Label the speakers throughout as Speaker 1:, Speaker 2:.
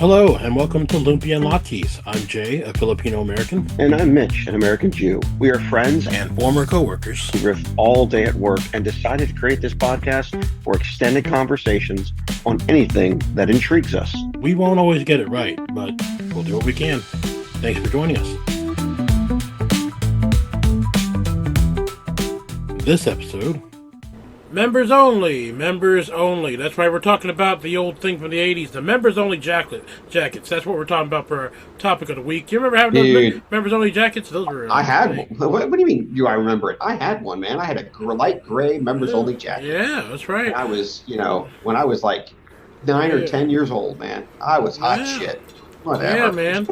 Speaker 1: Hello, and welcome to Lumpia and Latkes. I'm Jay, a Filipino American,
Speaker 2: And I'm Mitch, an American Jew. We are friends
Speaker 1: and former coworkers.
Speaker 2: who riff all day at work and decided to create this podcast for extended conversations on anything that intrigues us.
Speaker 1: We won't always get it right, but we'll do what we can. Thanks for joining us. This episode, members only. That's why we're talking about the old thing from the 80s, the members only jackets. That's what we're talking about for our topic of the week. You remember having those members only jackets? Those were.
Speaker 3: I had one. What do you mean? Do I remember it? I had one, man. I had a light gray members only jacket.
Speaker 1: Yeah, that's right.
Speaker 3: And I was, when I was like 9 or 10 years old, man. I was hot shit. Whatever.
Speaker 1: Yeah, man.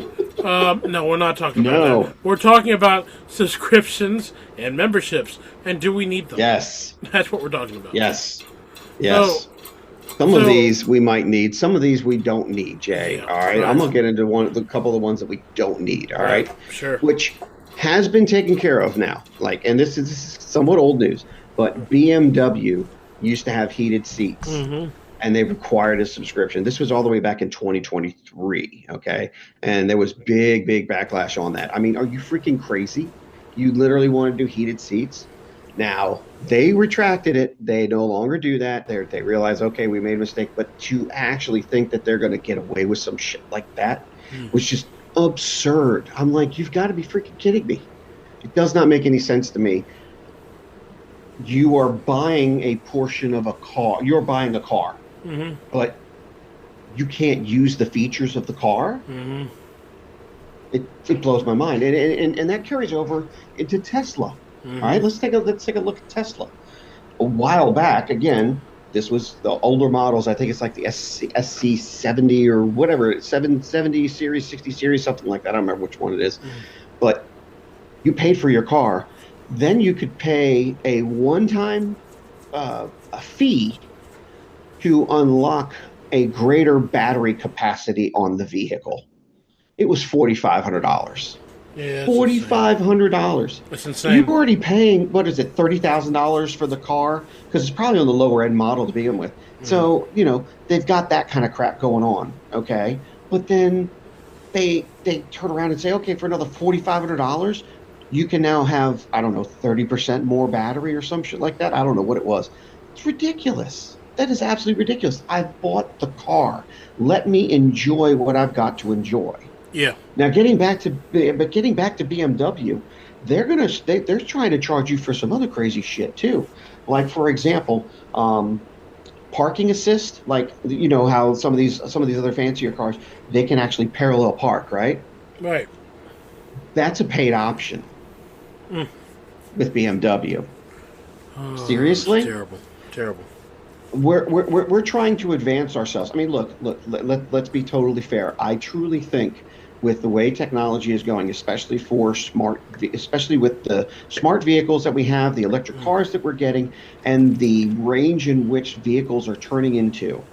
Speaker 1: No, we're not talking about that. We're talking about subscriptions and memberships. And do we need them?
Speaker 2: Yes.
Speaker 1: That's what we're talking about.
Speaker 2: Yes. Some of these we might need. Some of these we don't need, Jay.
Speaker 1: Yeah,
Speaker 2: all right. I'm going to get into a couple of the ones that we don't need. All right.
Speaker 1: Sure.
Speaker 2: Which has been taken care of now. And this is somewhat old news, but BMW used to have heated seats.
Speaker 1: Mm-hmm.
Speaker 2: And they required a subscription. This was all the way back in 2023, okay? And there was big backlash on that. I mean, are you freaking crazy? You literally want to do heated seats? Now, they retracted it. They no longer do that. They realize, okay, we made a mistake. But to actually think that they're going to get away with some shit like that was just absurd. I'm like, you've got to be freaking kidding me. It does not make any sense to me. You are buying a portion of a car. You're buying a car.
Speaker 1: Mm-hmm.
Speaker 2: But you can't use the features of the car.
Speaker 1: Mm-hmm.
Speaker 2: It blows my mind, and that carries over into Tesla.
Speaker 1: Mm-hmm.
Speaker 2: All right, let's take a look at Tesla. A while back, again, this was the older models. I think it's like the SC70 or whatever, 770 series, 60 series, something like that. I don't remember which one it is. But you paid for your car, then you could pay a one-time a fee to unlock a greater battery capacity on the vehicle. It was $4,500.
Speaker 1: Yeah,
Speaker 2: $4,500.
Speaker 1: That's insane.
Speaker 2: You're already paying, what is it, $30,000 for the car? Because it's probably on the lower end model to begin with.
Speaker 1: Mm-hmm.
Speaker 2: So, they've got that kind of crap going on, okay? But then they turn around and say, okay, for another $4,500, you can now have, 30% more battery or some shit like that. I don't know what it was. It's ridiculous. That is absolutely ridiculous. I've bought the car. Let me enjoy what I've got to enjoy.
Speaker 1: Yeah.
Speaker 2: Now, getting back to BMW, they're trying to charge you for some other crazy shit too. Like, for example, parking assist. Like, how some of these other fancier cars, they can actually parallel park, right?
Speaker 1: Right.
Speaker 2: That's a paid option with BMW.
Speaker 1: Oh,
Speaker 2: Seriously?
Speaker 1: Terrible.
Speaker 2: We're trying to advance ourselves. I mean, look. Let's be totally fair. I truly think, with the way technology is going, especially with the smart vehicles that we have, the electric cars that we're getting, and the range in which vehicles are turning into,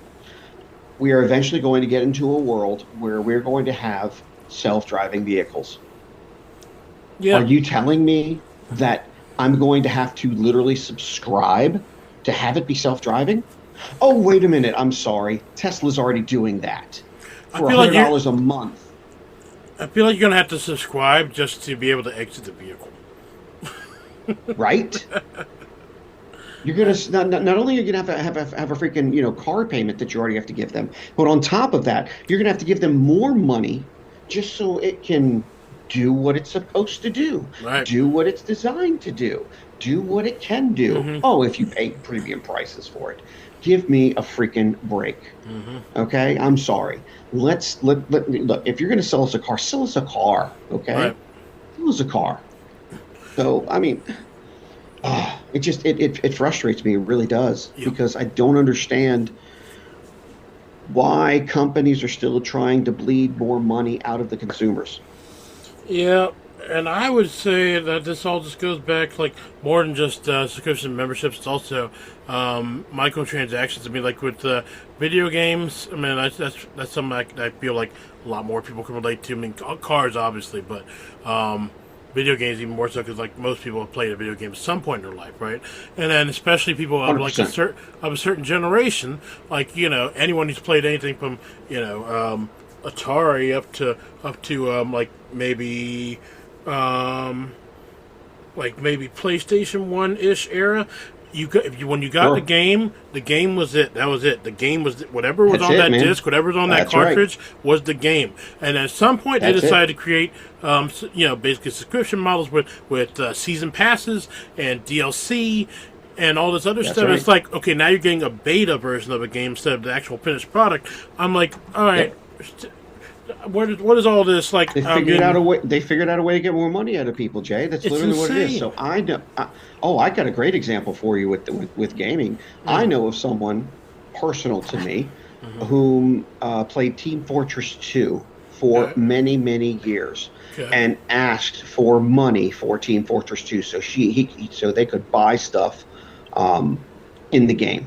Speaker 2: we are eventually going to get into a world where we're going to have self-driving vehicles.
Speaker 1: Yeah.
Speaker 2: Are you telling me that I'm going to have to literally subscribe to have it be self-driving? Oh, wait a minute. I'm sorry. Tesla's already doing that for $100 a month.
Speaker 1: I feel like you're going to have to subscribe just to be able to exit the vehicle.
Speaker 2: Right? You're going to not only are you going to have a freaking car payment that you already have to give them, but on top of that, you're going to have to give them more money just so it can do what it's supposed to do.
Speaker 1: Right.
Speaker 2: Do what it's designed to do. Do what it can do.
Speaker 1: Mm-hmm.
Speaker 2: Oh, if you pay premium prices for it. Give me a freaking break.
Speaker 1: Mm-hmm.
Speaker 2: Okay? I'm sorry. Look, if you're going to sell us a car, okay?
Speaker 1: Right.
Speaker 2: Sell us a car. So, I mean, it frustrates me. It really does.
Speaker 1: Yeah.
Speaker 2: Because I don't understand why companies are still trying to bleed more money out of the consumers.
Speaker 1: Yeah, and I would say that this all just goes back to, more than just subscription memberships. It's also microtransactions. I mean, like with video games. I mean, that's something I feel like a lot more people can relate to. I mean, cars obviously, but video games even more so because most people have played a video game at some point in their life, right? And then especially people of a certain generation, anyone who's played anything from Atari up to like maybe PlayStation 1-ish era. When you got
Speaker 2: Sure.
Speaker 1: the game was it. That was it. The game was whatever was
Speaker 2: That's
Speaker 1: on
Speaker 2: it,
Speaker 1: that
Speaker 2: man.
Speaker 1: disc, whatever was on that
Speaker 2: That's right.
Speaker 1: cartridge was the game. And at some point, they
Speaker 2: That's it.
Speaker 1: decided to create, basically subscription models with season passes and DLC and all this other
Speaker 2: That's
Speaker 1: stuff.
Speaker 2: right.
Speaker 1: It's like, okay, now you're getting a beta version of a game instead of the actual finished product. I'm like, all right. What is all this like?
Speaker 2: They figured out a way. They figured out a way to get more money out of people, Jay. That's
Speaker 1: It's
Speaker 2: literally what it is.
Speaker 1: insane.
Speaker 2: So I know. I got a great example for you with gaming. I know of someone personal to me whom played Team Fortress 2 for
Speaker 1: Okay.
Speaker 2: many years,
Speaker 1: Okay.
Speaker 2: and asked for money for Team Fortress 2 so they could buy stuff in the game.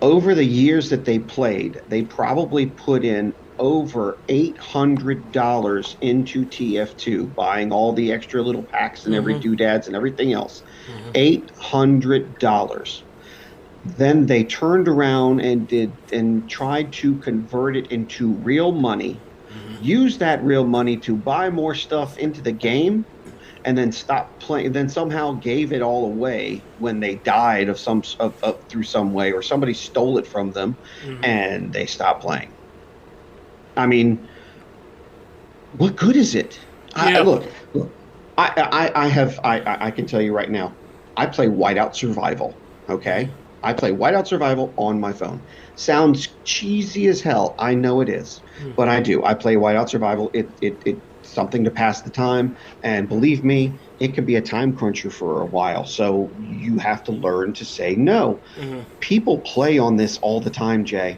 Speaker 2: Over the years that they played, they probably put in over $800 into TF2, buying all the extra little packs and every doodads and everything else. $800. Then they turned around and tried to convert it into real money, use that real money to buy more stuff into the game, and then stopped playing. Then somehow gave it all away when they died through some way, or somebody stole it from them, and they stopped playing. I mean, what good is it?
Speaker 1: Yeah.
Speaker 2: Look, I can tell you right now, I play Whiteout Survival. Okay, I play Whiteout Survival on my phone. Sounds cheesy as hell. I know it is, but I do. I play Whiteout Survival. It's something to pass the time, and believe me, it can be a time cruncher for a while. So you have to learn to say no. People play on this all the time, Jay.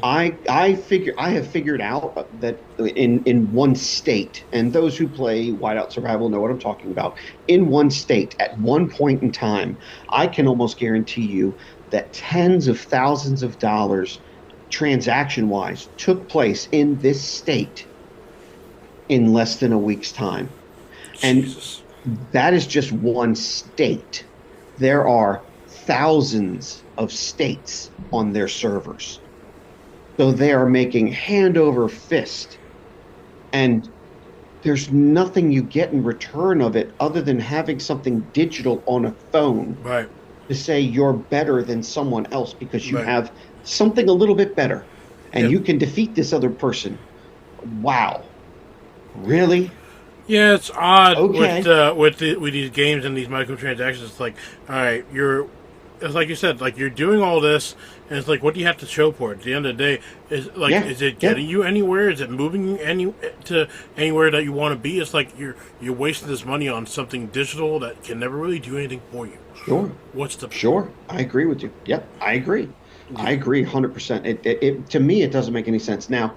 Speaker 2: I have figured out that in one state, and those who play Whiteout Survival know what I'm talking about. In one state, at one point in time, I can almost guarantee you that tens of thousands of dollars, transaction-wise, took place in this state in less than a week's time. And
Speaker 1: Jesus.
Speaker 2: that is just one state. There are thousands of states on their servers. So they are making hand over fist. And there's nothing you get in return of it other than having something digital on a phone
Speaker 1: Right.
Speaker 2: to say you're better than someone else because you
Speaker 1: Right.
Speaker 2: have something a little bit better. And
Speaker 1: Yep.
Speaker 2: you can defeat this other person. Wow. Really?
Speaker 1: Yeah, it's odd
Speaker 2: Okay.
Speaker 1: with these games and these microtransactions. It's like, all right, it's like you said, like you're doing all this, and it's like, what do you have to show for it? At the end of the day, is it getting you anywhere? Is it moving you to anywhere that you want to be? It's like you're wasting this money on something digital that can never really do anything for you.
Speaker 2: Sure.
Speaker 1: What's the
Speaker 2: Sure. I agree with you. Yep. I agree. I agree 100%. It to me, it doesn't make any sense. Now,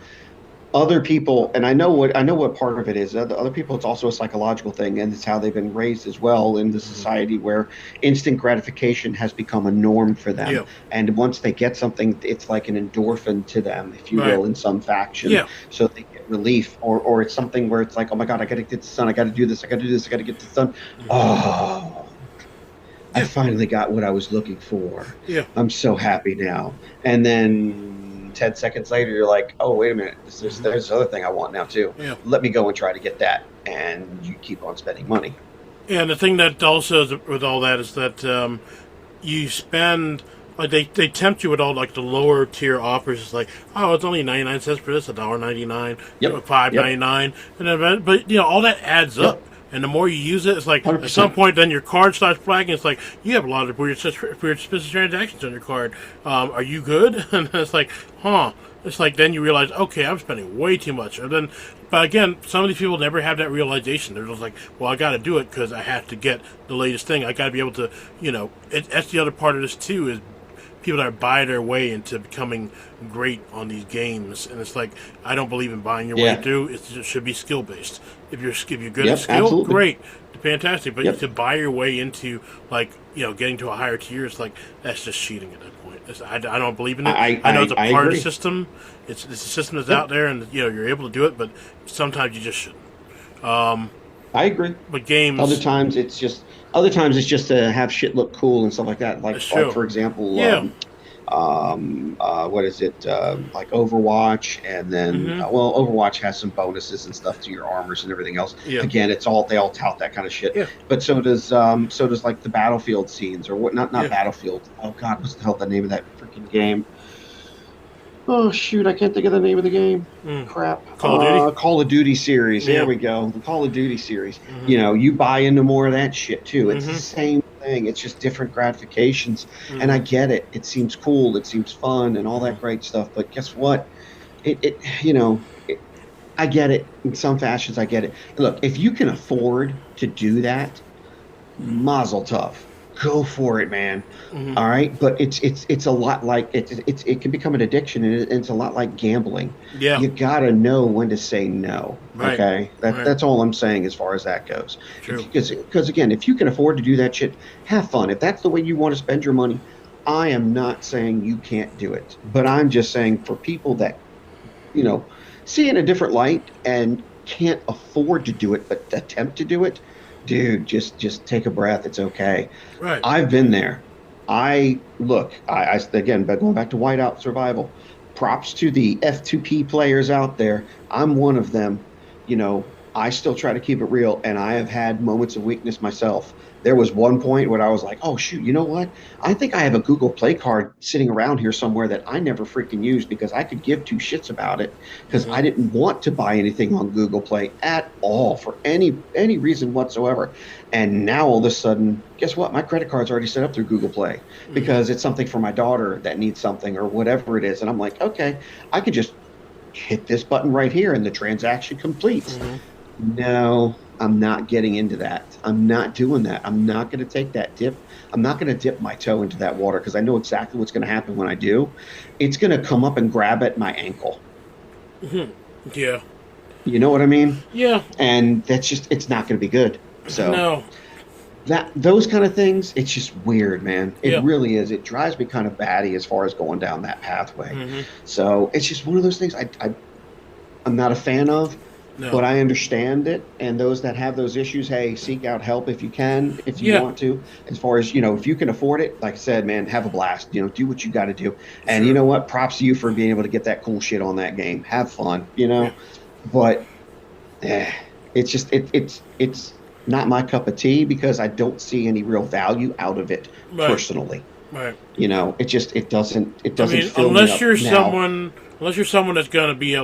Speaker 2: other people, and I know what part of it is. Other people, it's also a psychological thing, and it's how they've been raised as well in the society where instant gratification has become a norm for them.
Speaker 1: Yeah.
Speaker 2: And once they get something, it's like an endorphin to them, if you
Speaker 1: Right.
Speaker 2: will, in some faction.
Speaker 1: Yeah.
Speaker 2: So they get relief, or it's something where it's like, oh my God, I got to get this done. I got to do this. I got to do this. I got to get this done. Oh, I finally got what I was looking for.
Speaker 1: Yeah.
Speaker 2: I'm so happy now. And then 10 seconds later, you're like, oh, wait a minute. There's this other thing I want now, too.
Speaker 1: Yeah.
Speaker 2: Let me go and try to get that. And you keep on spending money.
Speaker 1: And the thing that also is with all that is that you spend, like they tempt you with all like the lower tier offers. It's like, oh, it's only 99 cents for this, $1.99,
Speaker 2: Yep.
Speaker 1: $5.99, and then, but all that adds
Speaker 2: Yep.
Speaker 1: up. And the more you use it, it's like
Speaker 2: 100%.
Speaker 1: at some point, then your card starts flagging. It's like you have a lot of weird suspicious transactions on your card. Are you good? And it's like, huh? It's like then you realize, okay, I'm spending way too much. And then, but again, some of these people never have that realization. They're just like, well, I got to do it because I have to get the latest thing. I got to be able to, that's the other part of this too is people that buy their way into becoming great on these games, and it's like I don't believe in buying your
Speaker 2: Yeah.
Speaker 1: way through. It should be skill based. If you're good
Speaker 2: Yep,
Speaker 1: at skill,
Speaker 2: absolutely.
Speaker 1: great, fantastic. But
Speaker 2: Yep.
Speaker 1: to buy your way into getting to a higher tier, it's like that's just cheating at that point. I don't believe in it.
Speaker 2: I
Speaker 1: know it's a
Speaker 2: I
Speaker 1: part of the
Speaker 2: agree.
Speaker 1: system. It's a system that's
Speaker 2: Yep.
Speaker 1: out there, and you're able to do it. But sometimes you just shouldn't.
Speaker 2: I agree.
Speaker 1: But games,
Speaker 2: Other times it's just to have shit look cool and stuff like that. Like
Speaker 1: That's true.
Speaker 2: for example,
Speaker 1: Yeah.
Speaker 2: what is it, like Overwatch, and then
Speaker 1: Mm-hmm.
Speaker 2: well, Overwatch has some bonuses and stuff to your armors and everything else.
Speaker 1: Yeah.
Speaker 2: Again, they all tout that kind of shit.
Speaker 1: Yeah.
Speaker 2: But so does like the Battlefield scenes, or what? Not
Speaker 1: Yeah.
Speaker 2: Battlefield. Oh God, what's the hell the name of that freaking game? Oh shoot, I can't think of the name of the game.
Speaker 1: Mm.
Speaker 2: Crap.
Speaker 1: Call of Duty?
Speaker 2: Call of Duty series.
Speaker 1: Yeah.
Speaker 2: There we go. The Call of Duty series.
Speaker 1: Mhm.
Speaker 2: You know, you buy into more of that shit too. It's the
Speaker 1: Mhm.
Speaker 2: same thing. It's just different gratifications.
Speaker 1: Mhm.
Speaker 2: And I get it. It seems cool. It seems fun and all that great stuff. But guess what? It you know, I get it. In some fashions, I get it. Look, if you can afford to do that, mazel tov. Go for it, man.
Speaker 1: Mhm.
Speaker 2: All right, but it's a lot like it can become an addiction, and it's a lot like gambling.
Speaker 1: Yeah.
Speaker 2: You gotta know when to say no.
Speaker 1: Right.
Speaker 2: Okay,
Speaker 1: Right.
Speaker 2: that's all I'm saying as far as that goes.
Speaker 1: True.
Speaker 2: Because again, if you can afford to do that shit, have fun. If that's the way you want to spend your money, I am not saying you can't do it, but I'm just saying for people that see it in a different light and can't afford to do it but attempt to do it, dude, just take a breath. It's okay.
Speaker 1: Right.
Speaker 2: I've been there. I again, but going back to Whiteout Survival, props to the F2P players out there. I'm one of them. I still try to keep it real, and I have had moments of weakness myself. There was one point where I was like, oh shoot, you know what? I think I have a Google Play card sitting around here somewhere that I never freaking used because I could give two shits about it because I didn't want to buy anything on Google Play at all for any reason whatsoever. And now all of a sudden, guess what? My credit card's already set up through Google Play because it's something for my daughter that needs something or whatever it is. And I'm like, okay, I could just hit this button right here and the transaction completes. No, I'm not getting into that. I'm not doing that. I'm not going to take that dip. I'm not going to dip my toe into that water because I know exactly what's going to happen when I do. It's going to come up and grab at my ankle.
Speaker 1: Yeah.
Speaker 2: You know what I mean?
Speaker 1: Yeah.
Speaker 2: And it's not going to be good. So
Speaker 1: No.
Speaker 2: those kind of things, it's just weird, man. It
Speaker 1: Yeah.
Speaker 2: really is. It drives me kind of batty as far as going down that pathway.
Speaker 1: Mhm.
Speaker 2: So it's just one of those things I'm not a fan of.
Speaker 1: No.
Speaker 2: But I understand it, and those that have those issues, hey, seek out help if you can, if you
Speaker 1: Yeah.
Speaker 2: want to. As far as if you can afford it, like I said, man, have a blast. Do what you got to do, and
Speaker 1: Sure.
Speaker 2: you know what? Props to you for being able to get that cool shit on that game. Have fun,
Speaker 1: Yeah.
Speaker 2: But it's just it's not my cup of tea because I don't see any real value out of it
Speaker 1: Right.
Speaker 2: personally.
Speaker 1: Right.
Speaker 2: It doesn't
Speaker 1: I mean,
Speaker 2: fill me
Speaker 1: unless
Speaker 2: up
Speaker 1: you're
Speaker 2: now.
Speaker 1: someone that's gonna be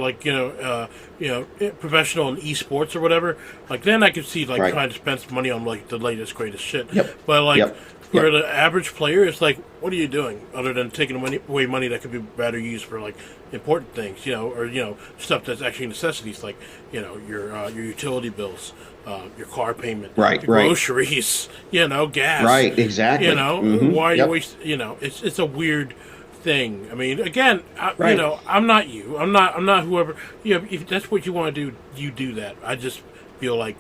Speaker 1: professional in esports or whatever, like then I could see like
Speaker 2: Right.
Speaker 1: trying to spend some money on like the latest greatest shit.
Speaker 2: Yep.
Speaker 1: But like
Speaker 2: Yep.
Speaker 1: for
Speaker 2: Yep.
Speaker 1: the average player, it's like, what are you doing other than taking away money that could be better used for like important things, or stuff that's actually necessities, like your utility bills, your car payment,
Speaker 2: Right,
Speaker 1: your
Speaker 2: right.
Speaker 1: groceries, gas,
Speaker 2: Right, exactly.
Speaker 1: Why are you
Speaker 2: Yep.
Speaker 1: wasting? It's a weird thing. I mean, again,
Speaker 2: Right.
Speaker 1: I'm not you. I'm not whoever. If that's what you want to do, you do that. I just feel like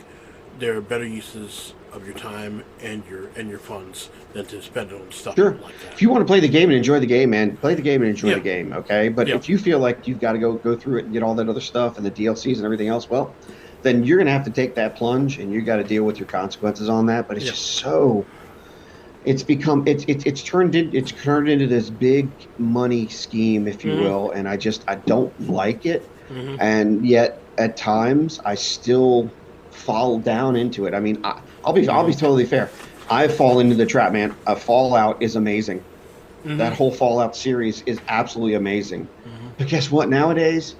Speaker 1: there are better uses of your time and your funds than to spend it on stuff
Speaker 2: Sure.
Speaker 1: like that.
Speaker 2: If you want to play the game and enjoy the game, man, play the game and enjoy
Speaker 1: Yeah.
Speaker 2: the game, okay? But
Speaker 1: Yeah.
Speaker 2: if you feel like you've got to go through it and get all that other stuff and the DLCs and everything else, well, then you're going to have to take that plunge and you got to deal with your consequences on that. But it's
Speaker 1: Yeah.
Speaker 2: just so it's turned into this big money scheme, if you
Speaker 1: Mhm.
Speaker 2: will, and I don't like it.
Speaker 1: Mhm.
Speaker 2: And yet at times I still fall down into it. I mean, I'll be totally fair. I fall into the trap, man. Fallout is amazing.
Speaker 1: Mhm.
Speaker 2: That whole Fallout series is absolutely amazing.
Speaker 1: Mhm.
Speaker 2: But guess what? Nowadays,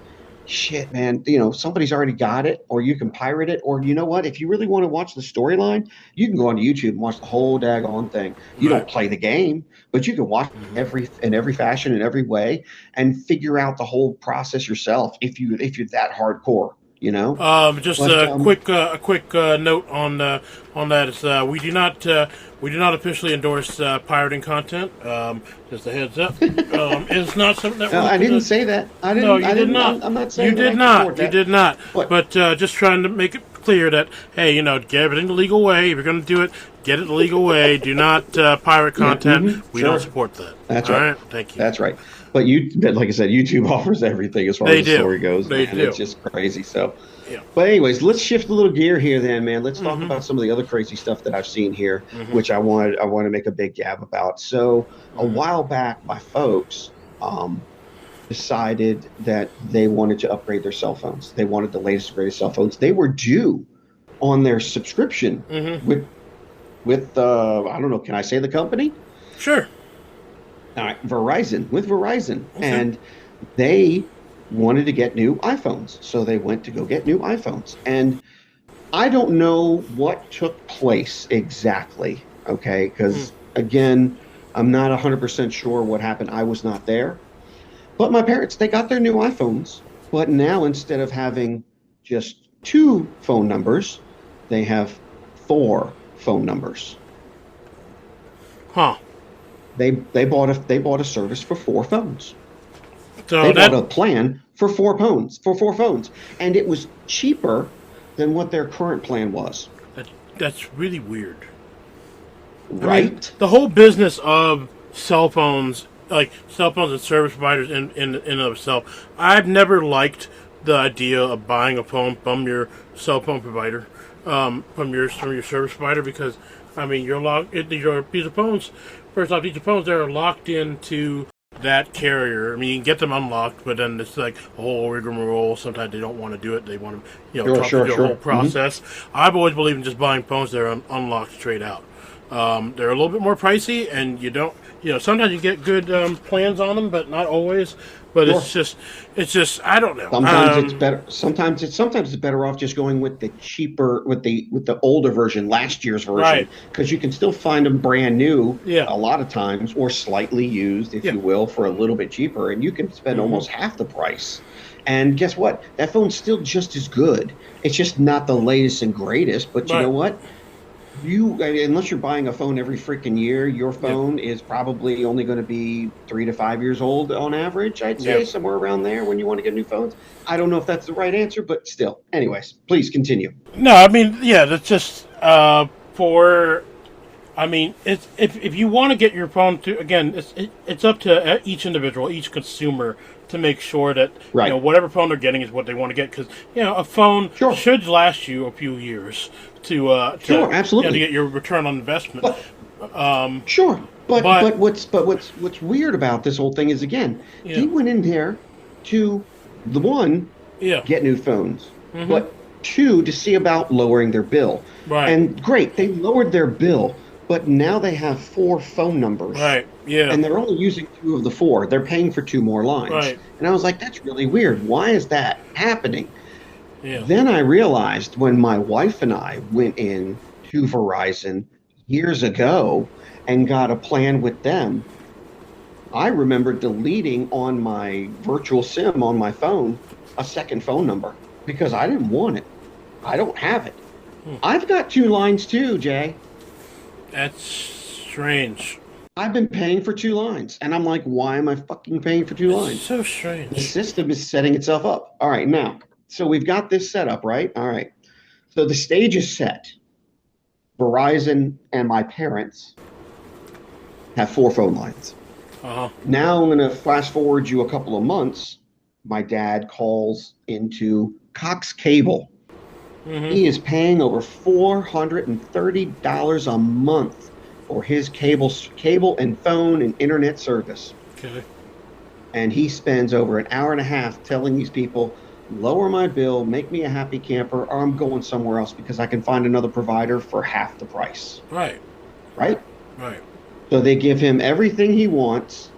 Speaker 2: shit, man, somebody's already got it, or you can pirate it, or you know what? If you really want to watch the storyline, you can go onto YouTube and watch the whole daggone thing. You
Speaker 1: Right.
Speaker 2: don't play the game, but you can watch in every fashion, in every way, and figure out the whole process yourself if you're that hardcore.
Speaker 1: Just
Speaker 2: But,
Speaker 1: a quick note on that is we do not officially endorse pirating content. Just a heads up. It's not something that
Speaker 2: No,
Speaker 1: we're
Speaker 2: I didn't
Speaker 1: gonna-
Speaker 2: say that. I didn't.
Speaker 1: No, you
Speaker 2: I
Speaker 1: did
Speaker 2: didn't,
Speaker 1: not.
Speaker 2: I'm not saying
Speaker 1: You
Speaker 2: that I
Speaker 1: did not.
Speaker 2: support
Speaker 1: You
Speaker 2: that.
Speaker 1: did not.
Speaker 2: What?
Speaker 1: But just trying to make it clear that hey, get everything the legal way. If you're going to do it, get it the legal way. Do not pirate content.
Speaker 2: mhm,
Speaker 1: We
Speaker 2: sure.
Speaker 1: don't support that.
Speaker 2: That's
Speaker 1: All
Speaker 2: right.
Speaker 1: Thank you.
Speaker 2: That's right. But like I said, YouTube offers everything as far
Speaker 1: They
Speaker 2: as the
Speaker 1: do.
Speaker 2: story goes.
Speaker 1: They
Speaker 2: man.
Speaker 1: do.
Speaker 2: It's just crazy. So
Speaker 1: Yeah.
Speaker 2: But anyways, let's shift a little gear here then, man. Let's talk about some of the other crazy stuff that I've seen here, which I want to make a big gab about. So a while back, my folks decided that they wanted to upgrade their cell phones. They wanted the latest and greatest cell phones. They were due on their subscription with I don't know, can I say the company?
Speaker 1: Sure.
Speaker 2: All right, Verizon, with Verizon.
Speaker 1: Okay.
Speaker 2: And they wanted to get new iPhones. So they went to go get new iPhones. And I don't know what took place exactly, okay? Because, again, I'm not 100% sure what happened. I was not there. But my parents, they got their new iPhones. But now instead of having just 2 phone numbers, they have 4 phone numbers.
Speaker 1: Huh.
Speaker 2: They bought a service for 4 phones.
Speaker 1: So
Speaker 2: They bought a plan for 4 phones, and it was cheaper than what their current plan was.
Speaker 1: that's really weird.
Speaker 2: Right?
Speaker 1: I mean, the whole business of cell phones, like cell phones and service providers in and of itself, I've never liked the idea of buying a phone from your cell phone provider, from your service provider, because I mean these are phones. First off, these are phones that are locked into that carrier. I mean, you can get them unlocked, but then it's like a whole rigmarole. Sometimes they don't want to do it. They want to, talk through the whole process. I've always believed in just buying phones that are unlocked straight out. They're a little bit more pricey, and you don't, sometimes you get good plans on them, but not always. But it's just, I don't know.
Speaker 2: Sometimes it's better. Sometimes it's better off just going with the cheaper, with the older version, last year's version, because you can still find them brand new.
Speaker 1: Yeah.
Speaker 2: A lot of times, or slightly used, if you will, for a little bit cheaper, and you can spend almost half the price. And guess what? That phone's still just as good. It's just not the latest and greatest. But you know what? Unless you're buying a phone every freaking year, your phone is probably only going to be 3 to 5 years old on average, I'd say, somewhere around there when you want to get new phones. I don't know if that's the right answer, but still. Anyways, please continue.
Speaker 1: No, I mean, that's just it's if you want to get your phone to, again, it's up to each individual, each consumer, to make sure that whatever phone they're getting is what they want to get, because a phone should last you a few years to
Speaker 2: absolutely
Speaker 1: to get your return on investment.
Speaker 2: But what's weird about this whole thing is, again, he went in there to get new phones, but 2 to see about lowering their bill.
Speaker 1: Right.
Speaker 2: And great, they lowered their bill, but now they have 4 phone numbers.
Speaker 1: Right. Yeah.
Speaker 2: And they're only using 2 of the 4. They're paying for 2 more lines.
Speaker 1: Right.
Speaker 2: And I was like, that's really weird. Why is that happening?
Speaker 1: Yeah.
Speaker 2: Then I realized when my wife and I went in to Verizon years ago and got a plan with them, I remember deleting on my virtual SIM on my phone a second phone number because I didn't want it. I don't have it. I've got 2 lines too, Jay.
Speaker 1: That's strange.
Speaker 2: I've been paying for 2 lines, and I'm like, why am I fucking paying for 2 lines?
Speaker 1: So strange.
Speaker 2: The system is setting itself up. All right, now, so we've got this set up, right? All right. So the stage is set. Verizon and my parents have 4 phone lines. Now I'm going to fast forward you a couple of months. My dad calls into Cox Cable. He is paying over $430 a month for his cable and phone and internet service.
Speaker 1: Okay.
Speaker 2: And he spends over an hour and a half telling these people, lower my bill, make me a happy camper, or I'm going somewhere else because I can find another provider for half the price.
Speaker 1: Right.
Speaker 2: Right?
Speaker 1: Right.
Speaker 2: So they give him everything he wants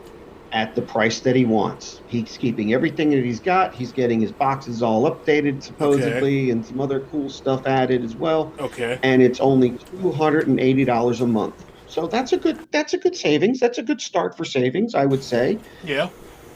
Speaker 2: at the price that he wants. He's keeping everything that he's got. He's getting his boxes all updated, supposedly, and some other cool stuff added as well.
Speaker 1: Okay.
Speaker 2: And it's only $280 a month. So that's a good savings. That's a good start for savings, I would say.
Speaker 1: Yeah.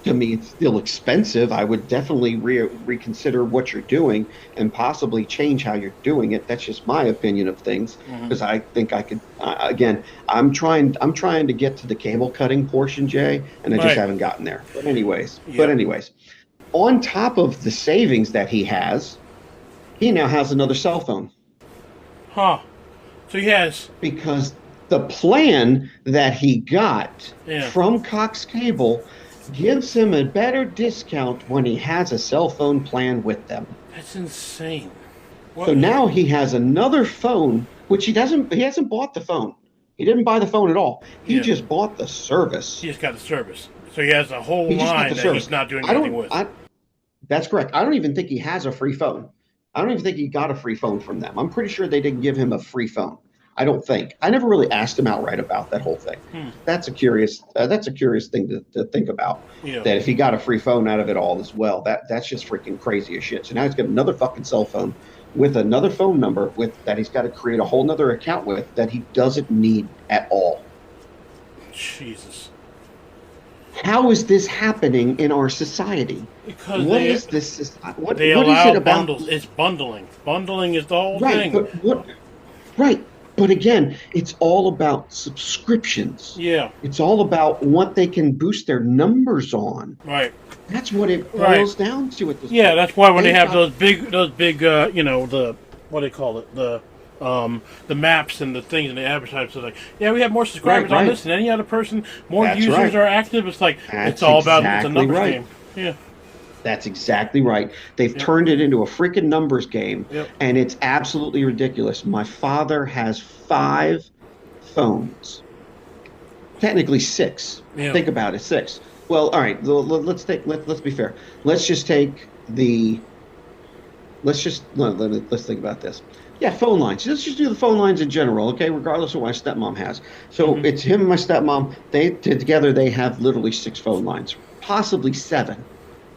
Speaker 2: To me, it's still expensive. I would definitely reconsider what you're doing and possibly change how you're doing it. That's just my opinion of things, because I think I could. Again, I'm trying to get to the cable cutting portion, Jay, and I just haven't gotten there. But anyways, on top of the savings that he now has another cell phone.
Speaker 1: Huh. So he has,
Speaker 2: because the plan that he got from Cox Cable gives him a better discount when he has a cell phone plan with them.
Speaker 1: That's insane. What?
Speaker 2: So now he has another phone, which he hasn't bought the phone. He didn't buy the phone at all. He
Speaker 1: Yeah.
Speaker 2: just bought the service.
Speaker 1: He just got the service, so he has a whole
Speaker 2: He just got
Speaker 1: line
Speaker 2: the
Speaker 1: that
Speaker 2: service.
Speaker 1: he's not doing
Speaker 2: I
Speaker 1: anything
Speaker 2: don't.
Speaker 1: with.
Speaker 2: That's correct. I don't even think he has a free phone. I don't even think he got a free phone from them. I'm pretty sure they didn't give him a free phone. I don't think. I never really asked him outright about that whole thing. That's a curious thing to think about.
Speaker 1: Yeah.
Speaker 2: That if he got a free phone out of it all as well, that's just freaking crazy as shit. So now he's got another fucking cell phone with another phone number that he's got to create a whole nother account with that he doesn't need at all.
Speaker 1: Jesus.
Speaker 2: How is this happening in our society?
Speaker 1: Because
Speaker 2: What is this? What
Speaker 1: they
Speaker 2: is
Speaker 1: allow
Speaker 2: it about?
Speaker 1: bundles. It's bundling. Bundling is the whole
Speaker 2: Right,
Speaker 1: thing.
Speaker 2: but what? Right, but again, it's all about subscriptions.
Speaker 1: Yeah.
Speaker 2: It's all about what they can boost their numbers on.
Speaker 1: Right.
Speaker 2: That's what it
Speaker 1: Right.
Speaker 2: boils down to at this
Speaker 1: Yeah,
Speaker 2: point.
Speaker 1: that's why when they
Speaker 2: They've
Speaker 1: have
Speaker 2: got-
Speaker 1: those big, you know, the what do they call it, the maps and the things and the advertisements. So like, yeah, we have more subscribers
Speaker 2: Right,
Speaker 1: on
Speaker 2: right.
Speaker 1: this than any other person. More
Speaker 2: That's
Speaker 1: users
Speaker 2: right.
Speaker 1: are active. It's like
Speaker 2: That's
Speaker 1: it's all about it's a
Speaker 2: exactly
Speaker 1: numbers
Speaker 2: right.
Speaker 1: game. Yeah.
Speaker 2: That's exactly right. They've
Speaker 1: Yep.
Speaker 2: turned it into a freaking numbers game,
Speaker 1: Yep.
Speaker 2: and it's absolutely ridiculous. My father has 5 phones. Technically 6.
Speaker 1: Yeah.
Speaker 2: Think about it, 6. Well, all right. Let's be fair. Let's think about this. Yeah, phone lines. Let's just do the phone lines in general, okay? Regardless of what my stepmom has. So it's him and my stepmom. Together they have literally 6 phone lines, possibly 7.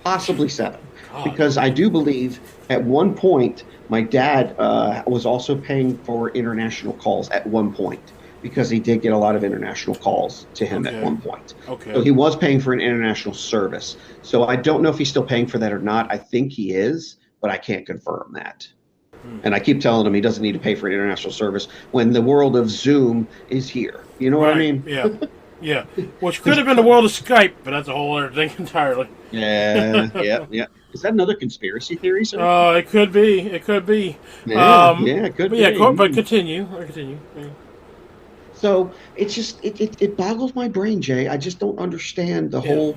Speaker 1: God.
Speaker 2: Because I do believe at one point my dad was also paying for international calls at one point because he did get a lot of international calls to him
Speaker 1: Okay.
Speaker 2: at one point.
Speaker 1: Okay.
Speaker 2: So he was paying for an international service. So I don't know if he's still paying for that or not. I think he is, but I can't confirm that. And I keep telling him he doesn't need to pay for an international service when the world of Zoom is here. You know what I
Speaker 1: Right.
Speaker 2: mean?
Speaker 1: Yeah. Yeah. Which could have been the world of Skype, but that's a whole other thing entirely.
Speaker 2: Yeah, yeah. Is that another conspiracy theory, sir?
Speaker 1: It could be. It could be.
Speaker 2: Yeah, it could
Speaker 1: But
Speaker 2: be.
Speaker 1: yeah, but continue. Continue. Yeah.
Speaker 2: So it's just it boggles my brain, Jay. I just don't understand the whole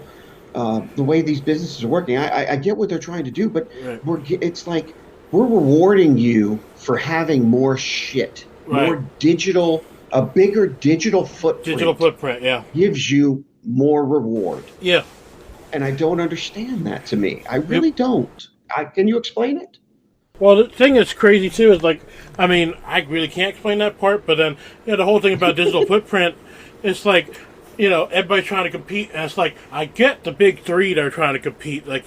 Speaker 2: the way these businesses are working. I get what they're trying to do, but
Speaker 1: Right.
Speaker 2: it's like we're rewarding you for having more shit, more
Speaker 1: Right.
Speaker 2: digital, a bigger digital footprint.
Speaker 1: Digital footprint. Yeah.
Speaker 2: gives you more reward,
Speaker 1: Yeah.
Speaker 2: and I don't understand that. To me, I really don't. Can you explain it?
Speaker 1: Well, the thing that's crazy too is like, I mean, I really can't explain that part, but then the whole thing about digital footprint, it's like, everybody's trying to compete, and it's like I get the big three that are trying to compete, like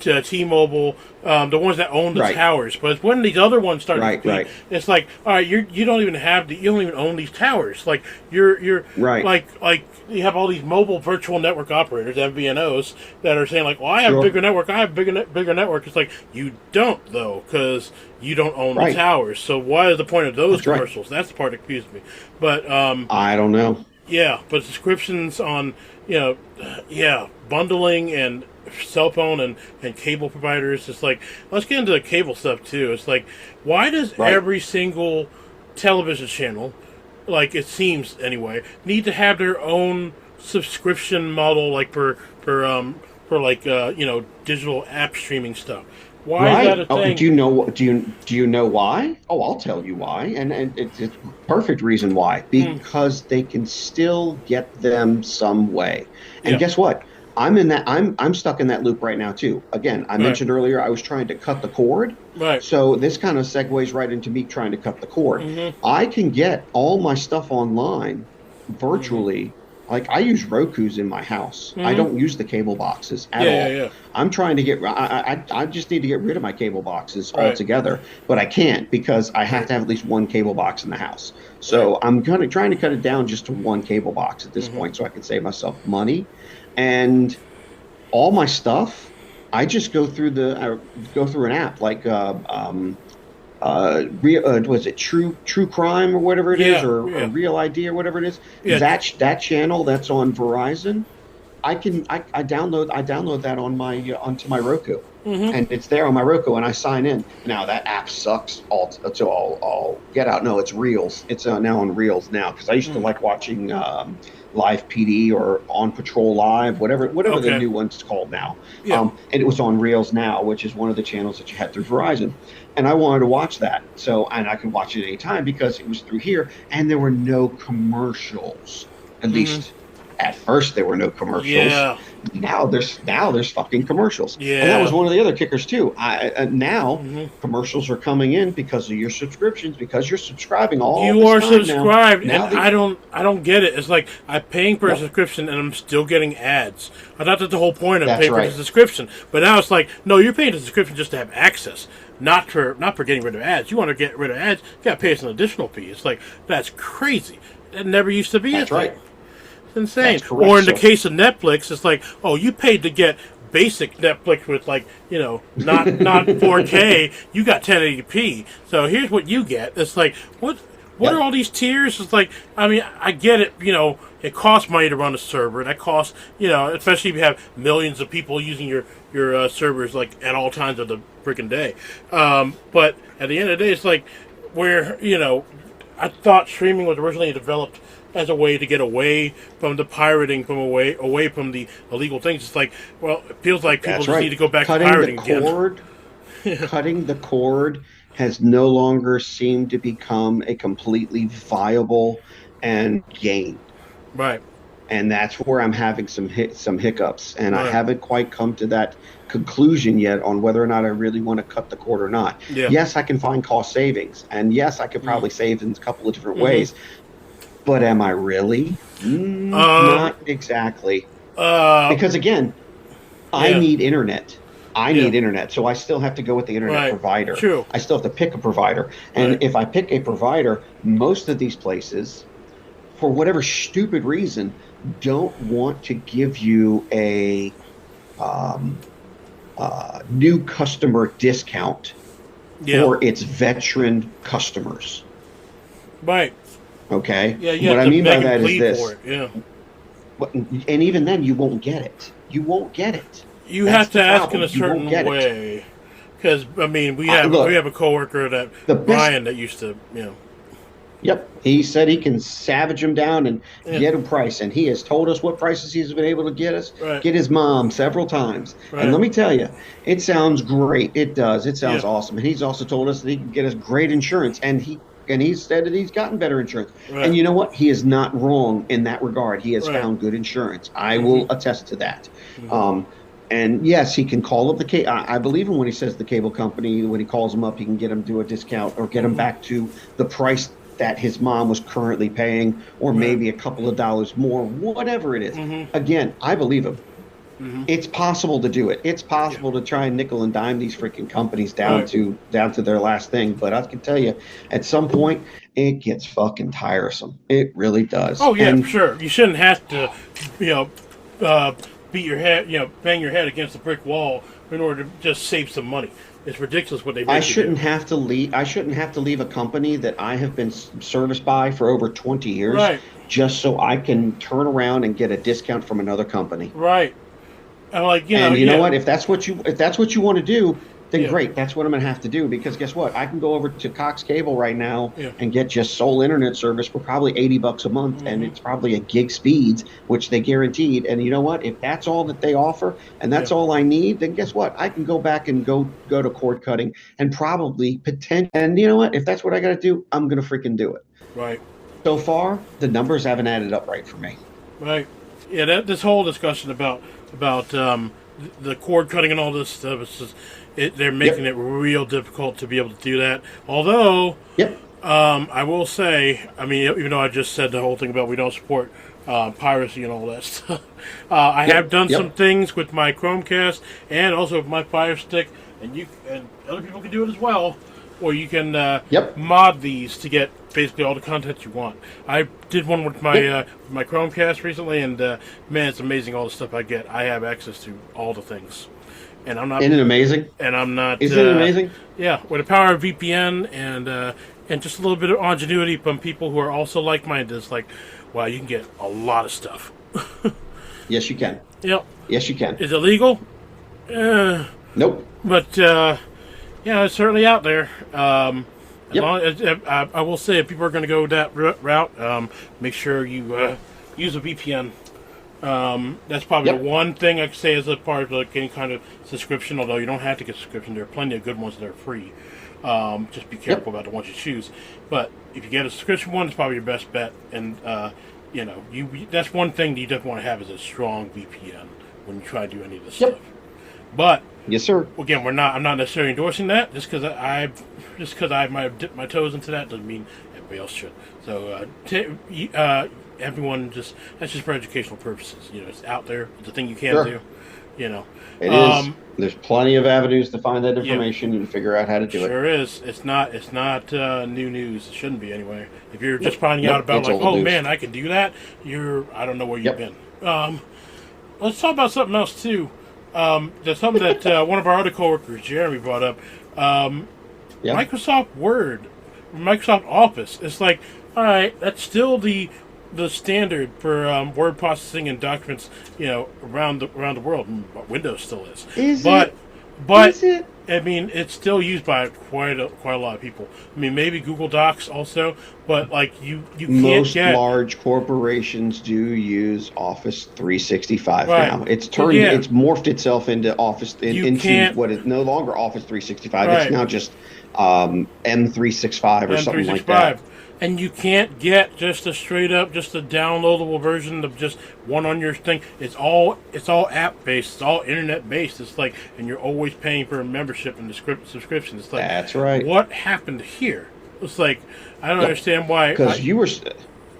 Speaker 1: to T-Mobile, the ones that own the
Speaker 2: Right.
Speaker 1: towers. But it's when these other ones start to
Speaker 2: Right,
Speaker 1: compete,
Speaker 2: right.
Speaker 1: it's like, all right, you don't even own these towers. Like you're
Speaker 2: Right.
Speaker 1: like you have all these mobile virtual network operators, MVNOs, that are saying like, well, I have a
Speaker 2: Sure.
Speaker 1: bigger network, I have bigger network. It's like you don't though, because you don't own the
Speaker 2: Right.
Speaker 1: towers. So what is the point of those
Speaker 2: That's right.
Speaker 1: commercials? That's the part that confused me. But
Speaker 2: I don't know.
Speaker 1: yeah, but subscriptions on, bundling and cell phone and cable providers. It's like, let's get into the cable stuff too. It's like, why does
Speaker 2: Right.
Speaker 1: every single television channel, like it seems anyway, need to have their own subscription model, like for like digital app streaming stuff? Why is that a thing?
Speaker 2: Do you know why? Oh, I'll tell you why, and it's perfect reason why. Because they can still get them some way. And
Speaker 1: Yeah.
Speaker 2: guess what? I'm stuck in that loop right now too. Again, I mentioned earlier I was trying to cut the cord.
Speaker 1: Right.
Speaker 2: So this kind of segues right into me trying to cut the cord.
Speaker 1: Mm-hmm.
Speaker 2: I can get all my stuff online virtually. Like I use Roku's in my house. I don't use the cable boxes at all.
Speaker 1: Yeah.
Speaker 2: I'm trying to get. I just need to get rid of my cable boxes
Speaker 1: Right.
Speaker 2: altogether, but I can't because I have to have at least one cable box in the house. So I'm trying to cut it down just to one cable box at this point, so I can save myself money. And all my stuff, I just go through an app like was it True Crime or whatever it is, or Real ID or whatever it is.
Speaker 1: Yeah.
Speaker 2: That channel that's on Verizon, I download that on my onto my Roku, and it's there on my Roku, and I sign in. Now that app sucks all get out. No, it's Reels. It's now on Reels now because I used to like watching Live PD or On Patrol Live, whatever the
Speaker 1: Okay.
Speaker 2: new one's called now.
Speaker 1: Yeah.
Speaker 2: And it was on Reels Now, which is one of the channels that you had through Verizon. And I wanted to watch that. So, and I could watch it anytime because it was through here and there were no commercials. At least at first there were no commercials.
Speaker 1: Yeah.
Speaker 2: Now there's fucking commercials.
Speaker 1: Yeah.
Speaker 2: And that was one of the other kickers too. Now
Speaker 1: Mhm.
Speaker 2: commercials are coming in because of your subscriptions, because you're subscribing all
Speaker 1: You
Speaker 2: the
Speaker 1: are
Speaker 2: time
Speaker 1: subscribed,
Speaker 2: Now
Speaker 1: and
Speaker 2: they-
Speaker 1: I don't get it. It's like I'm paying for a
Speaker 2: Yep.
Speaker 1: subscription, and I'm still getting ads. I thought that's the whole point of
Speaker 2: That's
Speaker 1: paying for
Speaker 2: right.
Speaker 1: the subscription. But now it's like, no, you're paying the subscription just to have access, not for getting rid of ads. You want to get rid of ads, you got to pay us an additional fee. It's like that's crazy. That never used to be
Speaker 2: That's
Speaker 1: a thing.
Speaker 2: right.
Speaker 1: It's insane.
Speaker 2: That's correct.
Speaker 1: Or in the
Speaker 2: So-
Speaker 1: case of Netflix, it's like, oh, you paid to get basic Netflix with not 4K. You got 1080p. So here's what you get. It's like what
Speaker 2: Yep.
Speaker 1: are all these tiers? It's like, I mean, I get it. It costs money to run a server. That costs, especially if you have millions of people using your servers like at all times of the freaking day. But at the end of the day, it's like I thought streaming was originally developed as a way to get away from the pirating, away from the illegal things. It's like, well, it feels like people
Speaker 2: That's
Speaker 1: just
Speaker 2: right.
Speaker 1: need to go back
Speaker 2: Cutting
Speaker 1: to pirating
Speaker 2: the
Speaker 1: again.
Speaker 2: cord, Cutting the cord has no longer seemed to become a completely viable and gain.
Speaker 1: Right.
Speaker 2: And that's where I'm having some hiccups, and I
Speaker 1: Right.
Speaker 2: haven't quite come to that conclusion yet on whether or not I really want to cut the cord or not.
Speaker 1: Yeah.
Speaker 2: Yes, I can find cost savings, and yes, I could probably save in a couple of different
Speaker 1: Mhm.
Speaker 2: ways. But am I really? Not exactly. Because again, I
Speaker 1: yeah.
Speaker 2: need internet. I
Speaker 1: Yeah.
Speaker 2: need internet, so I still have to go with the internet
Speaker 1: Right.
Speaker 2: provider.
Speaker 1: True.
Speaker 2: I still have to pick a provider, and
Speaker 1: Right.
Speaker 2: if I pick a provider, most of these places, for whatever stupid reason, don't want to give you a new customer discount
Speaker 1: Yeah.
Speaker 2: for its veteran customers.
Speaker 1: Right.
Speaker 2: Okay.
Speaker 1: Yeah. You
Speaker 2: What
Speaker 1: have
Speaker 2: I
Speaker 1: to
Speaker 2: mean
Speaker 1: beg
Speaker 2: by
Speaker 1: and
Speaker 2: that is
Speaker 1: plead
Speaker 2: this.
Speaker 1: for it. Yeah.
Speaker 2: And even then, you won't get it. You won't get it.
Speaker 1: You
Speaker 2: That's
Speaker 1: have to
Speaker 2: the
Speaker 1: ask in
Speaker 2: problem.
Speaker 1: a
Speaker 2: You won't
Speaker 1: certain
Speaker 2: get it.
Speaker 1: way. Because we
Speaker 2: Look,
Speaker 1: have a coworker that
Speaker 2: the best-
Speaker 1: Brian that used to
Speaker 2: Yep. He said he can savage them down and
Speaker 1: Yeah.
Speaker 2: get a price. And he has told us what prices he's been able to get us,
Speaker 1: Right.
Speaker 2: get his mom several times.
Speaker 1: Right.
Speaker 2: And let me tell you, it sounds great. It does. It sounds
Speaker 1: Yeah.
Speaker 2: awesome. And he's also told us that he can get us great insurance. And he's said that he's gotten better insurance.
Speaker 1: Right.
Speaker 2: And you know what? He is not wrong in that regard. He has
Speaker 1: Right.
Speaker 2: found good insurance. I will attest to that.
Speaker 1: Mhm.
Speaker 2: And yes, he can call up the cable. I believe him when he says the cable company. When he calls them up, he can get them to do a discount or get them back to the price that his mom was currently paying, or
Speaker 1: Right.
Speaker 2: maybe a couple of dollars more, whatever it is.
Speaker 1: Mhm.
Speaker 2: Again, I believe him.
Speaker 1: Mhm.
Speaker 2: It's possible to do it. It's possible to try and nickel and dime these freaking companies down
Speaker 1: Right.
Speaker 2: down to their last thing. But I can tell you, at some point, it gets fucking tiresome. It really does.
Speaker 1: Oh yeah,
Speaker 2: And
Speaker 1: for sure. You shouldn't have to, beat your head, bang your head against a brick wall in order to just save some money. It's ridiculous what they make
Speaker 2: I
Speaker 1: you
Speaker 2: shouldn't
Speaker 1: do.
Speaker 2: have to leave. I shouldn't have to leave a company that I have been serviced by for over 20 years,
Speaker 1: Right.
Speaker 2: just so I can turn around and get a discount from another company.
Speaker 1: Right. And like
Speaker 2: And you
Speaker 1: yeah.
Speaker 2: know what? If that's what you want to do, then
Speaker 1: Yeah.
Speaker 2: great. That's what I'm going to have to do, because guess what? I can go over to Cox Cable right now
Speaker 1: Yeah.
Speaker 2: and get just sole internet service for probably $80 a month, and
Speaker 1: Mhm.
Speaker 2: it's probably a gig speeds, which they guaranteed. And you know what? If that's all that they offer and that's
Speaker 1: Yeah.
Speaker 2: all I need, then guess what? I can go back and go to cord cutting and probably potential. And you know what? If that's what I got to do, I'm going to freaking do it.
Speaker 1: Right.
Speaker 2: So far, the numbers haven't added up right for me.
Speaker 1: Right. Yeah. This whole discussion about the cord cutting and all this stuff is just, they're making it real difficult to be able to do that. Although.
Speaker 2: Yep.
Speaker 1: I will say, I mean, even though I just said the whole thing about we don't support piracy and all that stuff, I
Speaker 2: Yep,
Speaker 1: have done
Speaker 2: yep.
Speaker 1: some things with my Chromecast and also with my Fire Stick, and other people can do it as well, where you can
Speaker 2: Yep.
Speaker 1: mod these to get basically all the content you want. I did one with my Chromecast recently, and man, it's amazing all the stuff I get. I have access to all the things, and I'm not.
Speaker 2: Isn't it amazing?
Speaker 1: And I'm not.
Speaker 2: Isn't it amazing?
Speaker 1: Yeah, with the power of VPN and just a little bit of ingenuity from people who are also like-minded, it's like, wow, you can get a lot of stuff.
Speaker 2: Yes, you can.
Speaker 1: Yep.
Speaker 2: Yes, you can.
Speaker 1: Is it legal?
Speaker 2: Nope.
Speaker 1: But yeah, it's certainly out there. As
Speaker 2: Yep.
Speaker 1: long as, I will say, if people are going to go that route, make sure you use a VPN. That's probably
Speaker 2: Yep.
Speaker 1: the one thing I could say as a part of like any kind of subscription. Although you don't have to get a subscription, there are plenty of good ones that are free. Just be careful about the ones you choose. But if you get a subscription one, it's probably your best bet. And that's one thing that you definitely want to have is a strong VPN when you try to do any of this
Speaker 2: Yep.
Speaker 1: stuff. But
Speaker 2: Yes, sir.
Speaker 1: again, I'm not necessarily endorsing that. Just because I might have dipped my toes into that doesn't mean everybody else should. So everyone that's just for educational purposes. It's out there. It's a thing you can
Speaker 2: Sure.
Speaker 1: do. You know,
Speaker 2: It is. There's plenty of avenues to find that information and figure out how to do it.
Speaker 1: sure is. It's not new news. It shouldn't be anyway. If you're just finding out about
Speaker 2: It's
Speaker 1: like,
Speaker 2: old
Speaker 1: oh
Speaker 2: news.
Speaker 1: man, I can do that. I don't know where you've
Speaker 2: Yep.
Speaker 1: been. Let's talk about something else too. There's something that one of our other coworkers, Jeremy, brought up.
Speaker 2: Yeah.
Speaker 1: Microsoft Word, Microsoft Office. It's like, all right, that's still the standard for word processing and documents, around the world. Windows still is.
Speaker 2: Is
Speaker 1: but
Speaker 2: it?
Speaker 1: but
Speaker 2: Is it?
Speaker 1: I mean, it's still used by quite a lot of people. I mean, maybe Google Docs also, but like you can't
Speaker 2: Most
Speaker 1: get
Speaker 2: large corporations do use Office 365
Speaker 1: Right.
Speaker 2: now. It's
Speaker 1: Yeah.
Speaker 2: it's morphed itself into
Speaker 1: You
Speaker 2: into
Speaker 1: can't-
Speaker 2: what is no longer Office 365.
Speaker 1: Right.
Speaker 2: It's now just M365 or something like that.
Speaker 1: And you can't get just a downloadable version of just one on your thing. It's all app based. It's all internet based. It's like, and you're always paying for a membership and subscription. It's like,
Speaker 2: That's right.
Speaker 1: what happened here? It's like, I don't understand why.
Speaker 2: Because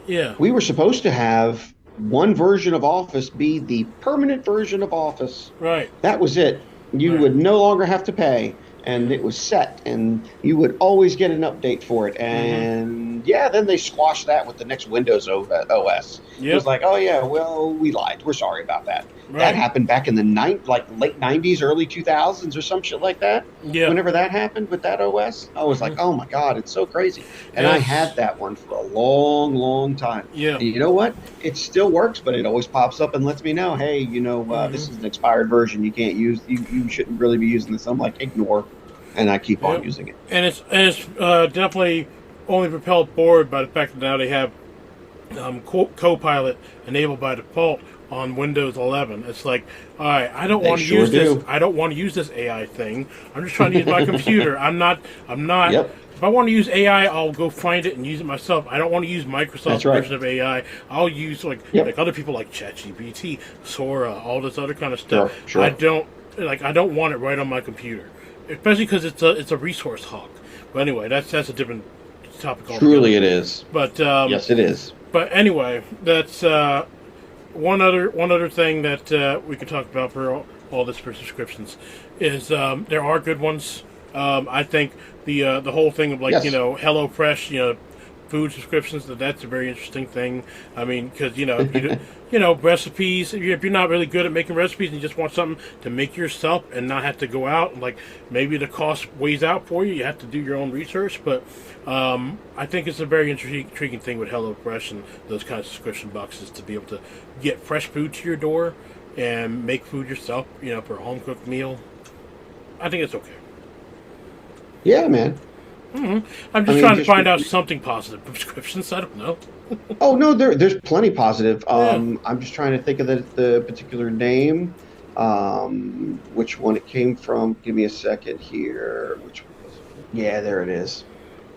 Speaker 1: Yeah.
Speaker 2: we were supposed to have one version of Office be the permanent version of Office.
Speaker 1: Right.
Speaker 2: That was it. You
Speaker 1: Right.
Speaker 2: would no longer have to pay, and it was set, and you would always get an update for it. And then they squashed that with the next Windows OS. It
Speaker 1: Yep.
Speaker 2: was like, oh yeah, well, we lied. We're sorry about that.
Speaker 1: Right.
Speaker 2: That happened back in the late 90s, early 2000s, or some shit like that.
Speaker 1: Yeah.
Speaker 2: Whenever that happened with that OS, I was like, oh my god, it's so crazy. And I
Speaker 1: Yes.
Speaker 2: had that one for a long, long time.
Speaker 1: Yeah.
Speaker 2: And you know what? It still works, but it always pops up and lets me know, hey, this is an expired version. You can't use. You shouldn't really be using this. I'm like, ignore, and I keep on
Speaker 1: Yep.
Speaker 2: using it.
Speaker 1: And it's definitely only propelled forward by the fact that now they have Copilot enabled by default on Windows 11. It's like, all right, I don't
Speaker 2: They
Speaker 1: want to
Speaker 2: sure
Speaker 1: use this.
Speaker 2: do.
Speaker 1: I don't want to use this AI thing. I'm just trying to use my computer. I'm not.
Speaker 2: Yep.
Speaker 1: If I want to use AI, I'll go find it and use it myself. I don't want to use Microsoft's
Speaker 2: That's right.
Speaker 1: version of AI. I'll use like other people like ChatGPT, Sora, all this other kind of stuff.
Speaker 2: Sure.
Speaker 1: I don't want it right on my computer, especially because it's a resource hog. But anyway, that's a different topic.
Speaker 2: Truly, it is.
Speaker 1: But
Speaker 2: Yes, it is.
Speaker 1: But anyway, that's one other thing that we could talk about for all this for subscriptions is there are good ones. I think the whole thing of like
Speaker 2: Yes.
Speaker 1: HelloFresh, food subscriptions, that's a very interesting thing. I mean, because recipes. If you're not really good at making recipes and you just want something to make yourself and not have to go out, like maybe the cost weighs out for you. You have to do your own research, but I think it's a very intriguing thing with HelloFresh and those kinds of subscription boxes to be able to get fresh food to your door and make food yourself. For a home cooked meal. I think it's okay.
Speaker 2: Yeah, man.
Speaker 1: I'm just trying to find out something positive from subscriptions. I don't know.
Speaker 2: Oh no, there's plenty positive. I'm just trying to think of the particular name, which one it came from. Give me a second here. Which one was it? Yeah, there it is.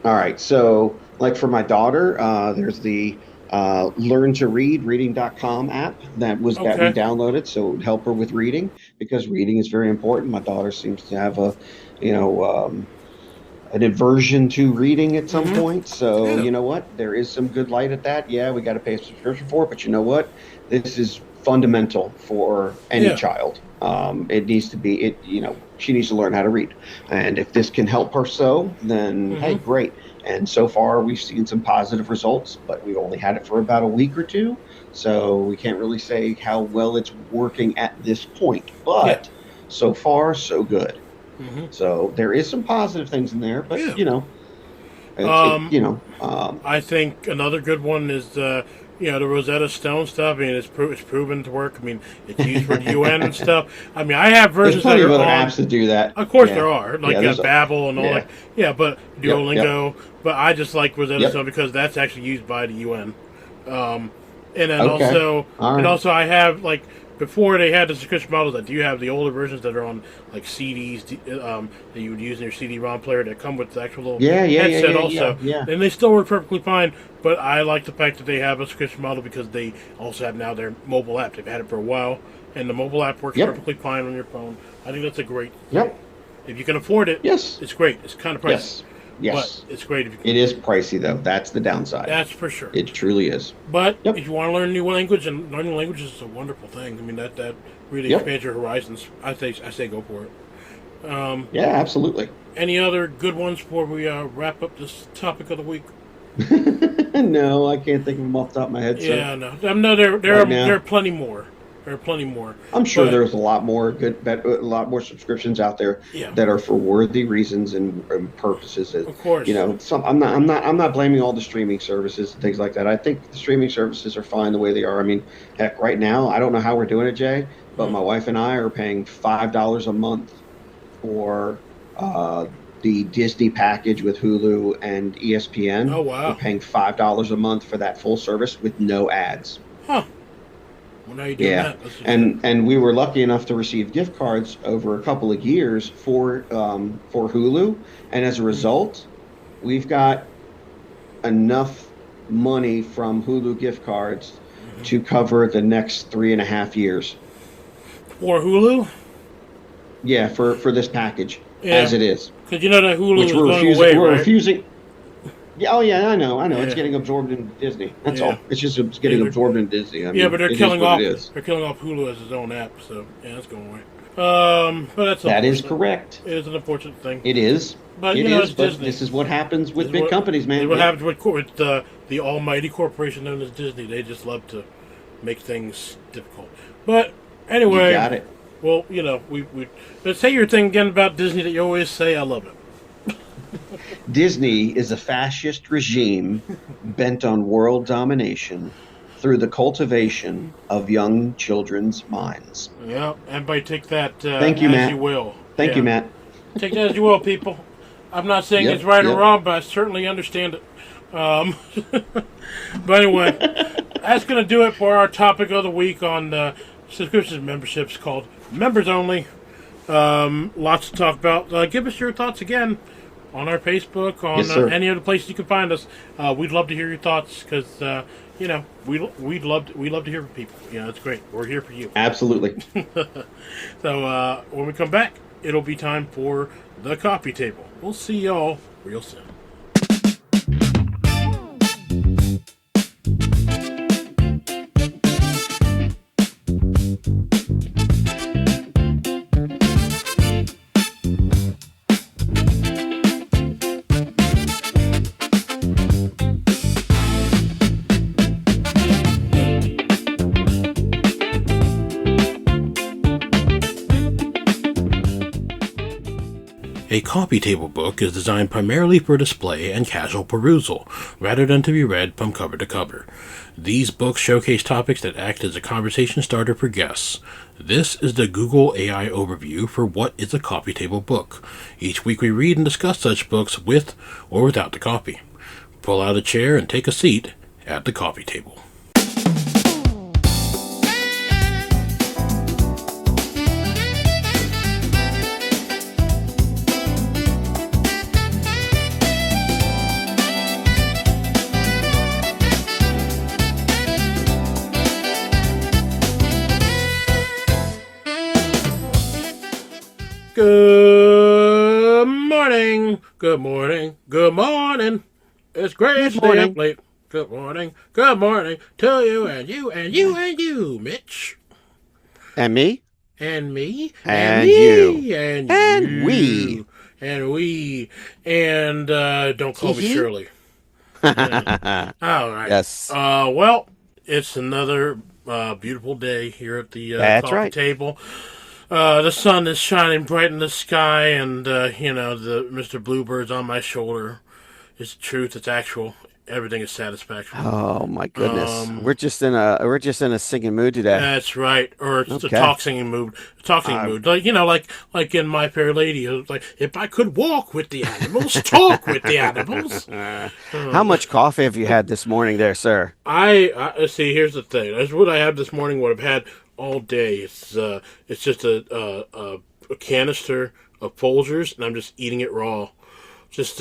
Speaker 2: All right, so like for my daughter, there's the Learn to Read, reading.com app that we downloaded, so it would help her with reading because reading is very important. My daughter seems to have an aversion to reading at some point. So you know what? There is some good light at that. Yeah, we got to pay a subscription for it, but you know what? This is fundamental for any child. It needs to be, she needs to learn how to read. And if this can help her then hey, great. And so far we've seen some positive results, but we've only had it for about a week or two. So we can't really say how well it's working at this point, but so far so good. So there is some positive things in there, but
Speaker 1: I think another good one is the Rosetta Stone stuff. I mean, it's proven to work. I mean, it's used for the UN and stuff. I mean, I have versions
Speaker 2: there's plenty
Speaker 1: that
Speaker 2: of
Speaker 1: are
Speaker 2: other
Speaker 1: on.
Speaker 2: apps that do that.
Speaker 1: Of course, there are like
Speaker 2: there's
Speaker 1: Babbel and all that. Yeah, but Duolingo.
Speaker 2: Yep.
Speaker 1: But I just like Rosetta Stone because that's actually used by the UN. And then
Speaker 2: Okay.
Speaker 1: also,
Speaker 2: All
Speaker 1: and
Speaker 2: right.
Speaker 1: also I have like before they had the subscription models. I do have the older versions that are on like CDs that you would use in your CD-ROM player that come with the actual little
Speaker 2: Yeah.
Speaker 1: headset also,
Speaker 2: Yeah.
Speaker 1: and they still work perfectly fine. But I like the fact that they have a subscription model because they also have now their mobile app. They've had it for a while, and the mobile app works
Speaker 2: Yep.
Speaker 1: perfectly fine on your phone. I think that's a great.
Speaker 2: Yep.
Speaker 1: If you can afford it,
Speaker 2: Yes.
Speaker 1: it's great. It's kind of pricey,
Speaker 2: Yes. Yes.
Speaker 1: but it's great if you can.
Speaker 2: It is pricey though. That's the downside.
Speaker 1: That's for sure.
Speaker 2: It truly is.
Speaker 1: But
Speaker 2: Yep.
Speaker 1: if you want to learn a new language, and learning languages is a wonderful thing. I mean, that really
Speaker 2: Yep.
Speaker 1: expands your horizons. I say go for it.
Speaker 2: Yeah, absolutely.
Speaker 1: Any other good ones before we wrap up this topic of the week?
Speaker 2: No, I can't think of them off the top of my head. Sir.
Speaker 1: Yeah, no, no. There
Speaker 2: Right now.
Speaker 1: are plenty more. There are plenty more.
Speaker 2: I'm sure
Speaker 1: But-
Speaker 2: there's a lot more a lot more subscriptions out there
Speaker 1: Yeah.
Speaker 2: that are for worthy reasons and purposes.
Speaker 1: Of course.
Speaker 2: You know, I'm not blaming all the streaming services and things like that. I think the streaming services are fine the way they are. I mean, heck, right now I don't know how we're doing it, Jay, but my wife and I are paying $5 a month for the Disney package with Hulu and ESPN.
Speaker 1: Oh, wow.
Speaker 2: We're paying $5 a month for that full service with no ads.
Speaker 1: Huh. Well, now you do
Speaker 2: Yeah,
Speaker 1: that. This is-
Speaker 2: and we were lucky enough to receive gift cards over a couple of years for Hulu, and as a result, we've got enough money from Hulu gift cards to cover the next 3.5 years.
Speaker 1: for Hulu,
Speaker 2: Yeah, for this package
Speaker 1: Yeah.
Speaker 2: as it is,
Speaker 1: because you know that Hulu
Speaker 2: which
Speaker 1: is
Speaker 2: we're
Speaker 1: going
Speaker 2: refusing.
Speaker 1: away,
Speaker 2: We're
Speaker 1: right?
Speaker 2: refusing. Yeah, oh yeah, I know. It's
Speaker 1: Yeah.
Speaker 2: getting absorbed into Disney. That's
Speaker 1: Yeah.
Speaker 2: all. It's getting
Speaker 1: they're-
Speaker 2: absorbed into Disney. I mean,
Speaker 1: Yeah, but they're
Speaker 2: it is
Speaker 1: killing
Speaker 2: what
Speaker 1: off.
Speaker 2: it is.
Speaker 1: They're killing off Hulu as its own app. So yeah, that's going away. But that's
Speaker 2: That is
Speaker 1: unfortunate.
Speaker 2: correct.
Speaker 1: It is an unfortunate thing.
Speaker 2: It is.
Speaker 1: But,
Speaker 2: It
Speaker 1: you know,
Speaker 2: is,
Speaker 1: it's
Speaker 2: but
Speaker 1: Disney.
Speaker 2: this is what happens with
Speaker 1: It's
Speaker 2: big
Speaker 1: what-
Speaker 2: companies, man.
Speaker 1: it's what
Speaker 2: Yeah.
Speaker 1: happens with the almighty corporation known as Disney. They just love to make things difficult. But anyway,
Speaker 2: You got it.
Speaker 1: well, you know, we let's say your thing again about Disney that you always say. I love it.
Speaker 2: Disney is a fascist regime bent on world domination through the cultivation of young children's minds.
Speaker 1: Yeah, everybody take that
Speaker 2: Thank you,
Speaker 1: as
Speaker 2: Matt.
Speaker 1: you will.
Speaker 2: Thank
Speaker 1: Yeah.
Speaker 2: you, Matt.
Speaker 1: Take that as you will, people. I'm not saying
Speaker 2: Yep,
Speaker 1: it's right or
Speaker 2: yep.
Speaker 1: wrong, but I certainly understand it. But anyway, that's going to do it for our topic of the week on subscription memberships called Members Only. Lots to talk about. Give us your thoughts again on our Facebook, on
Speaker 2: Yes, sir.
Speaker 1: any other places you can find us. We'd love to hear your thoughts because you know we'd love to hear from people. You know, it's great. We're here for you.
Speaker 2: Absolutely.
Speaker 1: So when we come back, it'll be time for the coffee table. We'll see y'all real soon. A coffee table book is designed primarily for display and casual perusal, rather than to be read from cover to cover. These books showcase topics that act as a conversation starter for guests. This is the Google AI overview for what is a coffee table book. Each week we read and discuss such books with or without the coffee. Pull out a chair and take a seat at the coffee table. Good morning. Good morning. Good morning. It's great
Speaker 2: Good morning.
Speaker 1: late. Good morning. Good morning to you and you and you and you, Mitch.
Speaker 2: And me?
Speaker 1: And me.
Speaker 2: And
Speaker 1: me,
Speaker 2: you.
Speaker 1: And,
Speaker 2: And
Speaker 1: you.
Speaker 2: we.
Speaker 1: And we. And don't call me
Speaker 2: Hee hee.
Speaker 1: Shirley. Yeah. All right.
Speaker 4: Yes.
Speaker 1: Well, it's another beautiful day here at the
Speaker 2: That's
Speaker 1: coffee
Speaker 2: right.
Speaker 1: table. The sun is shining bright in the sky, and you know the Mr. Bluebird's on my shoulder. It's truth. It's actual. everything is satisfaction.
Speaker 4: Oh my goodness.
Speaker 1: Um,
Speaker 4: We're just in a singing mood today.
Speaker 1: That's right. Or it's a
Speaker 4: Okay.
Speaker 1: talk singing mood. Talking mood. Like, like in My Fair Lady, it was like, if I could walk with the animals, talk with the animals.
Speaker 4: How much coffee have you had this morning there, sir?
Speaker 1: I see. Here's the thing. That's what I had this morning. What I've had all day. It's just a canister of Folgers, and I'm just eating it raw.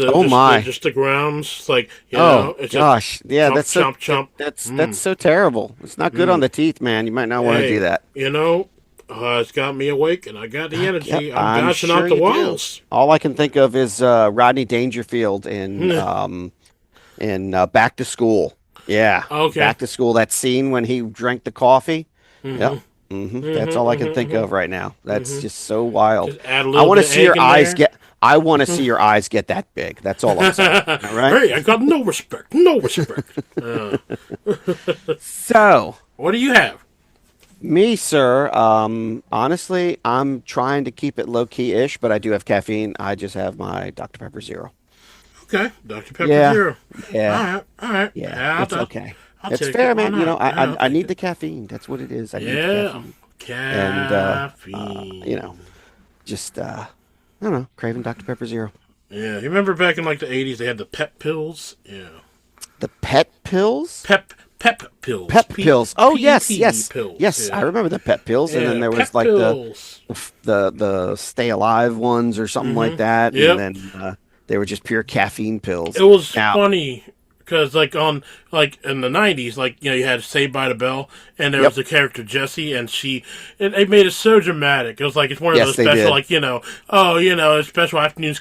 Speaker 4: Oh my.
Speaker 1: Just the grounds. Like
Speaker 4: Oh
Speaker 1: it's
Speaker 4: gosh. Yeah,
Speaker 1: chomp,
Speaker 4: that's so
Speaker 1: chomp, chomp.
Speaker 4: that's so terrible. It's not good on the teeth, man. You might not want to
Speaker 1: Hey,
Speaker 4: do that.
Speaker 1: It's got me awake, and I got the energy.
Speaker 4: Yep,
Speaker 1: I'm dashing
Speaker 4: sure
Speaker 1: out the
Speaker 4: you do.
Speaker 1: walls.
Speaker 4: All I can think of is Rodney Dangerfield in Back to School. Yeah.
Speaker 1: Okay.
Speaker 4: Back to School. That scene when he drank the coffee.
Speaker 1: Mm-hmm.
Speaker 4: Yep. That's all I can think of right now. That's just so wild.
Speaker 1: Just add a
Speaker 4: I
Speaker 1: little
Speaker 4: want to
Speaker 1: bit of
Speaker 4: see your
Speaker 1: egg in
Speaker 4: eyes
Speaker 1: there.
Speaker 4: get. I want to see your eyes get that big. That's all I'm saying. All right.
Speaker 1: Hey, I got no respect. No respect.
Speaker 4: So,
Speaker 1: What do you have?
Speaker 4: me, sir. Honestly, I'm trying to keep it low key ish, but I do have caffeine. I just have my Dr Pepper Zero.
Speaker 1: Okay, Dr. Pepper
Speaker 4: Yeah.
Speaker 1: Zero.
Speaker 4: Yeah.
Speaker 1: All right.
Speaker 4: Yeah, it's okay.
Speaker 1: I'll
Speaker 4: It's
Speaker 1: take
Speaker 4: fair,
Speaker 1: it. Why
Speaker 4: man. You know,
Speaker 1: not? Yeah,
Speaker 4: I need the caffeine. That's what it is. I need the
Speaker 1: Yeah,
Speaker 4: caffeine. And
Speaker 1: caffeine.
Speaker 4: just I don't know, craving Dr Pepper Zero.
Speaker 1: Yeah, you remember back in like the 80s, they had the pep pills. Yeah,
Speaker 4: The pet pills.
Speaker 1: pep pills.
Speaker 4: Pep pills. Oh yes,
Speaker 1: PP
Speaker 4: yes,
Speaker 1: pills.
Speaker 4: yes.
Speaker 1: Yeah.
Speaker 4: I remember the pet pills, and
Speaker 1: Yeah,
Speaker 4: then there was
Speaker 1: pep
Speaker 4: like
Speaker 1: pills.
Speaker 4: the stay alive ones or something like that,
Speaker 1: Yep.
Speaker 4: and then they were just pure caffeine pills.
Speaker 1: It was
Speaker 4: Now,
Speaker 1: funny because like in the 90s, like you had Saved by the Bell, and there
Speaker 4: Yep.
Speaker 1: was the character Jessie, and it made it so dramatic. It was like it's one of
Speaker 4: Yes,
Speaker 1: those
Speaker 4: they
Speaker 1: special
Speaker 4: did.
Speaker 1: a special afternoon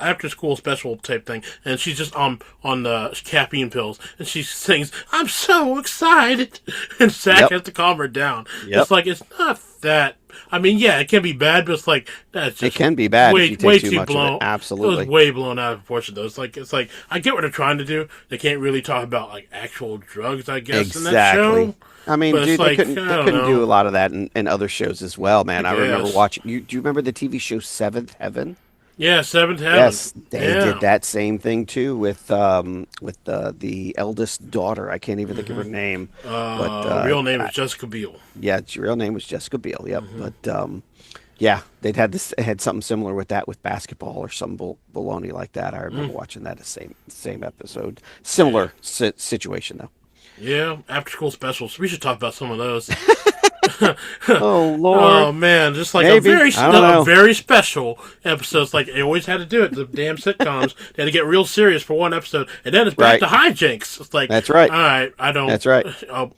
Speaker 1: after school special type thing, and she's just on the caffeine pills, and she sings, "I'm so excited," and Zach
Speaker 4: Yep.
Speaker 1: has to calm her down.
Speaker 4: Yep.
Speaker 1: It's like it's not that. I mean, yeah, it can be bad, but it's like that's just
Speaker 4: it can be bad
Speaker 1: way,
Speaker 4: if you
Speaker 1: way
Speaker 4: take too much
Speaker 1: blown.
Speaker 4: of it. Absolutely.
Speaker 1: It was way blown out of proportion, though. It's like I get what they're trying to do. They can't really talk about like actual drugs, I guess, in that
Speaker 4: Exactly.
Speaker 1: show.
Speaker 4: I mean,
Speaker 1: But it's
Speaker 4: dude,
Speaker 1: like,
Speaker 4: they
Speaker 1: I
Speaker 4: couldn't
Speaker 1: don't
Speaker 4: do
Speaker 1: know.
Speaker 4: a lot of that in other shows as well, man. I remember
Speaker 1: guess.
Speaker 4: watching. Do you remember the TV show Seventh Heaven?
Speaker 1: Yeah, Seventh Heaven.
Speaker 4: Yes, they
Speaker 1: Yeah.
Speaker 4: did that same thing too with the eldest daughter. I can't even think of her name, but
Speaker 1: Her real name is Jessica Biel.
Speaker 4: yeah, her real name was Jessica Biel. Yep,
Speaker 1: Mm-hmm.
Speaker 4: but yeah, they'd had had something similar with that with basketball or some baloney like that. I remember
Speaker 1: Mm.
Speaker 4: watching that same episode. Similar situation though.
Speaker 1: Yeah, after school specials. We should talk about some of those.
Speaker 4: Oh Lord.
Speaker 1: Oh man, just like
Speaker 4: Maybe.
Speaker 1: a very
Speaker 4: I don't know.
Speaker 1: very special episodes. Like they always had to do it. The damn sitcoms they had to get real serious for one episode, and then it's back to hijinks. It's like
Speaker 4: That's right.
Speaker 1: All right, I don't.
Speaker 4: That's right.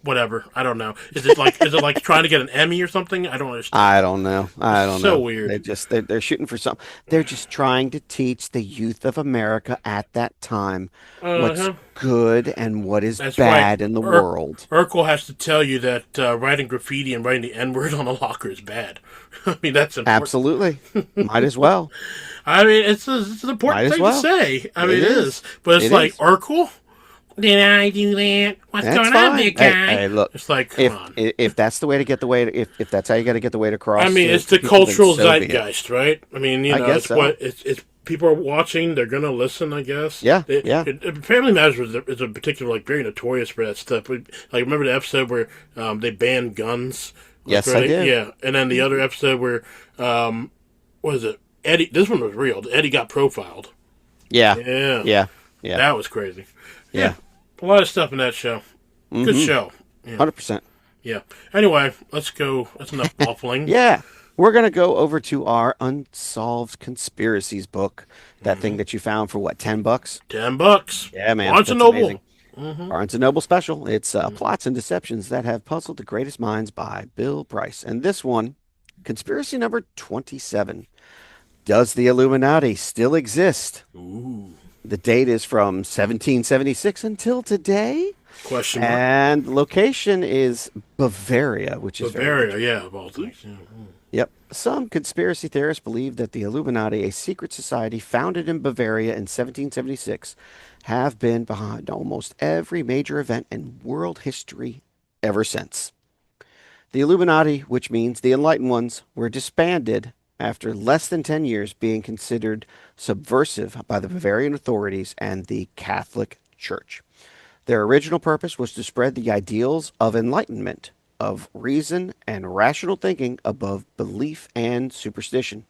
Speaker 1: Whatever. I don't know. Is it like trying to get an Emmy or something? I don't understand.
Speaker 4: I don't know. I don't
Speaker 1: So
Speaker 4: know.
Speaker 1: weird.
Speaker 4: They're shooting for something. They're just trying to teach the youth of America at that time what's
Speaker 1: Uh-huh.
Speaker 4: good and what is
Speaker 1: That's
Speaker 4: bad
Speaker 1: right.
Speaker 4: in the world.
Speaker 1: Urkel has to tell you that writing graffiti and writing the N word on a locker is bad. I mean, that's important.
Speaker 4: Absolutely. Might as well.
Speaker 1: I mean, it's an
Speaker 4: Might
Speaker 1: important
Speaker 4: as
Speaker 1: thing
Speaker 4: well.
Speaker 1: to say. I mean,
Speaker 4: It
Speaker 1: it
Speaker 4: is.
Speaker 1: is. But it's
Speaker 4: It
Speaker 1: like,
Speaker 4: is.
Speaker 1: Urkel? Did I do that? What's
Speaker 4: That's
Speaker 1: going
Speaker 4: fine.
Speaker 1: on, big
Speaker 4: Hey,
Speaker 1: guy?
Speaker 4: hey, look.
Speaker 1: It's like, come on.
Speaker 4: If that's the way to get the weight, if that's how you got to get the weight across.
Speaker 1: I mean,
Speaker 4: to
Speaker 1: it's the
Speaker 4: people, then
Speaker 1: cultural
Speaker 4: so be it.
Speaker 1: zeitgeist, right? I mean,
Speaker 4: I guess
Speaker 1: it's
Speaker 4: so.
Speaker 1: what it's people are watching. They're gonna listen, I guess.
Speaker 4: Yeah, yeah.
Speaker 1: Family Matters is a particular like very notorious for that stuff. Like remember the episode where they banned guns? Like,
Speaker 4: Yes, I did.
Speaker 1: Yeah, and then the other episode where what is it? Eddie. This one was real. Eddie got profiled.
Speaker 4: Yeah.
Speaker 1: Yeah,
Speaker 4: Yeah. Yeah.
Speaker 1: that was crazy.
Speaker 4: Yeah.
Speaker 1: A lot of stuff in that show. Good show. Yeah.
Speaker 4: 100%.
Speaker 1: Yeah. Anyway, let's go. That's enough waffling.
Speaker 4: Yeah. We're going to go over to our Unsolved Conspiracies book. That thing that you found for what, $10?
Speaker 1: $10.
Speaker 4: Yeah, man.
Speaker 1: Barnes and
Speaker 4: that's
Speaker 1: Noble.
Speaker 4: amazing. Barnes and Noble special. It's Plots and Deceptions That Have Puzzled the Greatest Minds by Bill Price. And this one, conspiracy number 27. Does the Illuminati still exist?
Speaker 1: Ooh.
Speaker 4: The date is from 1776 until today.
Speaker 1: Question mark.
Speaker 4: And location is Bavaria, which is very
Speaker 1: Bavaria, yeah, of all things. Yeah.
Speaker 4: Yep. Some conspiracy theorists believe that the Illuminati, a secret society founded in Bavaria in 1776, have been behind almost every major event in world history ever since. The Illuminati, which means the Enlightened Ones, were disbanded after less than 10 years being considered subversive by the Bavarian authorities and the Catholic church. Their original purpose was to spread the ideals of enlightenment, of reason and rational thinking above belief and superstition.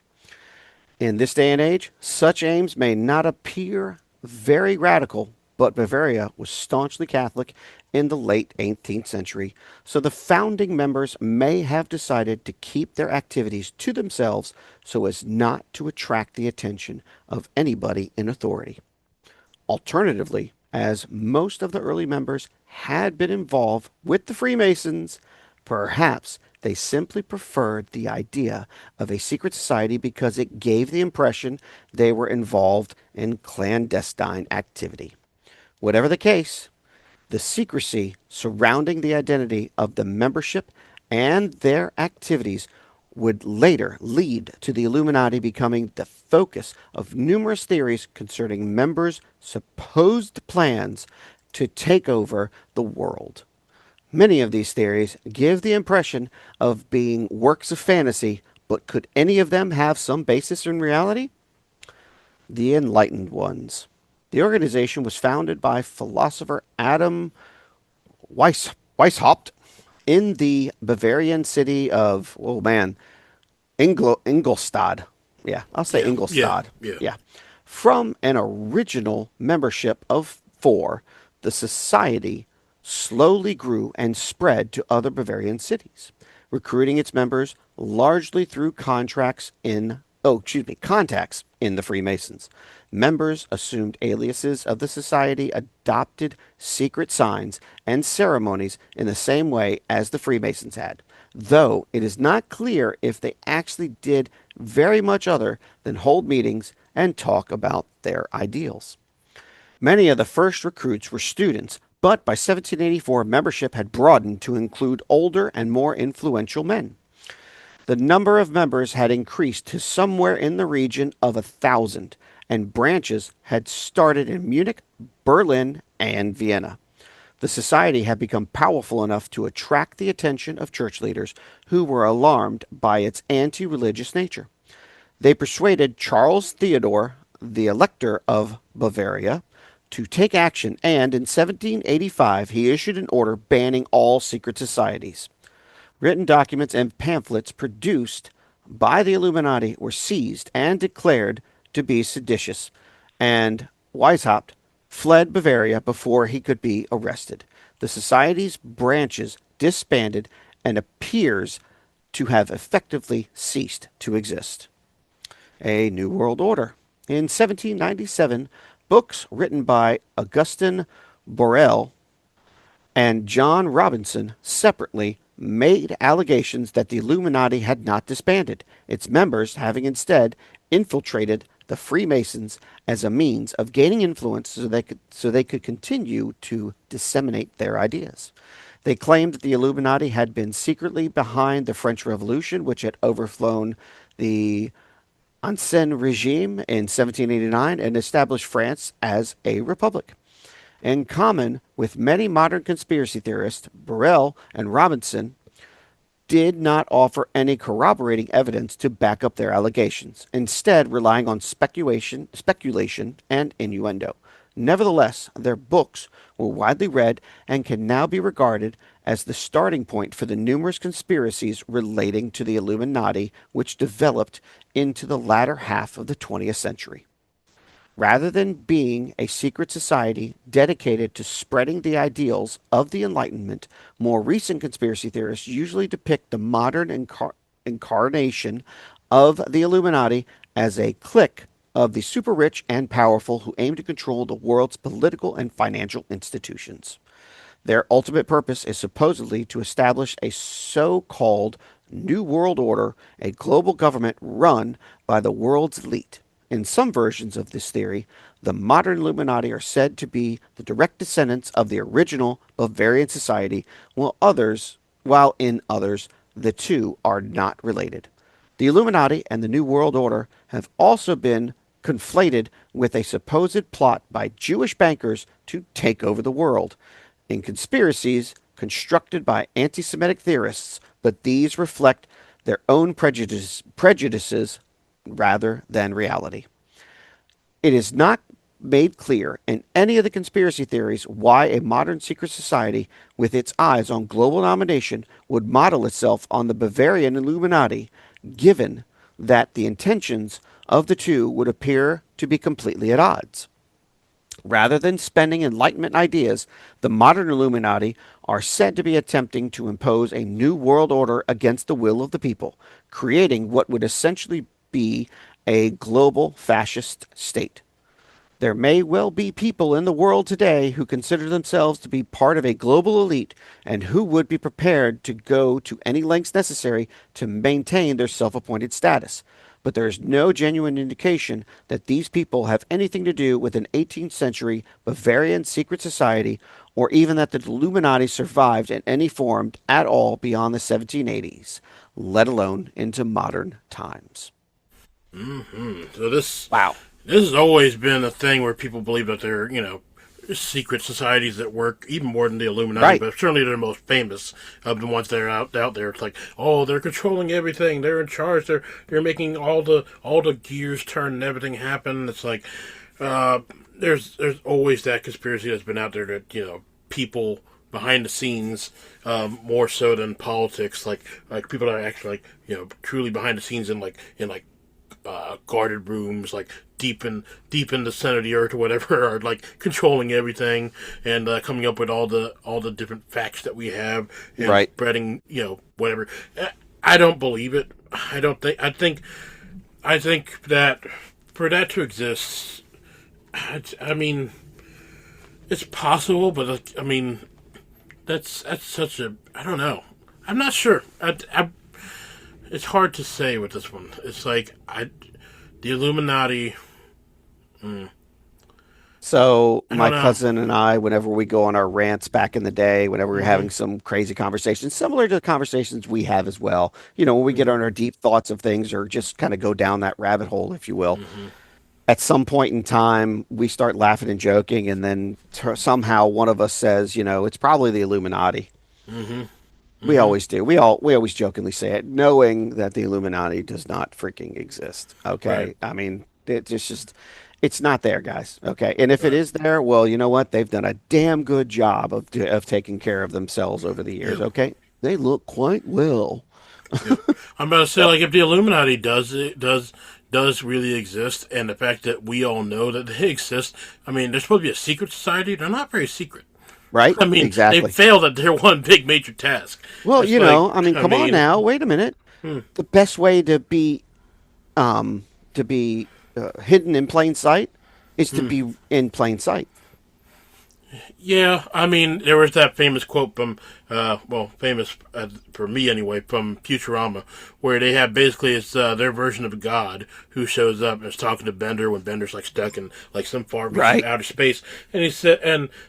Speaker 4: In this day and age, such aims may not appear very radical, but Bavaria was staunchly Catholic in the late 18th century, so the founding members may have decided to keep their activities to themselves so as not to attract the attention of anybody in authority. Alternatively, as most of the early members had been involved with the Freemasons, perhaps they simply preferred the idea of a secret society because it gave the impression they were involved in clandestine activity. Whatever the case, the secrecy surrounding the identity of the membership and their activities would later lead to the Illuminati becoming the focus of numerous theories concerning members' supposed plans to take over the world. Many of these theories give the impression of being works of fantasy, but could any of them have some basis in reality? The Enlightened Ones. The organization was founded by philosopher Adam Weishaupt in the Bavarian city of, Ingolstadt. Yeah, I'll say
Speaker 1: Yeah,
Speaker 4: Ingolstadt.
Speaker 1: yeah.
Speaker 4: From an original membership of 4, the society slowly grew and spread to other Bavarian cities, recruiting its members largely through contacts in the Freemasons. Members assumed aliases of the society, adopted secret signs and ceremonies in the same way as the Freemasons had, though it is not clear if they actually did very much other than hold meetings and talk about their ideals. Many of the first recruits were students, but by 1784 membership had broadened to include older and more influential men. The number of members had increased to somewhere in the region of 1,000, and branches had started in Munich, Berlin, and Vienna. The society had become powerful enough to attract the attention of church leaders who were alarmed by its anti-religious nature. They persuaded Charles Theodore, the Elector of Bavaria, to take action, and in 1785 he issued an order banning all secret societies. Written documents and pamphlets produced by the Illuminati were seized and declared to be seditious, and Weishaupt fled Bavaria before he could be arrested. The society's branches disbanded and appears to have effectively ceased to exist. A New World Order. In 1797, books written by Augustin Borel and John Robinson separately made allegations that the Illuminati had not disbanded, its members having instead infiltrated the Freemasons as a means of gaining influence so they could continue to disseminate their ideas. They claimed that the Illuminati had been secretly behind the French Revolution, which had overthrown the Ancien regime in 1789 and established France as a republic. In common with many modern conspiracy theorists, Borel and Robinson did not offer any corroborating evidence to back up their allegations, instead relying on speculation and innuendo. Nevertheless, their books were widely read and can now be regarded as the starting point for the numerous conspiracies relating to the Illuminati which developed into the latter half of the 20th century. Rather than being a secret society dedicated to spreading the ideals of the Enlightenment, more recent conspiracy theorists usually depict the modern incarnation of the Illuminati as a clique of the super rich and powerful who aim to control the world's political and financial institutions. Their ultimate purpose is supposedly to establish a so-called New World Order, a global government run by the world's elite. In some versions of this theory, the modern Illuminati are said to be the direct descendants of the original Bavarian society, while in others, the two are not related. The Illuminati and the New World Order have also been conflated with a supposed plot by Jewish bankers to take over the world, in conspiracies constructed by anti-Semitic theorists, but these reflect their own prejudices rather than reality. It is not made clear in any of the conspiracy theories why a modern secret society with its eyes on global domination would model itself on the Bavarian Illuminati, given that the intentions of the two would appear to be completely at odds. Rather than spending Enlightenment ideas, the modern Illuminati are said to be attempting to impose a new world order against the will of the people, creating what would essentially be a global fascist state. There may well be people in the world today who consider themselves to be part of a global elite and who would be prepared to go to any lengths necessary to maintain their self appointed status. But there is no genuine indication that these people have anything to do with an 18th century Bavarian secret society or even that the Illuminati survived in any form at all beyond the 1780s, let alone into modern times.
Speaker 1: So this
Speaker 4: Wow.
Speaker 1: this has always been a thing where people believe that they're, secret societies that work even more than the Illuminati,
Speaker 4: Right.
Speaker 1: but certainly they're the most famous of the ones that are out there. It's like, oh, they're controlling everything. They're in charge. They're making all the gears turn and everything happen. It's like, there's always that conspiracy that's been out there that people behind the scenes, more so than politics, like people that are actually truly behind the scenes in guarded rooms, like deep in the center of the earth or whatever, are like controlling everything and coming up with all the different facts that we have and
Speaker 4: Right.
Speaker 1: spreading whatever. I don't believe it. I don't think. I think that for that to exist, I mean, it's possible, but I mean, that's such a, I don't know. I'm not sure. It's hard to say with this one. It's like the Illuminati.
Speaker 4: So my
Speaker 1: know.
Speaker 4: cousin and I, whenever we go on our rants back in the day, whenever we were having some crazy conversations, similar to the conversations we have as well, when we get on our deep thoughts of things or just kind of go down that rabbit hole, if you will, at some point in time, we start laughing and joking, and then somehow one of us says, it's probably the Illuminati. We always do. We always jokingly say it, knowing that the Illuminati does not freaking exist. Okay.
Speaker 1: Right.
Speaker 4: I mean, it's not there, guys. Okay. And if it is there, well, you know what? They've done a damn good job of taking care of themselves over the years.
Speaker 1: Yeah.
Speaker 4: Okay. They look quite well.
Speaker 1: I'm about to say, like, if the Illuminati does really exist, and the fact that we all know that they exist, I mean, they're supposed to be a secret society. They're not very secret.
Speaker 4: Right?
Speaker 1: I mean,
Speaker 4: Exactly.
Speaker 1: they failed at their one big major task.
Speaker 4: Well,
Speaker 1: It's
Speaker 4: I mean, come on now. Wait a minute. The best way to be hidden in plain sight is to be in plain sight.
Speaker 1: Yeah, I mean, there was that famous quote from, famous for me anyway, from Futurama, where they have basically it's their version of God who shows up and is talking to Bender when Bender's like stuck in like some far reach
Speaker 4: Right.
Speaker 1: outer space, and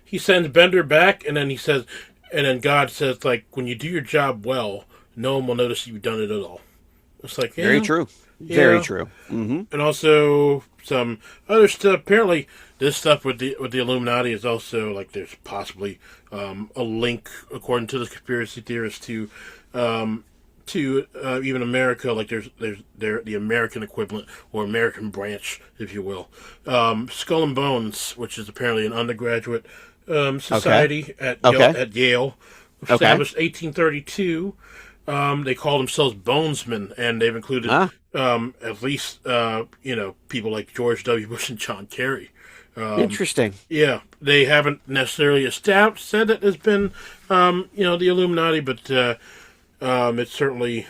Speaker 1: he sends Bender back, and then then God says like, when you do your job well, no one will notice you've done it at all. It's like,
Speaker 4: Very
Speaker 1: yeah.
Speaker 4: true. Very
Speaker 1: Yeah.
Speaker 4: true.
Speaker 1: And also some other stuff. Apparently, this stuff with the Illuminati is also like there's possibly a link, according to the conspiracy theorists, to even America. Like there's the American equivalent or American branch, if you will. Skull and Bones, which is apparently an undergraduate society at Yale, established 1832. They call themselves Bonesmen, and they've included at least people like George W. Bush and John Kerry.
Speaker 4: Interesting.
Speaker 1: Yeah, they haven't necessarily said that there's been the Illuminati, but it's certainly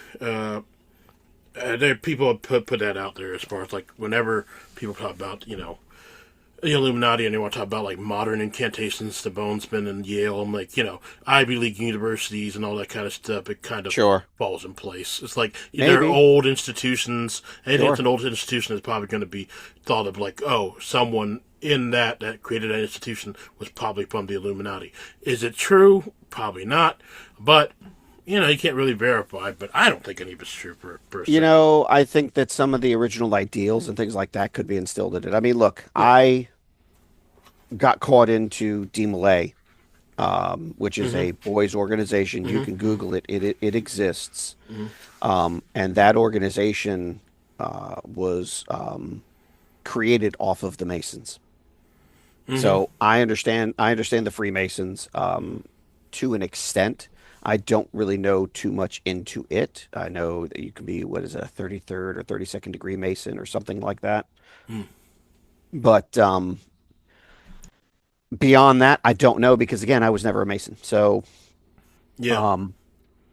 Speaker 1: people have put that out there as far as like whenever people talk about the Illuminati and they want to talk about like modern incantations to Bonesman and Yale and like Ivy League universities and all that kind of stuff, it kind of
Speaker 4: Sure.
Speaker 1: falls in place. It's like
Speaker 4: Maybe.
Speaker 1: they're old institutions. Anything
Speaker 4: Sure.
Speaker 1: that's an old institution is probably going to be thought of like, oh, someone in that created that institution was probably from the Illuminati. Is it true? Probably not. But you can't really verify. But I don't think any of it's true per se.
Speaker 4: I think that some of the original ideals and things like that could be instilled in it. I mean, look, I got caught into DeMolay, which is a boys' organization. You can Google it. It exists. And that organization was created off of the Masons. So I understand the Freemasons to an extent. I don't really know too much into it. I know that you can be, what is it, a 33rd or 32nd degree Mason or something like that. But beyond that, I don't know because again, I was never a Mason. So
Speaker 1: Yeah.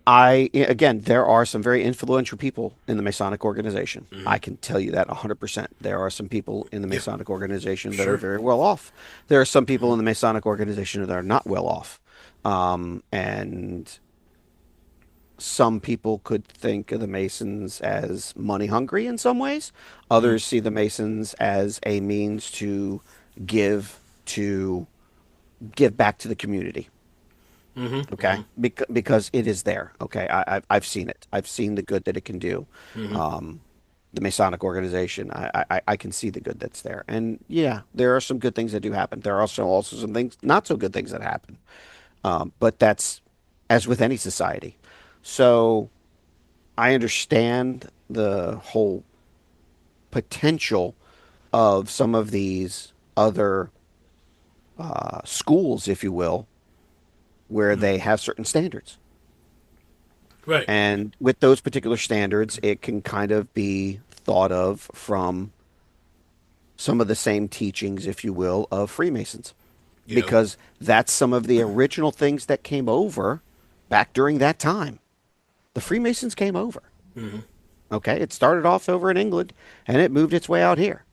Speaker 4: again, there are some very influential people in the Masonic organization. I can tell you that 100%. There are some people in the Masonic organization that
Speaker 1: Sure.
Speaker 4: are very well off. There are some people in the Masonic organization that are not well off. And some people could think of the Masons as money hungry in some ways. Others see the Masons as a means to give to give back to the community. Okay, because it is there. Okay, I've seen it. I've seen the good that it can do. The Masonic organization, I can see the good that's there. And yeah, there are some good things that do happen. There are also some things, not so good things that happen. But that's as with any society. So I understand the whole potential of some of these other schools, if you will, where they have certain standards.
Speaker 1: Right.
Speaker 4: And with those particular standards, it can kind of be thought of from some of the same teachings, if you will, of Freemasons.
Speaker 1: Yeah.
Speaker 4: Because that's some of the original things that came over back during that time. The Freemasons came over. Okay, it started off over in England and it moved its way out here.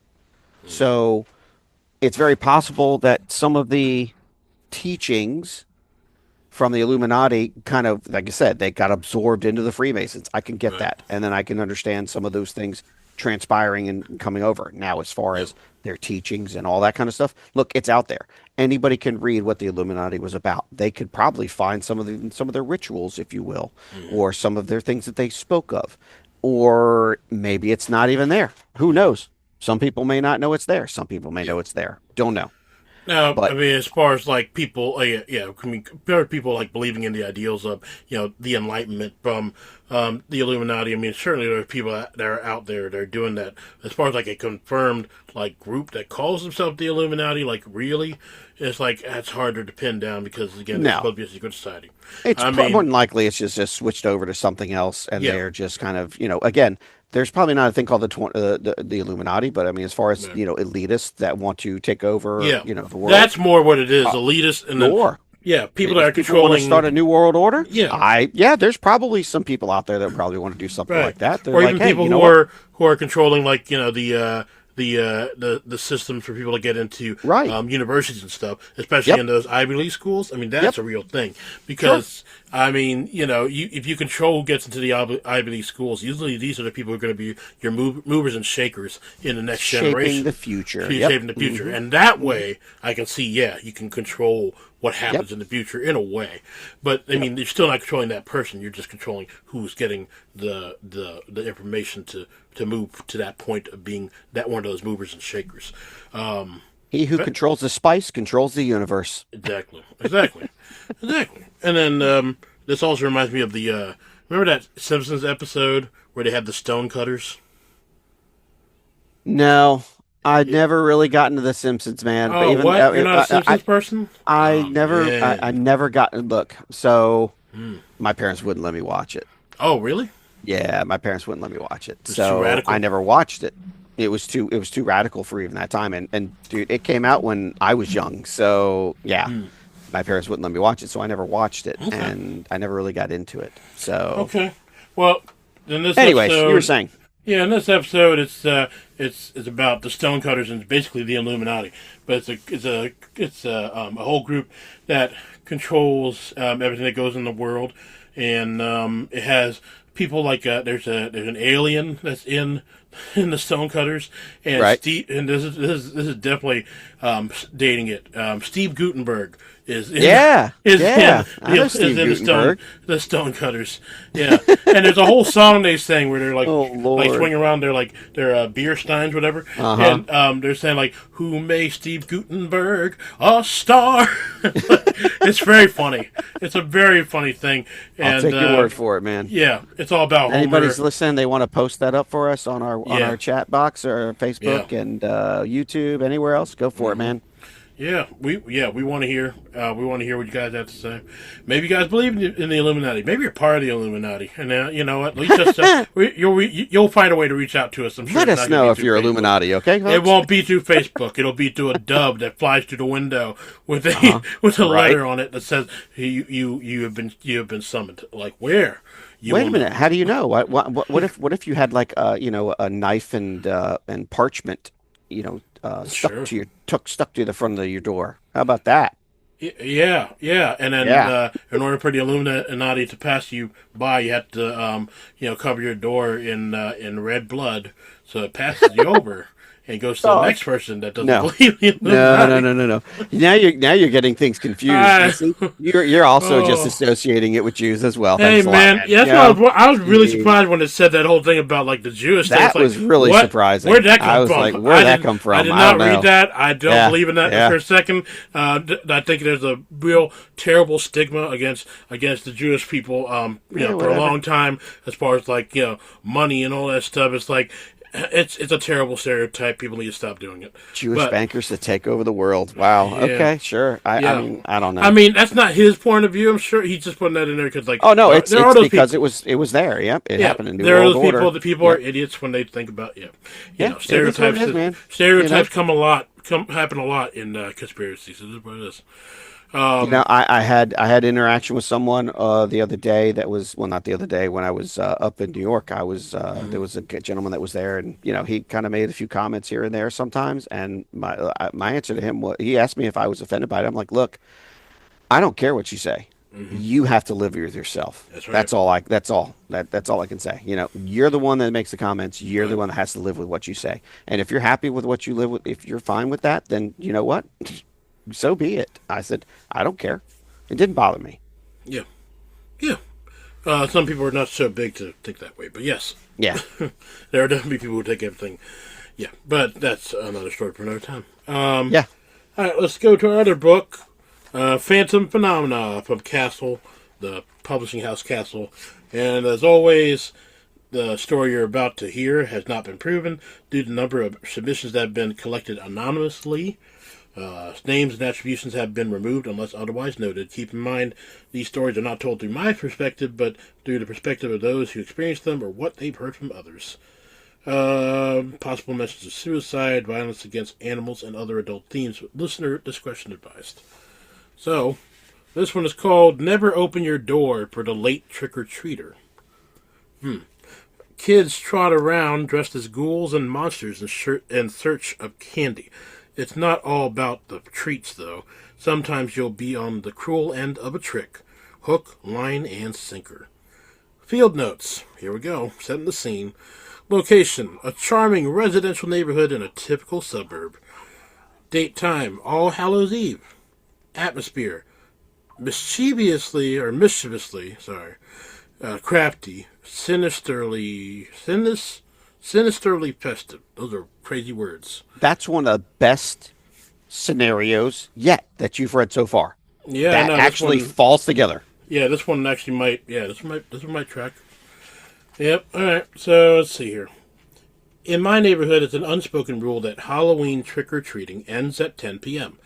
Speaker 4: So it's very possible that some of the teachings from the Illuminati kind of, like I said, they got absorbed into the Freemasons. I can get that. And then I can understand some of those things transpiring and coming over. Now, as far as their teachings and all that kind of stuff, look, it's out there. Anybody can read what the Illuminati was about. They could probably find some of their rituals, if you will, or some of their things that they spoke of. Or maybe it's not even there. Who knows? Some people may not know it's there. Some people may know it's there. Don't know.
Speaker 1: Now,
Speaker 4: But
Speaker 1: I mean, as far as like people, I mean, there are people like believing in the ideals of, the Enlightenment from the Illuminati. I mean, certainly there are people that are out there that are doing that. As far as like a confirmed like group that calls themselves the Illuminati, like really, it's like that's harder to pin down because again, it's
Speaker 4: No.
Speaker 1: supposed to be a secret society.
Speaker 4: it's
Speaker 1: I
Speaker 4: more
Speaker 1: mean,
Speaker 4: than likely it's just switched over to something else, and
Speaker 1: Yeah.
Speaker 4: they're just kind of, again, there's probably not a thing called the Illuminati, but I mean, as far as elitists that want to take over,
Speaker 1: yeah,
Speaker 4: the world,
Speaker 1: that's more what it is, elitist, and then
Speaker 4: or
Speaker 1: people that are
Speaker 4: if people want to
Speaker 1: controlling.
Speaker 4: start a new world order,
Speaker 1: Yeah.
Speaker 4: there's probably some people out there that probably want to do something
Speaker 1: Right.
Speaker 4: like that. They're
Speaker 1: Or
Speaker 4: like,
Speaker 1: even
Speaker 4: hey,
Speaker 1: people
Speaker 4: you know
Speaker 1: who
Speaker 4: what?
Speaker 1: are controlling like the systems for people to get into
Speaker 4: Right.
Speaker 1: universities and stuff, especially
Speaker 4: Yep.
Speaker 1: in those Ivy League schools. I mean, that's
Speaker 4: Yep.
Speaker 1: a real thing because I mean, if you control who gets into the Ivy League schools, usually these are the people who are going to be your movers and shakers in the next
Speaker 4: Shaping
Speaker 1: generation,
Speaker 4: the future.
Speaker 1: shaping the future, and that way I can see, you can control what happens in the future in a way, but I mean, you're still not controlling that person. You're just controlling who's getting the information to move to that point of being that one of those movers and shakers.
Speaker 4: He who controls the spice controls the universe.
Speaker 1: Exactly. And then this also reminds me of the remember that Simpsons episode where they had the stone cutters?
Speaker 4: No, I'd never really gotten to The Simpsons, man.
Speaker 1: Oh, what? You're not a Simpsons person?
Speaker 4: I
Speaker 1: Oh,
Speaker 4: never,
Speaker 1: man.
Speaker 4: I never got. Look, so my parents wouldn't let me watch it.
Speaker 1: Oh, really?
Speaker 4: Yeah, my parents wouldn't let me watch it,
Speaker 1: too
Speaker 4: so
Speaker 1: radical?
Speaker 4: I never watched it. It was too radical for even that time, and dude, it came out when I was young, so yeah, my parents wouldn't let me watch it, so I never watched it, and I never really got into it. So,
Speaker 1: Okay. Well, in this
Speaker 4: anyways,
Speaker 1: episode,
Speaker 4: you were saying,
Speaker 1: yeah, in this episode, it's about the stonecutters and basically the Illuminati, but it's a whole group that controls everything that goes in the world, and it has people like there's an alien that's in the stonecutters, and
Speaker 4: Right.
Speaker 1: Steve, and this is definitely dating it. Steve Gutenberg is in,
Speaker 4: Yeah, yeah, I know
Speaker 1: is
Speaker 4: Steve
Speaker 1: in
Speaker 4: Gutenberg.
Speaker 1: the stonecutters. Yeah, and there's a whole song they sing where they're like
Speaker 4: Oh,
Speaker 1: like
Speaker 4: Lord.
Speaker 1: swinging around their beer steins, whatever,
Speaker 4: Uh-huh.
Speaker 1: and they're saying like, "Who made Steve Gutenberg a star?" It's very funny. It's a very funny thing. And,
Speaker 4: I'll take your word for it, man.
Speaker 1: Yeah, it's all about
Speaker 4: Anybody's
Speaker 1: Homer.
Speaker 4: listening, they want to post that up for us on our
Speaker 1: Yeah.
Speaker 4: chat box or Facebook
Speaker 1: Yeah.
Speaker 4: and YouTube, anywhere else, go for it, man.
Speaker 1: Yeah, we want to hear. We want to hear what you guys have to say. Maybe you guys believe in the Illuminati. Maybe you're part of the Illuminati, and you know what? At least just, you'll find a way to reach out to us. I'm sure.
Speaker 4: Let
Speaker 1: It's
Speaker 4: us
Speaker 1: not gonna
Speaker 4: know
Speaker 1: be
Speaker 4: if
Speaker 1: through
Speaker 4: you're
Speaker 1: Facebook.
Speaker 4: Illuminati, okay?
Speaker 1: It
Speaker 4: folks?
Speaker 1: won't be through Facebook. It'll be through a dove that flies through the window with a with a
Speaker 4: Right.
Speaker 1: letter on it that says you have been summoned. Like where? You
Speaker 4: Wait a
Speaker 1: will
Speaker 4: minute.
Speaker 1: know.
Speaker 4: How do you know? What if you had like a knife and parchment,
Speaker 1: Sure.
Speaker 4: stuck to the front of your door? How about that?
Speaker 1: Yeah, and then
Speaker 4: Yeah.
Speaker 1: in order for the Illuminati to pass you by, you have to cover your door in red blood, so it passes you over and goes to the
Speaker 4: Oh,
Speaker 1: next person that doesn't
Speaker 4: no.
Speaker 1: believe the
Speaker 4: No,
Speaker 1: Illuminati.
Speaker 4: no. Now you're getting things confused.
Speaker 1: Ah,
Speaker 4: You see, you're also just
Speaker 1: oh.
Speaker 4: associating it with Jews as well.
Speaker 1: Hey
Speaker 4: Thanks a lot,
Speaker 1: man,
Speaker 4: man.
Speaker 1: yeah, that's what I was really surprised when it said that whole thing about like the Jewish thing.
Speaker 4: That
Speaker 1: It's like,
Speaker 4: was really
Speaker 1: what?
Speaker 4: surprising.
Speaker 1: Where'd that come
Speaker 4: I was
Speaker 1: from?
Speaker 4: like, where'd that come from?
Speaker 1: I did
Speaker 4: I
Speaker 1: not
Speaker 4: don't know.
Speaker 1: read that. I don't
Speaker 4: Yeah,
Speaker 1: believe in that
Speaker 4: yeah.
Speaker 1: for a second. I think there's a real terrible stigma against the Jewish people.
Speaker 4: Yeah,
Speaker 1: For a
Speaker 4: whatever.
Speaker 1: long time, as far as like money and all that stuff. It's like it's a terrible stereotype. People need to stop doing it.
Speaker 4: Jewish
Speaker 1: But-
Speaker 4: bankers that take over the world. Wow.
Speaker 1: Yeah.
Speaker 4: Okay, sure. I
Speaker 1: Yeah.
Speaker 4: mean, I don't know.
Speaker 1: I mean, that's not his point of view. I'm sure he's just putting that in there because, like,
Speaker 4: oh no, it's
Speaker 1: there are those
Speaker 4: because
Speaker 1: people.
Speaker 4: it was there. Yep, it happened in New
Speaker 1: there are
Speaker 4: World
Speaker 1: those
Speaker 4: Order.
Speaker 1: people. The people are
Speaker 4: Yep.
Speaker 1: idiots when they think about
Speaker 4: Yeah, it is what it
Speaker 1: stereotypes.
Speaker 4: is, man.
Speaker 1: Stereotypes happen a lot in conspiracies. This is what it is.
Speaker 4: I had interaction with someone the other day that was not the other day when I was up in New York. I was there was a gentleman that was there, and he kind of made a few comments here and there sometimes. And my answer to him was, he asked me if I was offended by it. I'm like, look, I don't care what you say. You have to live with yourself.
Speaker 1: That's right.
Speaker 4: That's all I can say. You're the one that makes the comments. You're the one that has to live with what you say. And if you're happy with what you live with, if you're fine with that, then you know what? So be it. I said, I don't care. It didn't bother me.
Speaker 1: Yeah, yeah. Some people are not so big to think that way, but yes,
Speaker 4: Yeah.
Speaker 1: there are definitely people who take everything. Yeah, but that's another story for another time.
Speaker 4: Yeah.
Speaker 1: All right, let's go to our other book, Phantom Phenomena from Castle, the publishing house Castle. And as always, the story you're about to hear has not been proven due to the number of submissions that have been collected anonymously. Names and attributions have been removed unless otherwise noted. Keep in mind, these stories are not told through my perspective, but through the perspective of those who experienced them or what they've heard from others. Possible mentions of suicide, violence against animals, and other adult themes. Listener discretion advised. So, this one is called Never Open Your Door for the Late Trick-or-Treater. Kids trot around dressed as ghouls and monsters in search of candy. It's not all about the treats, though. Sometimes you'll be on the cruel end of a trick. Hook, line, and sinker. Field notes. Here we go. Setting the scene. Location. A charming residential neighborhood in a typical suburb. Date time. All Hallows Eve. Atmosphere. Mischievously, crafty. Sinisterly festive. Those are crazy words.
Speaker 4: That's one of the best scenarios yet that you've read so far.
Speaker 1: Yeah,
Speaker 4: That
Speaker 1: no,
Speaker 4: actually
Speaker 1: this one,
Speaker 4: falls together.
Speaker 1: yeah, this one actually might. Yeah, this one might track. Yep. All right. So let's see here. In my neighborhood, it's an unspoken rule that Halloween trick-or-treating ends at 10 p.m.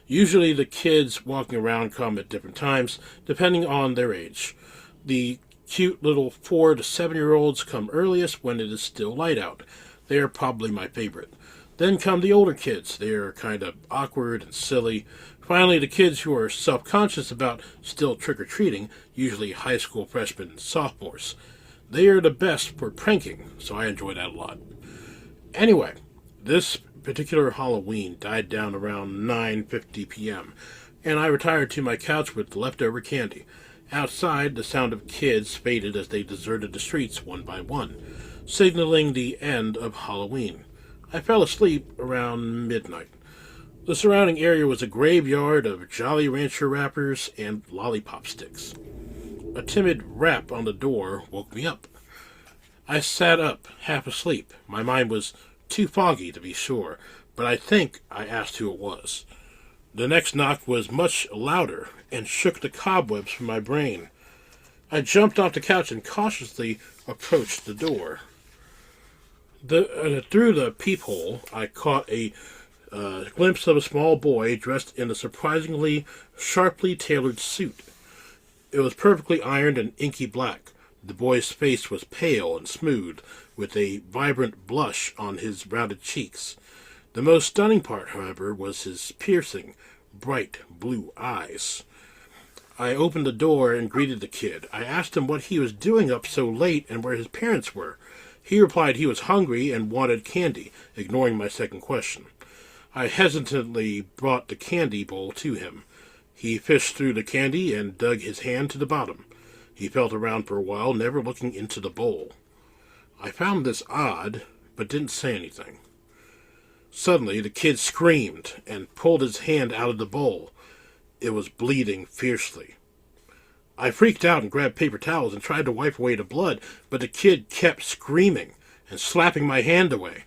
Speaker 1: Usually, the kids walking around come at different times, depending on their age. The cute little 4 to 7-year-olds come earliest when it is still light out. They are probably my favorite. Then come the older kids. They are kind of awkward and silly. Finally, the kids who are self-conscious about still trick-or-treating, usually high school freshmen and sophomores. They are the best for pranking, so I enjoy that a lot. Anyway, this particular Halloween died down around 9:50 p.m., and I retired to my couch with leftover candy. Outside, the sound of kids faded as they deserted the streets one by one, signaling the end of Halloween. I fell asleep around midnight. The surrounding area was a graveyard of Jolly Rancher wrappers and lollipop sticks. A timid rap on the door woke me up. I sat up, half asleep. My mind was too foggy to be sure, but I think I asked who it was. The next knock was much louder and shook the cobwebs from my brain. I jumped off the couch and cautiously approached the door. Through the peephole, I caught a A glimpse of a small boy dressed in a surprisingly sharply tailored suit. It was perfectly ironed and inky black. The boy's face was pale and smooth, with a vibrant blush on his rounded cheeks. The most stunning part, however, was his piercing, bright blue eyes. I opened the door and greeted the kid. I asked him what he was doing up so late and where his parents were. He replied he was hungry and wanted candy, ignoring my second question. I hesitantly brought the candy bowl to him. He fished through the candy and dug his hand to the bottom. He felt around for a while, never looking into the bowl. I found this odd, but didn't say anything. Suddenly, the kid screamed and pulled his hand out of the bowl. It was bleeding fiercely. I freaked out and grabbed paper towels and tried to wipe away the blood, but the kid kept screaming and slapping my hand away.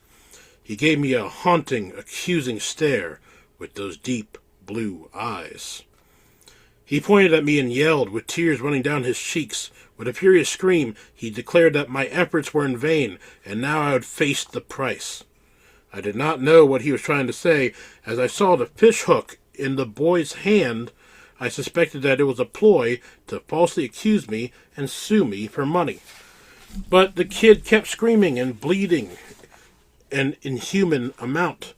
Speaker 1: He gave me a haunting, accusing stare with those deep blue eyes. He pointed at me and yelled, with tears running down his cheeks. With a furious scream, he declared that my efforts were in vain, and now I would face the price. I did not know what he was trying to say. As I saw the fish hook in the boy's hand, I suspected that it was a ploy to falsely accuse me and sue me for money. But the kid kept screaming and bleeding an inhuman amount.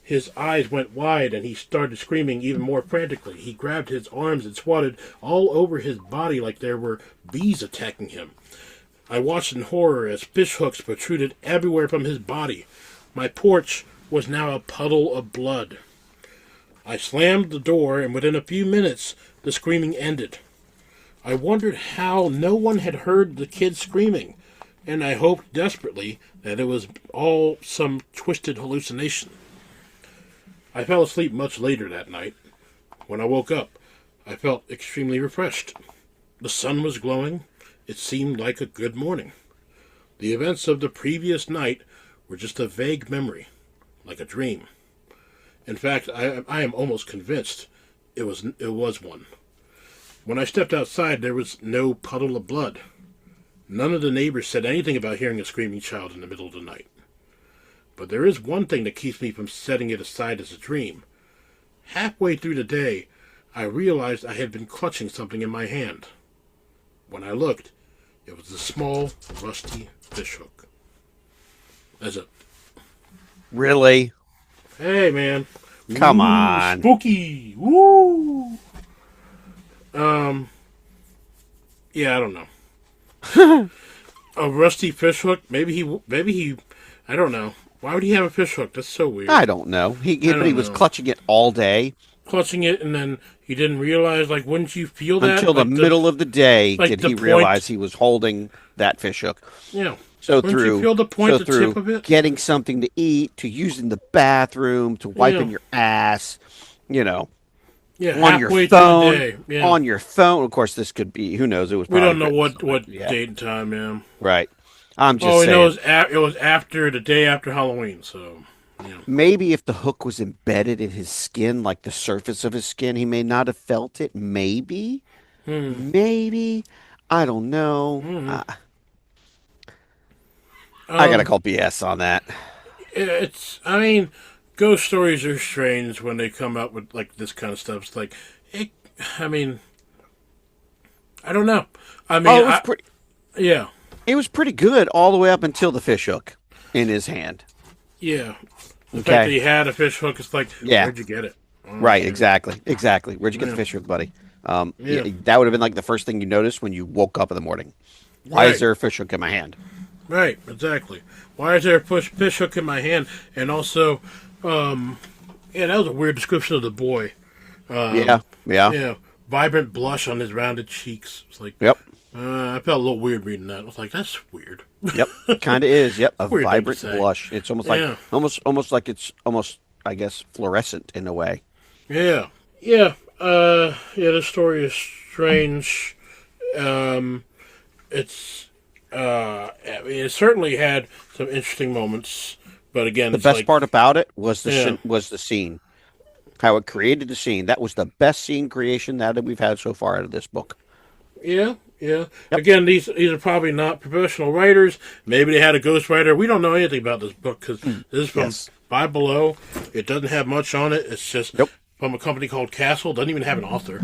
Speaker 1: His eyes went wide and he started screaming even more frantically. He grabbed his arms and swatted all over his body like there were bees attacking him. I watched in horror as fish hooks protruded everywhere from his body. My porch was now a puddle of blood. I slammed the door, and within a few minutes the screaming ended. I wondered how no one had heard the kid screaming, and I hoped desperately that it was all some twisted hallucination. I fell asleep much later that night. When I woke up, I felt extremely refreshed. The sun was glowing. It seemed like a good morning. The events of the previous night were just a vague memory, like a dream. In fact, I am almost convinced it was one. When I stepped outside, there was no puddle of blood. None of the neighbors said anything about hearing a screaming child in the middle of the night. But there is one thing that keeps me from setting it aside as a dream. Halfway through the day, I realized I had been clutching something in my hand. When I looked, it was a small, rusty fishhook. That's it.
Speaker 4: Really?
Speaker 1: Hey, man.
Speaker 4: Come
Speaker 1: Ooh,
Speaker 4: on.
Speaker 1: Spooky. Woo. Yeah, I don't know. A rusty fishhook? Maybe he, I don't know. Why would he have a fishhook? That's so weird.
Speaker 4: I don't know. But he was
Speaker 1: know.
Speaker 4: clutching it all day.
Speaker 1: Clutching it, and then he didn't realize, like, wouldn't you feel that?
Speaker 4: Until the middle of the day
Speaker 1: like
Speaker 4: did
Speaker 1: the
Speaker 4: he
Speaker 1: point-
Speaker 4: realize he was holding that fishhook.
Speaker 1: Yeah.
Speaker 4: So
Speaker 1: Wouldn't you feel the point, the tip of it?
Speaker 4: getting something to eat, to using the bathroom, to wiping
Speaker 1: Yeah.
Speaker 4: your ass,
Speaker 1: Yeah,
Speaker 4: on your
Speaker 1: halfway
Speaker 4: phone,
Speaker 1: through the day. Yeah.
Speaker 4: on your phone. Of course, this could be, who knows? It was
Speaker 1: We
Speaker 4: probably
Speaker 1: don't know
Speaker 4: written
Speaker 1: what
Speaker 4: somewhere. Yeah.
Speaker 1: date and time, man.
Speaker 4: Right. I'm just
Speaker 1: All we
Speaker 4: saying.
Speaker 1: know is it was after the day after Halloween, so yeah.
Speaker 4: Maybe if the hook was embedded in his skin, like the surface of his skin, he may not have felt it. Maybe. Maybe. I don't know. I gotta call BS on that.
Speaker 1: I mean, ghost stories are strange when they come out with like this kind of stuff. It's like, I mean, I don't know. I mean,
Speaker 4: It was pretty.
Speaker 1: yeah,
Speaker 4: It was pretty good all the way up until the fish hook in his hand.
Speaker 1: yeah. The
Speaker 4: Okay.
Speaker 1: fact that he had a fish hook, it's like,
Speaker 4: Yeah.
Speaker 1: where'd you get it?
Speaker 4: Right, exactly. Where'd you get the fish hook, buddy?
Speaker 1: Yeah.
Speaker 4: That would have been like the first thing you noticed when you woke up in the morning. Why is
Speaker 1: Right.
Speaker 4: there a fish hook in my hand?
Speaker 1: Right, exactly. Why is there a fish hook in my hand? And also, yeah, that was a weird description of the boy.
Speaker 4: Yeah.
Speaker 1: Yeah, vibrant blush on his rounded cheeks. It's like,
Speaker 4: Yep.
Speaker 1: I felt a little weird reading that. I was like, that's weird.
Speaker 4: Yep. Kind of is. Yep. A
Speaker 1: Weird thing to
Speaker 4: vibrant
Speaker 1: say.
Speaker 4: blush. It's almost like
Speaker 1: Yeah.
Speaker 4: almost like it's almost, I guess, fluorescent in a way.
Speaker 1: Yeah, yeah, yeah. This story is strange. It's, I mean, it certainly had some interesting moments, but again,
Speaker 4: The
Speaker 1: it's
Speaker 4: best
Speaker 1: like,
Speaker 4: part about it was
Speaker 1: Yeah.
Speaker 4: was the scene. How it created the scene. That was the best scene creation that we've had so far out of this book.
Speaker 1: Yeah, yeah. Again, these are probably not professional writers. Maybe they had a ghostwriter. We don't know anything about this book because this is from
Speaker 4: Yes.
Speaker 1: Five Below, it doesn't have much on it. It's just
Speaker 4: Nope.
Speaker 1: from a company called Castle. Doesn't even have an author.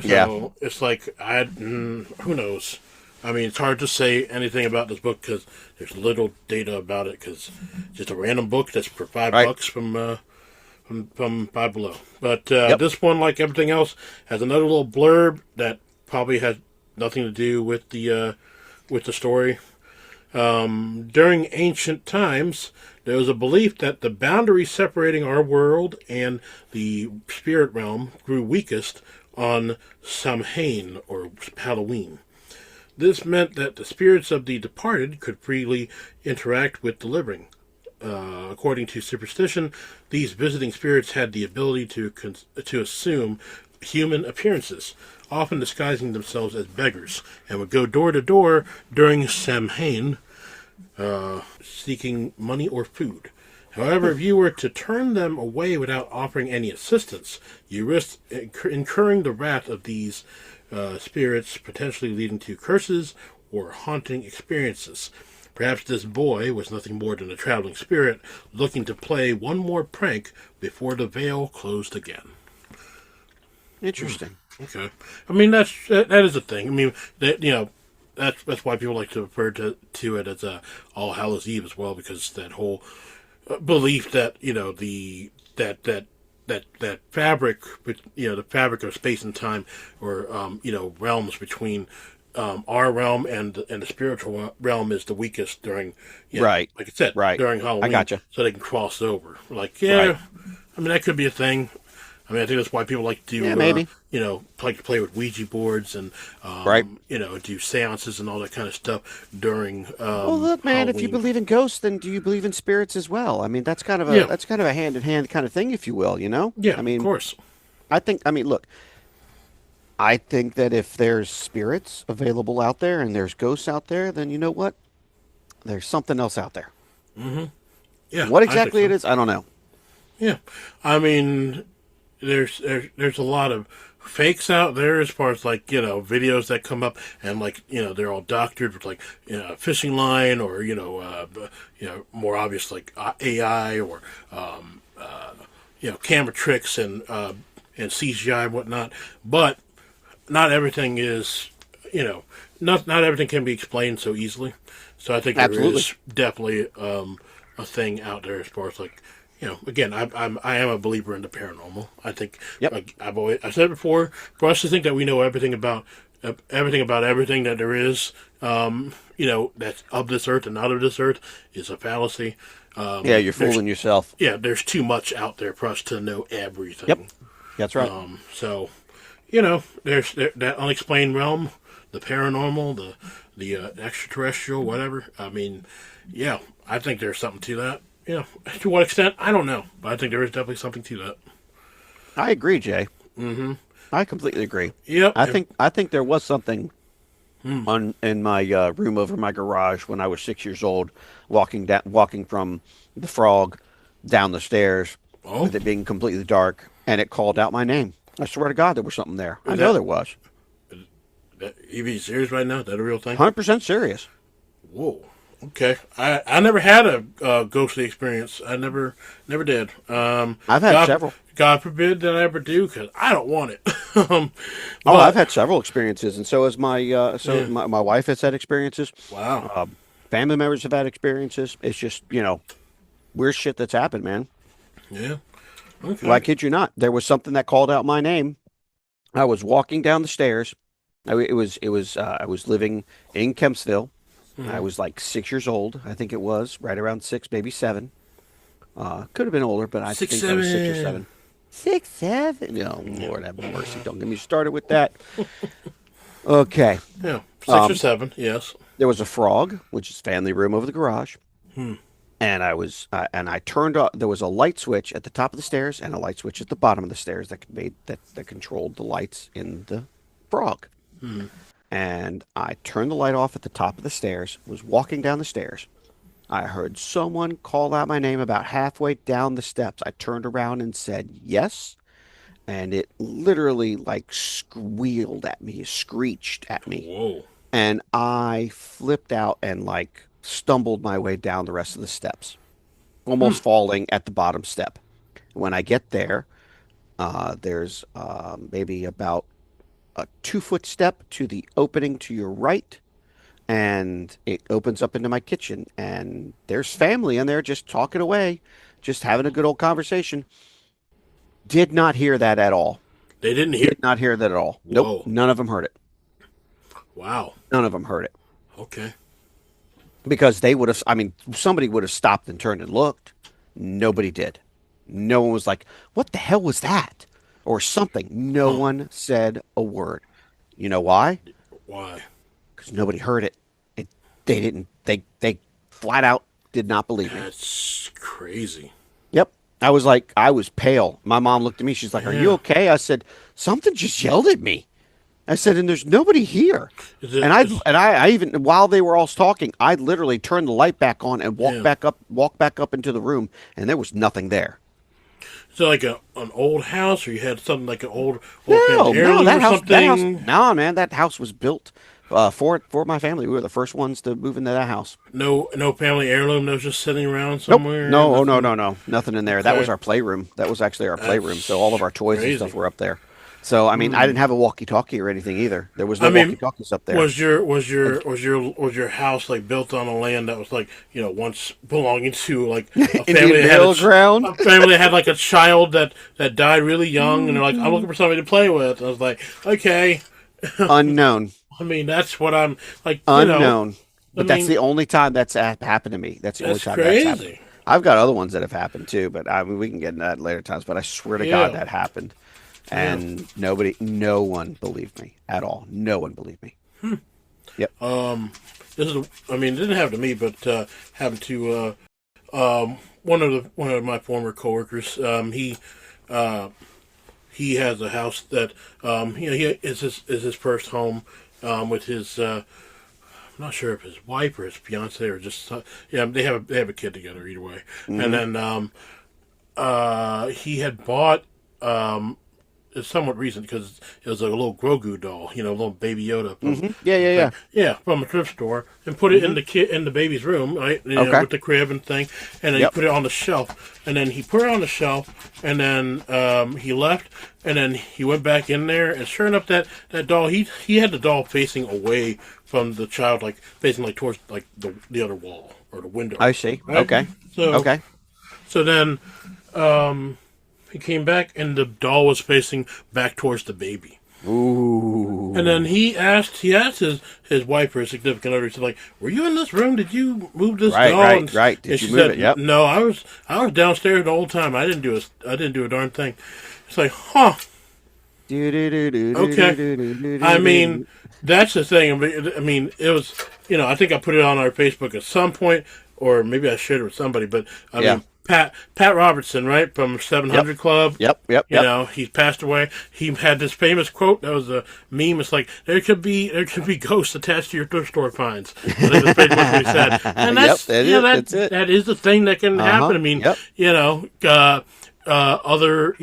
Speaker 1: So
Speaker 4: Yeah.
Speaker 1: it's like who knows? I mean, it's hard to say anything about this book because there's little data about it. Because just a random book that's for
Speaker 4: Right.
Speaker 1: $5 from Five Below. But
Speaker 4: Yep.
Speaker 1: this one, like everything else, has another little blurb that probably has nothing to do with the story. During ancient times, there was a belief that the boundary separating our world and the spirit realm grew weakest on Samhain, or Halloween. This meant that the spirits of the departed could freely interact with the living. According to superstition, these visiting spirits had the ability to assume human appearances, often disguising themselves as beggars, and would go door to door during Samhain, seeking money or food. However, if you were to turn them away without offering any assistance, you risked incurring the wrath of these spirits, potentially leading to curses or haunting experiences. Perhaps this boy was nothing more than a traveling spirit looking to play one more prank before the veil closed again.
Speaker 4: Interesting.
Speaker 1: Okay, I mean that is a thing. I mean that's why people like to refer to it as All Hallows Eve as well, because that whole belief that that fabric, the fabric of space and time, or realms between our realm and the spiritual realm is the weakest during,
Speaker 4: Right.
Speaker 1: like I said,
Speaker 4: Right.
Speaker 1: during Halloween.
Speaker 4: I gotcha.
Speaker 1: So they can cross over. Like,
Speaker 4: Right.
Speaker 1: I mean that could be a thing. I mean, I think that's why people like to,
Speaker 4: Yeah, maybe.
Speaker 1: like to play with Ouija boards and,
Speaker 4: Right.
Speaker 1: Do seances and all that kind of stuff during.
Speaker 4: Well, look, man. If you
Speaker 1: Halloween.
Speaker 4: believe in ghosts, then do you believe in spirits as well? I mean, that's kind of
Speaker 1: Yeah.
Speaker 4: a hand in hand kind of thing, if you will. You know.
Speaker 1: Yeah,
Speaker 4: I mean,
Speaker 1: of course.
Speaker 4: I think. I mean, look. I think that if there's spirits available out there and there's ghosts out there, then you know what? There's something else out there.
Speaker 1: Yeah.
Speaker 4: What
Speaker 1: I think
Speaker 4: exactly
Speaker 1: so.
Speaker 4: it is, I don't know.
Speaker 1: Yeah, I mean, there's a lot of fakes out there as far as like videos that come up and like they're all doctored with like a fishing line or more obvious like AI or camera tricks and CGI and whatnot, but not everything is not everything can be explained so easily. So I think there
Speaker 4: Absolutely.
Speaker 1: is definitely a thing out there as far as like again, I am a believer in the paranormal. I think,
Speaker 4: Yep.
Speaker 1: like I've said it before, for us to think that we know everything about everything that there is, that's of this earth and not of this earth, is a fallacy.
Speaker 4: Yeah, you're
Speaker 1: there's-
Speaker 4: fooling yourself.
Speaker 1: Yeah, there's too much out there for us to know everything.
Speaker 4: Yep. That's right.
Speaker 1: So, there's that unexplained realm, the paranormal, the extraterrestrial, whatever. I mean, yeah, I think there's something to that. Yeah, to what extent, I don't know, but I think there is definitely something to that.
Speaker 4: I agree, Jay. Mm-hmm. I completely agree.
Speaker 1: Yep.
Speaker 4: I think there was something in my room over my garage when I was 6 years old, walking from the frog down the stairs
Speaker 1: Oh.
Speaker 4: with it being completely dark, and it called out my name. I swear to God, there was something there. I
Speaker 1: Is
Speaker 4: know
Speaker 1: that-
Speaker 4: there was.
Speaker 1: You being serious right now? Is that a real thing?
Speaker 4: 100% serious.
Speaker 1: Whoa. Okay. I never had a ghostly experience. I never did.
Speaker 4: I've had
Speaker 1: God,
Speaker 4: several.
Speaker 1: God forbid that I ever do, because I don't want it.
Speaker 4: Oh,
Speaker 1: but-
Speaker 4: I've had several experiences, and so has my
Speaker 1: Yeah.
Speaker 4: my wife has had experiences.
Speaker 1: Wow.
Speaker 4: Family members have had experiences. It's just weird shit that's happened, man.
Speaker 1: Yeah. Okay.
Speaker 4: Well, I kid you not. There was something that called out my name. I was walking down the stairs. I was living in Kempsville. I was like 6 years old. I think it was right around 6, maybe 7. Could have been older, but I
Speaker 1: Six,
Speaker 4: think I was 6 or 7.
Speaker 1: seven.
Speaker 4: 6, 7. No, Lord have mercy. Don't get me started with that. Okay.
Speaker 1: Yeah. 6 or 7. Yes.
Speaker 4: There was a frog, which is family room over the garage. And I turned off. There was a light switch at the top of the stairs and a light switch at the bottom of the stairs that controlled the lights in the frog. And I turned the light off at the top of the stairs. Was walking down the stairs. I heard someone call out my name about halfway down the steps. I turned around and said yes, and it literally like squealed at me, screeched at me.
Speaker 1: Whoa.
Speaker 4: And I flipped out and like stumbled my way down the rest of the steps. almost falling at the bottom step. When I get there, there's maybe about a 2 foot step to the opening to your right, and it opens up into my kitchen. And there's family in there just talking away, just having a good old conversation. Did not hear that at all.
Speaker 1: They didn't hear.
Speaker 4: Did not hear that at all. Nope.
Speaker 1: Whoa.
Speaker 4: None of them heard it.
Speaker 1: Wow.
Speaker 4: None of them heard it.
Speaker 1: Okay.
Speaker 4: Because they would have, I mean, somebody would have stopped and turned and looked. Nobody did. No one was like, what the hell was that? Or something. No one said a word. You know why?
Speaker 1: Why?
Speaker 4: Because nobody heard it. They didn't, they flat out did not believe me.
Speaker 1: That's crazy.
Speaker 4: Yep. I was pale. My mom looked at me. She's like, are you okay? I said, something just yelled at me. I said, and there's nobody here. I even, while they were all talking, I literally turned the light back on and walked back up into the room, and there was nothing there.
Speaker 1: So like an old house, or you had something like an old
Speaker 4: No,
Speaker 1: heirloom or something?
Speaker 4: No, man, that house was built for my family. We were the first ones to move into that house.
Speaker 1: No family heirloom that was just sitting around somewhere?
Speaker 4: Nope. No, nothing in there. That
Speaker 1: Okay.
Speaker 4: was our playroom. That was actually our playroom. So all of our toys
Speaker 1: crazy.
Speaker 4: and stuff were up there. So I mean, I didn't have a walkie-talkie or anything either. There was no walkie-talkies up there.
Speaker 1: Was your house like built on a land that was like, once belonging to like a family
Speaker 4: Indian
Speaker 1: that
Speaker 4: burial
Speaker 1: had
Speaker 4: ground?
Speaker 1: a family that had like a child that died really young, and they're like, I'm looking for somebody to play with. And I was like, okay.
Speaker 4: Unknown.
Speaker 1: I mean, that's what I'm like.
Speaker 4: Unknown. But that's
Speaker 1: mean,
Speaker 4: the only time that's happened to me. That's the only
Speaker 1: That's
Speaker 4: time that's happened.
Speaker 1: crazy.
Speaker 4: I've got other ones that have happened too, but I mean, we can get into that later times. But I swear to God,
Speaker 1: Yeah.
Speaker 4: that happened, and no one believed me at all. No one believed me. Yep.
Speaker 1: It didn't happen to me, but happened to one of my former coworkers. He has a house that he is his first home with his. I'm not sure if his wife or his fiance or just they have a kid together either way. And then he had bought it's somewhat recent because it was a little Grogu doll, a little Baby Yoda.
Speaker 4: Yeah.
Speaker 1: From a thrift store, and put it in the baby's room, right?
Speaker 4: Okay.
Speaker 1: With the crib and thing, and then he put it on the shelf, and then he put it on the shelf, and then he left, and then he went back in there, and sure enough, that doll he had the doll facing away from the child, like facing like towards like the other wall or the window.
Speaker 4: I see.
Speaker 1: Right?
Speaker 4: Okay.
Speaker 1: So
Speaker 4: Okay.
Speaker 1: So then he came back, and the doll was facing back towards the baby.
Speaker 4: Ooh.
Speaker 1: And then he asked his wife or his significant other, he said, like, were you in this room? Did you move this doll?
Speaker 4: Right. Did
Speaker 1: and
Speaker 4: you
Speaker 1: she
Speaker 4: move
Speaker 1: said,
Speaker 4: it? Yep.
Speaker 1: No, I was downstairs the whole time. I didn't do a darn thing. It's like, huh. Okay. I mean, that's the thing. I mean, it was, I think I put it on our Facebook at some point, or maybe I shared it with somebody, but I mean, Pat Robertson, right, from 700 Club.
Speaker 4: Yep.
Speaker 1: He's passed away. He had this famous quote that was a meme. It's like there could be ghosts attached to your thrift store finds. I think that's basically what he said, and that's
Speaker 4: that's it.
Speaker 1: that is the thing that can happen. I mean, other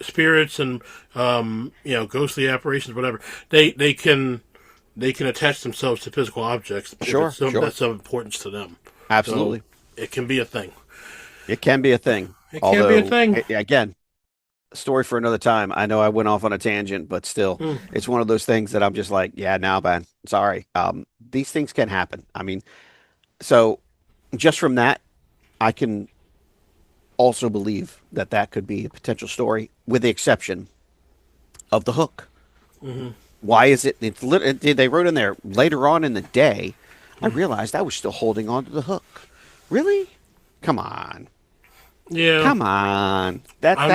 Speaker 1: spirits and ghostly apparitions, whatever. They can attach themselves to physical objects.
Speaker 4: Sure,
Speaker 1: if it's that's of importance to them.
Speaker 4: Absolutely.
Speaker 1: So it can be a thing.
Speaker 4: It can be a thing.
Speaker 1: It can be a thing.
Speaker 4: Again, story for another time. I know I went off on a tangent, but still, it's one of those things that I'm just like, yeah, now, man, sorry. These things can happen. I mean, so just from that, I can also believe that could be a potential story, with the exception of the hook.
Speaker 1: Mm-hmm.
Speaker 4: Why is it? They wrote in there later on in the day. I realized I was still holding on to the hook. Really? Come on.
Speaker 1: Yeah.
Speaker 4: Come on. That part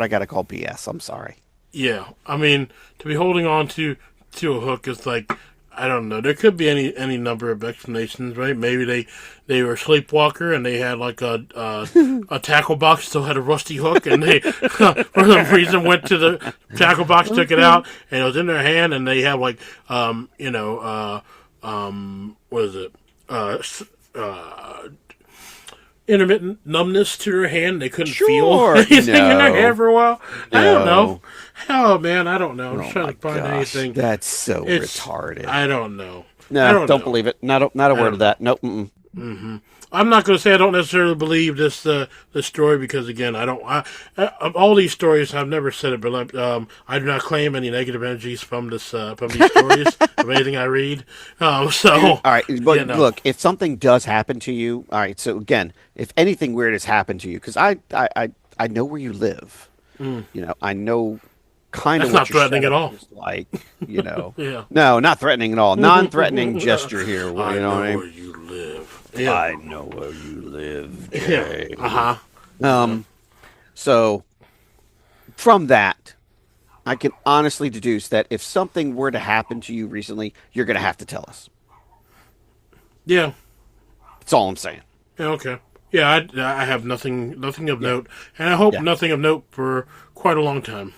Speaker 4: I gotta call BS. I'm sorry.
Speaker 1: Yeah. I mean, to be holding on to a hook is like, I don't know. There could be any number of explanations, right? Maybe they were a sleepwalker and they had like a tackle box, still had a rusty hook, and they for some reason went to the tackle box, took it out, and it was in their hand, and they have like what is it? Intermittent numbness to their hand. They couldn't feel anything in their hand for a while. I don't know. Oh man, I don't know. I'm trying to find anything.
Speaker 4: That's so retarded.
Speaker 1: I don't know.
Speaker 4: No, don't believe it. Not a word of that. Nope.
Speaker 1: I'm not going to say I don't necessarily believe this story because again I don't. Of all these stories, I've never said it, but I do not claim any negative energies from these stories of anything I read. So
Speaker 4: All right, but
Speaker 1: you know,
Speaker 4: look, if something does happen to you, all right. So again, if anything weird has happened to you, because I know where you live. I know kind of
Speaker 1: that's
Speaker 4: what
Speaker 1: not
Speaker 4: your
Speaker 1: threatening at
Speaker 4: setup
Speaker 1: all.
Speaker 4: is like.
Speaker 1: Yeah,
Speaker 4: No, not threatening at all. Non-threatening gesture here. You
Speaker 1: I
Speaker 4: know
Speaker 1: know
Speaker 4: what I
Speaker 1: where
Speaker 4: mean?
Speaker 1: you live. Yeah,
Speaker 4: I know where you live,
Speaker 1: yeah,
Speaker 4: Jay.
Speaker 1: uh-huh.
Speaker 4: So from that, I can honestly deduce that if something were to happen to you recently, you're going to have to tell us.
Speaker 1: Yeah.
Speaker 4: That's all I'm saying.
Speaker 1: Yeah, okay. Yeah, I have nothing of note, and I hope
Speaker 4: Yeah.
Speaker 1: nothing of note for quite a long time,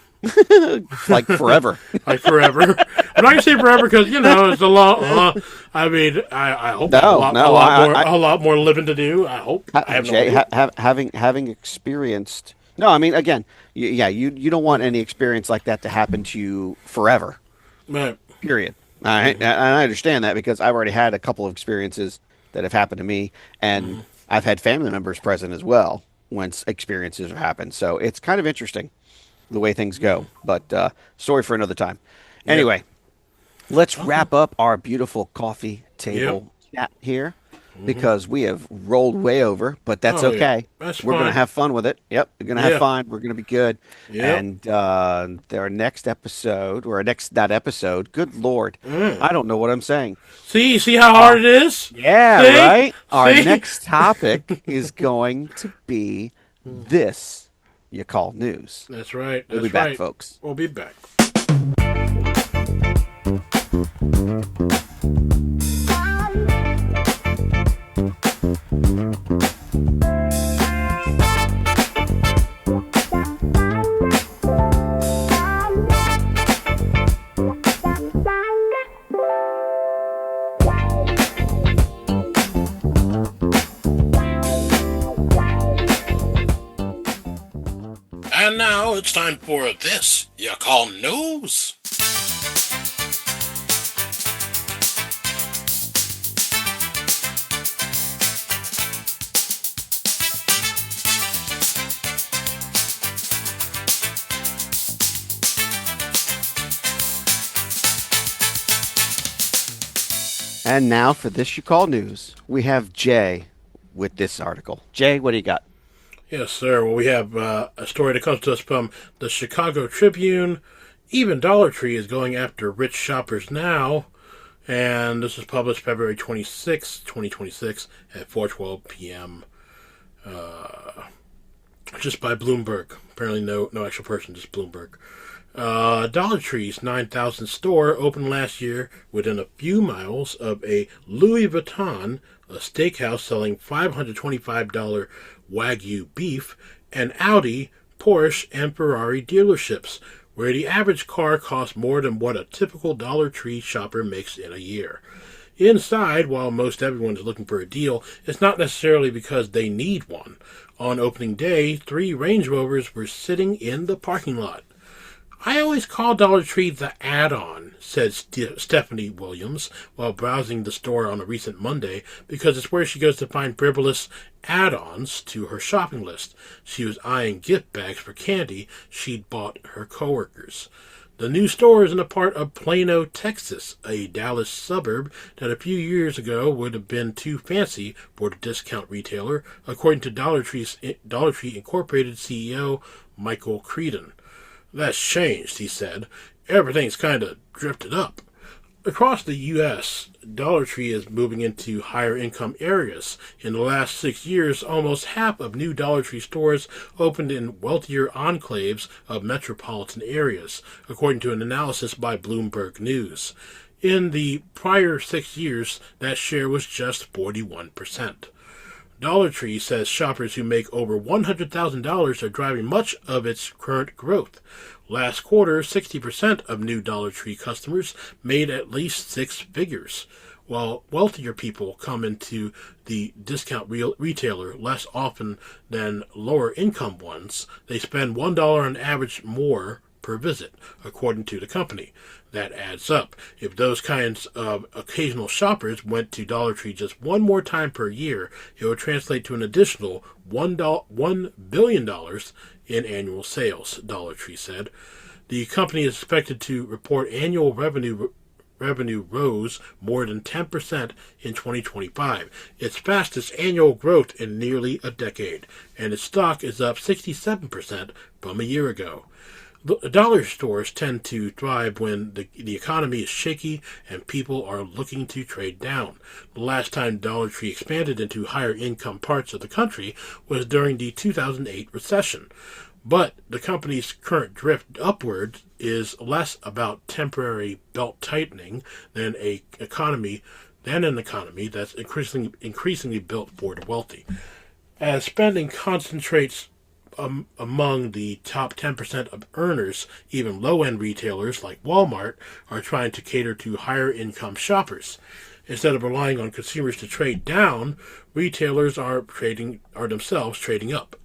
Speaker 4: Like forever.
Speaker 1: like forever. I'm not gonna say forever because it's a lot. I mean, I hope I have
Speaker 4: No, no, I,
Speaker 1: a lot more living to do. I hope. I have no
Speaker 4: Jay,
Speaker 1: idea.
Speaker 4: having experienced. No, I mean, again, you don't want any experience like that to happen to you forever.
Speaker 1: But
Speaker 4: Period. I understand that because I've already had a couple of experiences that have happened to me, and I've had family members present as well when experiences have happened. So it's kind of interesting the way things go. But story for another time. Anyway, let's wrap up our beautiful coffee table chat here because we have rolled way over, but that's
Speaker 1: Oh, yeah.
Speaker 4: okay.
Speaker 1: That's
Speaker 4: We're going to
Speaker 1: fine.
Speaker 4: have fun with it. Yep, we're going to have
Speaker 1: Yeah.
Speaker 4: fun. We're going to be good.
Speaker 1: Yep.
Speaker 4: And our next episode, or our next, not episode, good Lord, I don't know what I'm saying.
Speaker 1: see how hard it is.
Speaker 4: Yeah,
Speaker 1: See?
Speaker 4: right? Our
Speaker 1: See?
Speaker 4: next topic is going to be this you call news.
Speaker 1: That's right.
Speaker 4: We'll
Speaker 1: That's
Speaker 4: be back,
Speaker 1: right.
Speaker 4: folks.
Speaker 1: We'll be back. And now it's time for this you call news.
Speaker 4: And now for this you call news, we have Jay with this article. Jay, what do you got?
Speaker 1: Yes, sir. Well, we have a story that comes to us from the Chicago Tribune. Even Dollar Tree is going after rich shoppers now. And this was published February 26, 2026 at 4:12 p.m. Just by Bloomberg. Apparently no actual person, just Bloomberg. Dollar Tree's 9,000th store opened last year within a few miles of a Louis Vuitton, a steakhouse selling $525 Wagyu beef, and Audi, Porsche, and Ferrari dealerships, where the average car costs more than what a typical Dollar Tree shopper makes in a year. Inside, while most everyone is looking for a deal, it's not necessarily because they need one. On opening day, 3 Range Rovers were sitting in the parking lot. I always call Dollar Tree the add-on, said Stephanie Williams while browsing the store on a recent Monday, because it's where she goes to find frivolous add-ons to her shopping list. She was eyeing gift bags for candy she'd bought her coworkers. The new store is in a part of Plano, Texas, a Dallas suburb that a few years ago would have been too fancy for the discount retailer, according to Dollar Tree Incorporated CEO Michael Creedon. That's changed, he said. Everything's kind of drifted up. Across the U.S., Dollar Tree is moving into higher income areas. In the last 6 years, almost half of new Dollar Tree stores opened in wealthier enclaves of metropolitan areas, according to an analysis by Bloomberg News. In the prior 6 years, that share was just 41%. Dollar Tree says shoppers who make over $100,000 are driving much of its current growth. Last quarter, 60% of new Dollar Tree customers made at least 6 figures. While wealthier people come into the discount retailer less often than lower income ones, they spend $1 on average more per visit, according to the company. That adds up. If those kinds of occasional shoppers went to Dollar Tree just one more time per year, it would translate to an additional $1 billion in annual sales, Dollar Tree said. The company is expected to report annual revenue rose more than 10% in 2025, its fastest annual growth in nearly a decade, and its stock is up 67% from a year ago. Dollar stores tend to thrive when the economy is shaky and people are looking to trade down. The last time Dollar Tree expanded into higher income parts of the country was during the 2008 recession. But the company's current drift upward is less about temporary belt tightening than an economy that's increasingly built for the wealthy. As spending concentrates among the top 10% of earners, even low-end retailers like Walmart are trying to cater to higher-income shoppers. Instead of relying on consumers to trade down, retailers are themselves trading up.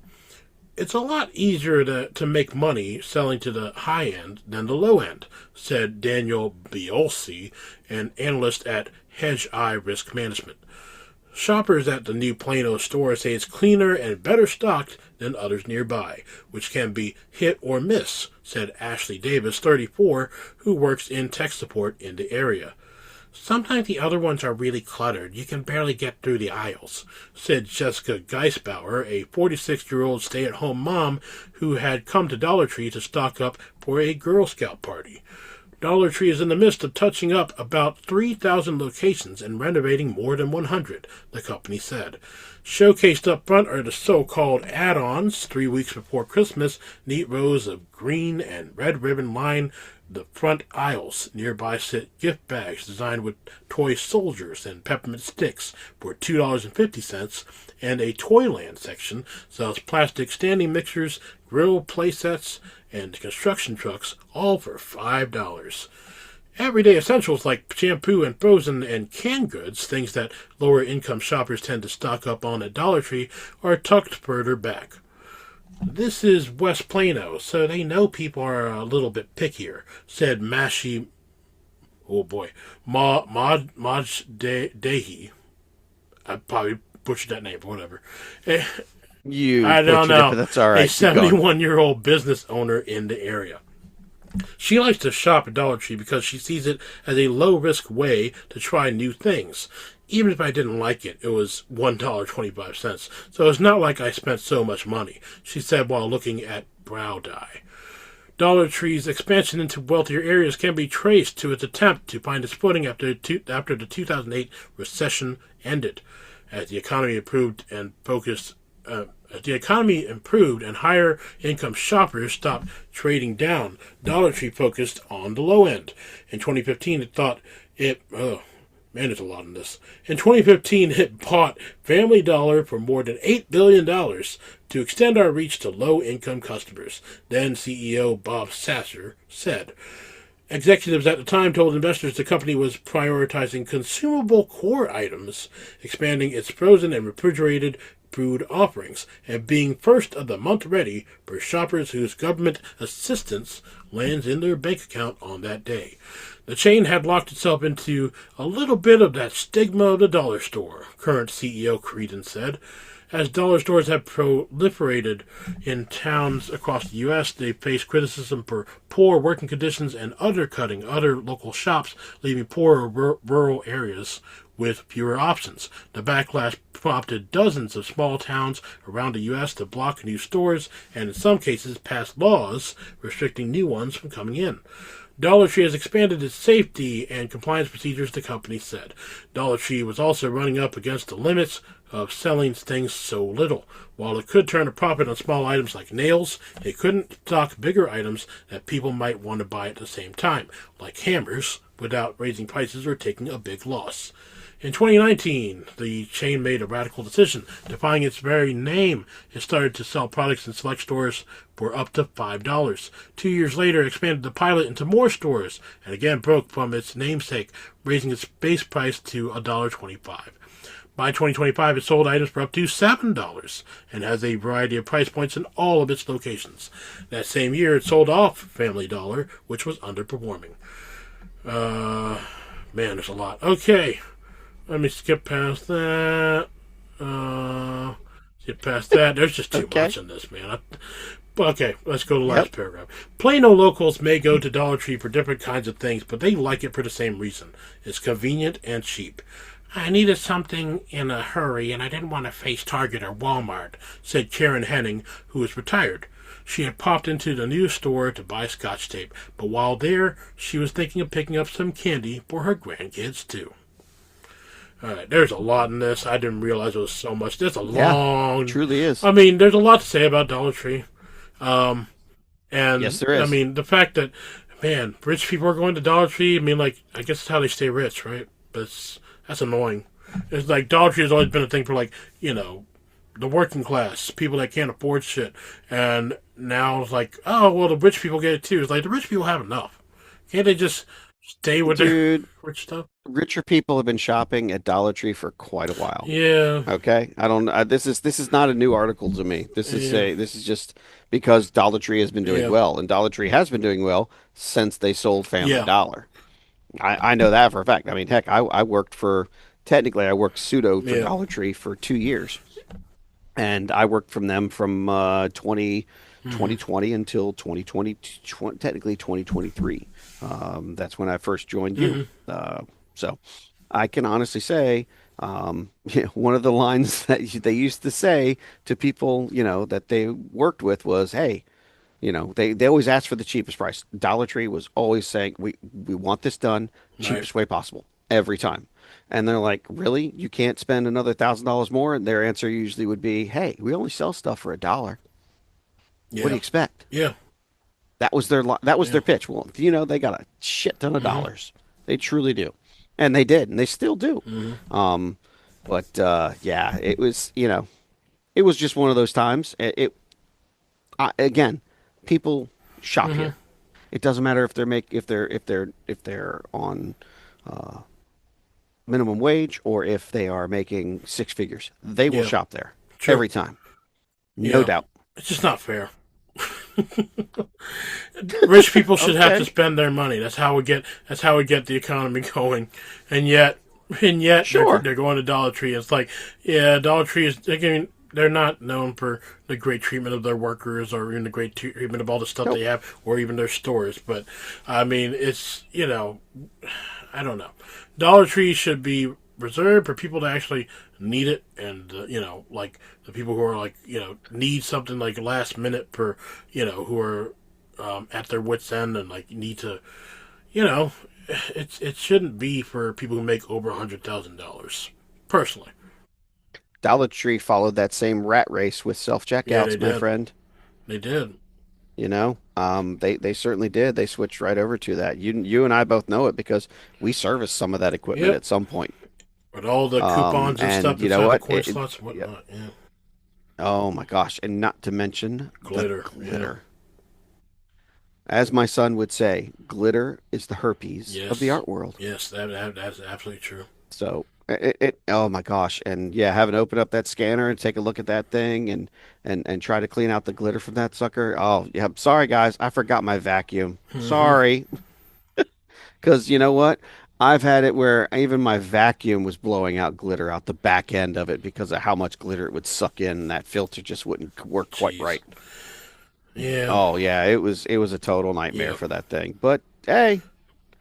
Speaker 1: It's a lot easier to make money selling to the high end than the low end, said Daniel Biolsi, an analyst at Hedge Eye Risk Management. Shoppers at the new Plano store say it's cleaner and better stocked than others nearby, which can be hit or miss, said Ashley Davis, 34, who works in tech support in the area. Sometimes the other ones are really cluttered. You can barely get through the aisles, said Jessica Geisbauer, a 46-year-old stay-at-home mom who had come to Dollar Tree to stock up for a Girl Scout party. Dollar Tree is in the midst of touching up about 3,000 locations and renovating more than 100, the company said. Showcased up front are the so-called add-ons. 3 weeks before Christmas, neat rows of green and red ribbon line the front aisles. Nearby sit gift bags designed with toy soldiers and peppermint sticks for $2.50, and a Toyland section sells plastic standing mixers, grill play sets, and construction trucks, all for $5. Everyday essentials like shampoo and frozen and canned goods, things that lower-income shoppers tend to stock up on at Dollar Tree, are tucked further back. This is West Plano, so they know people are a little bit pickier, said Mashi, Majdehi. I probably butchered that name, but whatever.
Speaker 4: I don't know. It, but that's all right.
Speaker 1: A 71-year-old business owner in the area. She likes to shop at Dollar Tree because she sees it as a low-risk way to try new things. Even if I didn't like it, it was $1.25, so it's not like I spent so much money, she said while looking at brow dye. Dollar Tree's expansion into wealthier areas can be traced to its attempt to find its footing after the 2008 recession ended. As the economy improved and higher income shoppers stopped trading down, Dollar Tree focused on the low end. In 2015, there's a lot in this. In 2015, it bought Family Dollar for more than $8 billion to extend our reach to low-income customers, then CEO Bob Sasser said. Executives at the time told investors the company was prioritizing consumable core items, expanding its frozen and refrigerated food offerings, and being first of the month ready for shoppers whose government assistance lands in their bank account on that day. The chain had locked itself into a little bit of that stigma of the dollar store, current CEO Creedon said. As dollar stores have proliferated in towns across the U.S., they face criticism for poor working conditions and undercutting other local shops, leaving poorer rural areas with fewer options. The backlash prompted dozens of small towns around the U.S. to block new stores and in some cases pass laws restricting new ones from coming in. Dollar Tree has expanded its safety and compliance procedures, the company said. Dollar Tree was also running up against the limits of selling things so little. While it could turn a profit on small items like nails, it couldn't stock bigger items that people might want to buy at the same time, like hammers, without raising prices or taking a big loss. In 2019, the chain made a radical decision. Defying its very name, it started to sell products in select stores for up to $5. 2 years later, it expanded the pilot into more stores and again broke from its namesake, raising its base price to $1.25. By 2025, it sold items for up to $7 and has a variety of price points in all of its locations. That same year, it sold off Family Dollar, which was underperforming. Man, there's a lot. Okay, let me skip past that. Skip past that. There's just too much in this, man. Okay, let's go to the last paragraph. Plano locals may go to Dollar Tree for different kinds of things, but they like it for the same reason. It's convenient and cheap. I needed something in a hurry, and I didn't want to face Target or Walmart, said Karen Henning, who is retired. She had popped into the new store to buy Scotch tape, but while there, she was thinking of picking up some candy for her grandkids, too. All right, there's a lot in this. I didn't realize it was so much. There's a long...
Speaker 4: It truly is.
Speaker 1: I mean, there's a lot to say about Dollar Tree. And
Speaker 4: yes, there is.
Speaker 1: I mean, the fact that, man, rich people are going to Dollar Tree, I mean, like, I guess it's how they stay rich, right? But that's annoying. It's like Dollar Tree has always been a thing for, like, you know, the working class, people that can't afford shit. And now it's like, oh, well, the rich people get it too. It's like, the rich people have enough. Can't they just stay with their rich stuff?
Speaker 4: Richer people have been shopping at Dollar Tree for quite a while.
Speaker 1: Yeah.
Speaker 4: Okay. I don't. This is not a new article to me. This is just because Dollar Tree has been doing well, and Dollar Tree has been doing well since they sold Family Dollar. I know that for a fact. I mean, heck, I worked pseudo for Dollar Tree for 2 years, and I worked from them from 2020 until 2020, technically 2023. That's when I first joined you. So I can honestly say, one of the lines that they used to say to people, that they worked with was, hey, they always asked for the cheapest price. Dollar Tree was always saying, we want this done cheapest way possible every time. And they're like, really? You can't spend another $1,000 more? And their answer usually would be, hey, we only sell stuff for $1. What do you expect?
Speaker 1: Yeah.
Speaker 4: That was their pitch. Well, they got a shit ton of dollars. They truly do. And they did, and they still do. It was, it was just one of those times. Again, people shop here. It doesn't matter if they're on minimum wage or if they are making six figures. They will shop there every time. No doubt.
Speaker 1: It's just not fair. Rich people should have to spend their money. That's how we get the economy going. And yet they're going to Dollar Tree. It's like, Dollar Tree is, again, they're not known for the great treatment of their workers or even the great treatment of all the stuff they have or even their stores. But, I mean, it's, I don't know. Dollar Tree should be reserved for people that actually need it and, like the people who are like, need something like last minute for, who are at their wit's end and like need to, it shouldn't be for people who make over $100,000, personally.
Speaker 4: Dollar Tree followed that same rat race with self-checkouts, my friend.
Speaker 1: They did.
Speaker 4: They certainly did. They switched right over to that. You and I both know it because we serviced some of that equipment at some point.
Speaker 1: With all the coupons and stuff inside the coin slots and whatnot. Yeah.
Speaker 4: Oh my gosh. And not to mention
Speaker 1: glitter.
Speaker 4: Glitter. As my son would say, glitter is the herpes of the art world.
Speaker 1: Yes, that's absolutely true.
Speaker 4: So oh my gosh. And having to open up that scanner and take a look at that thing and try to clean out the glitter from that sucker. Oh, yeah. Sorry, guys. I forgot my vacuum. Sorry. Because you know what? I've had it where even my vacuum was blowing out glitter out the back end of it because of how much glitter it would suck in. And that filter just wouldn't work quite right.
Speaker 1: Yeah.
Speaker 4: Oh, yeah. It was a total nightmare for that thing. But, hey,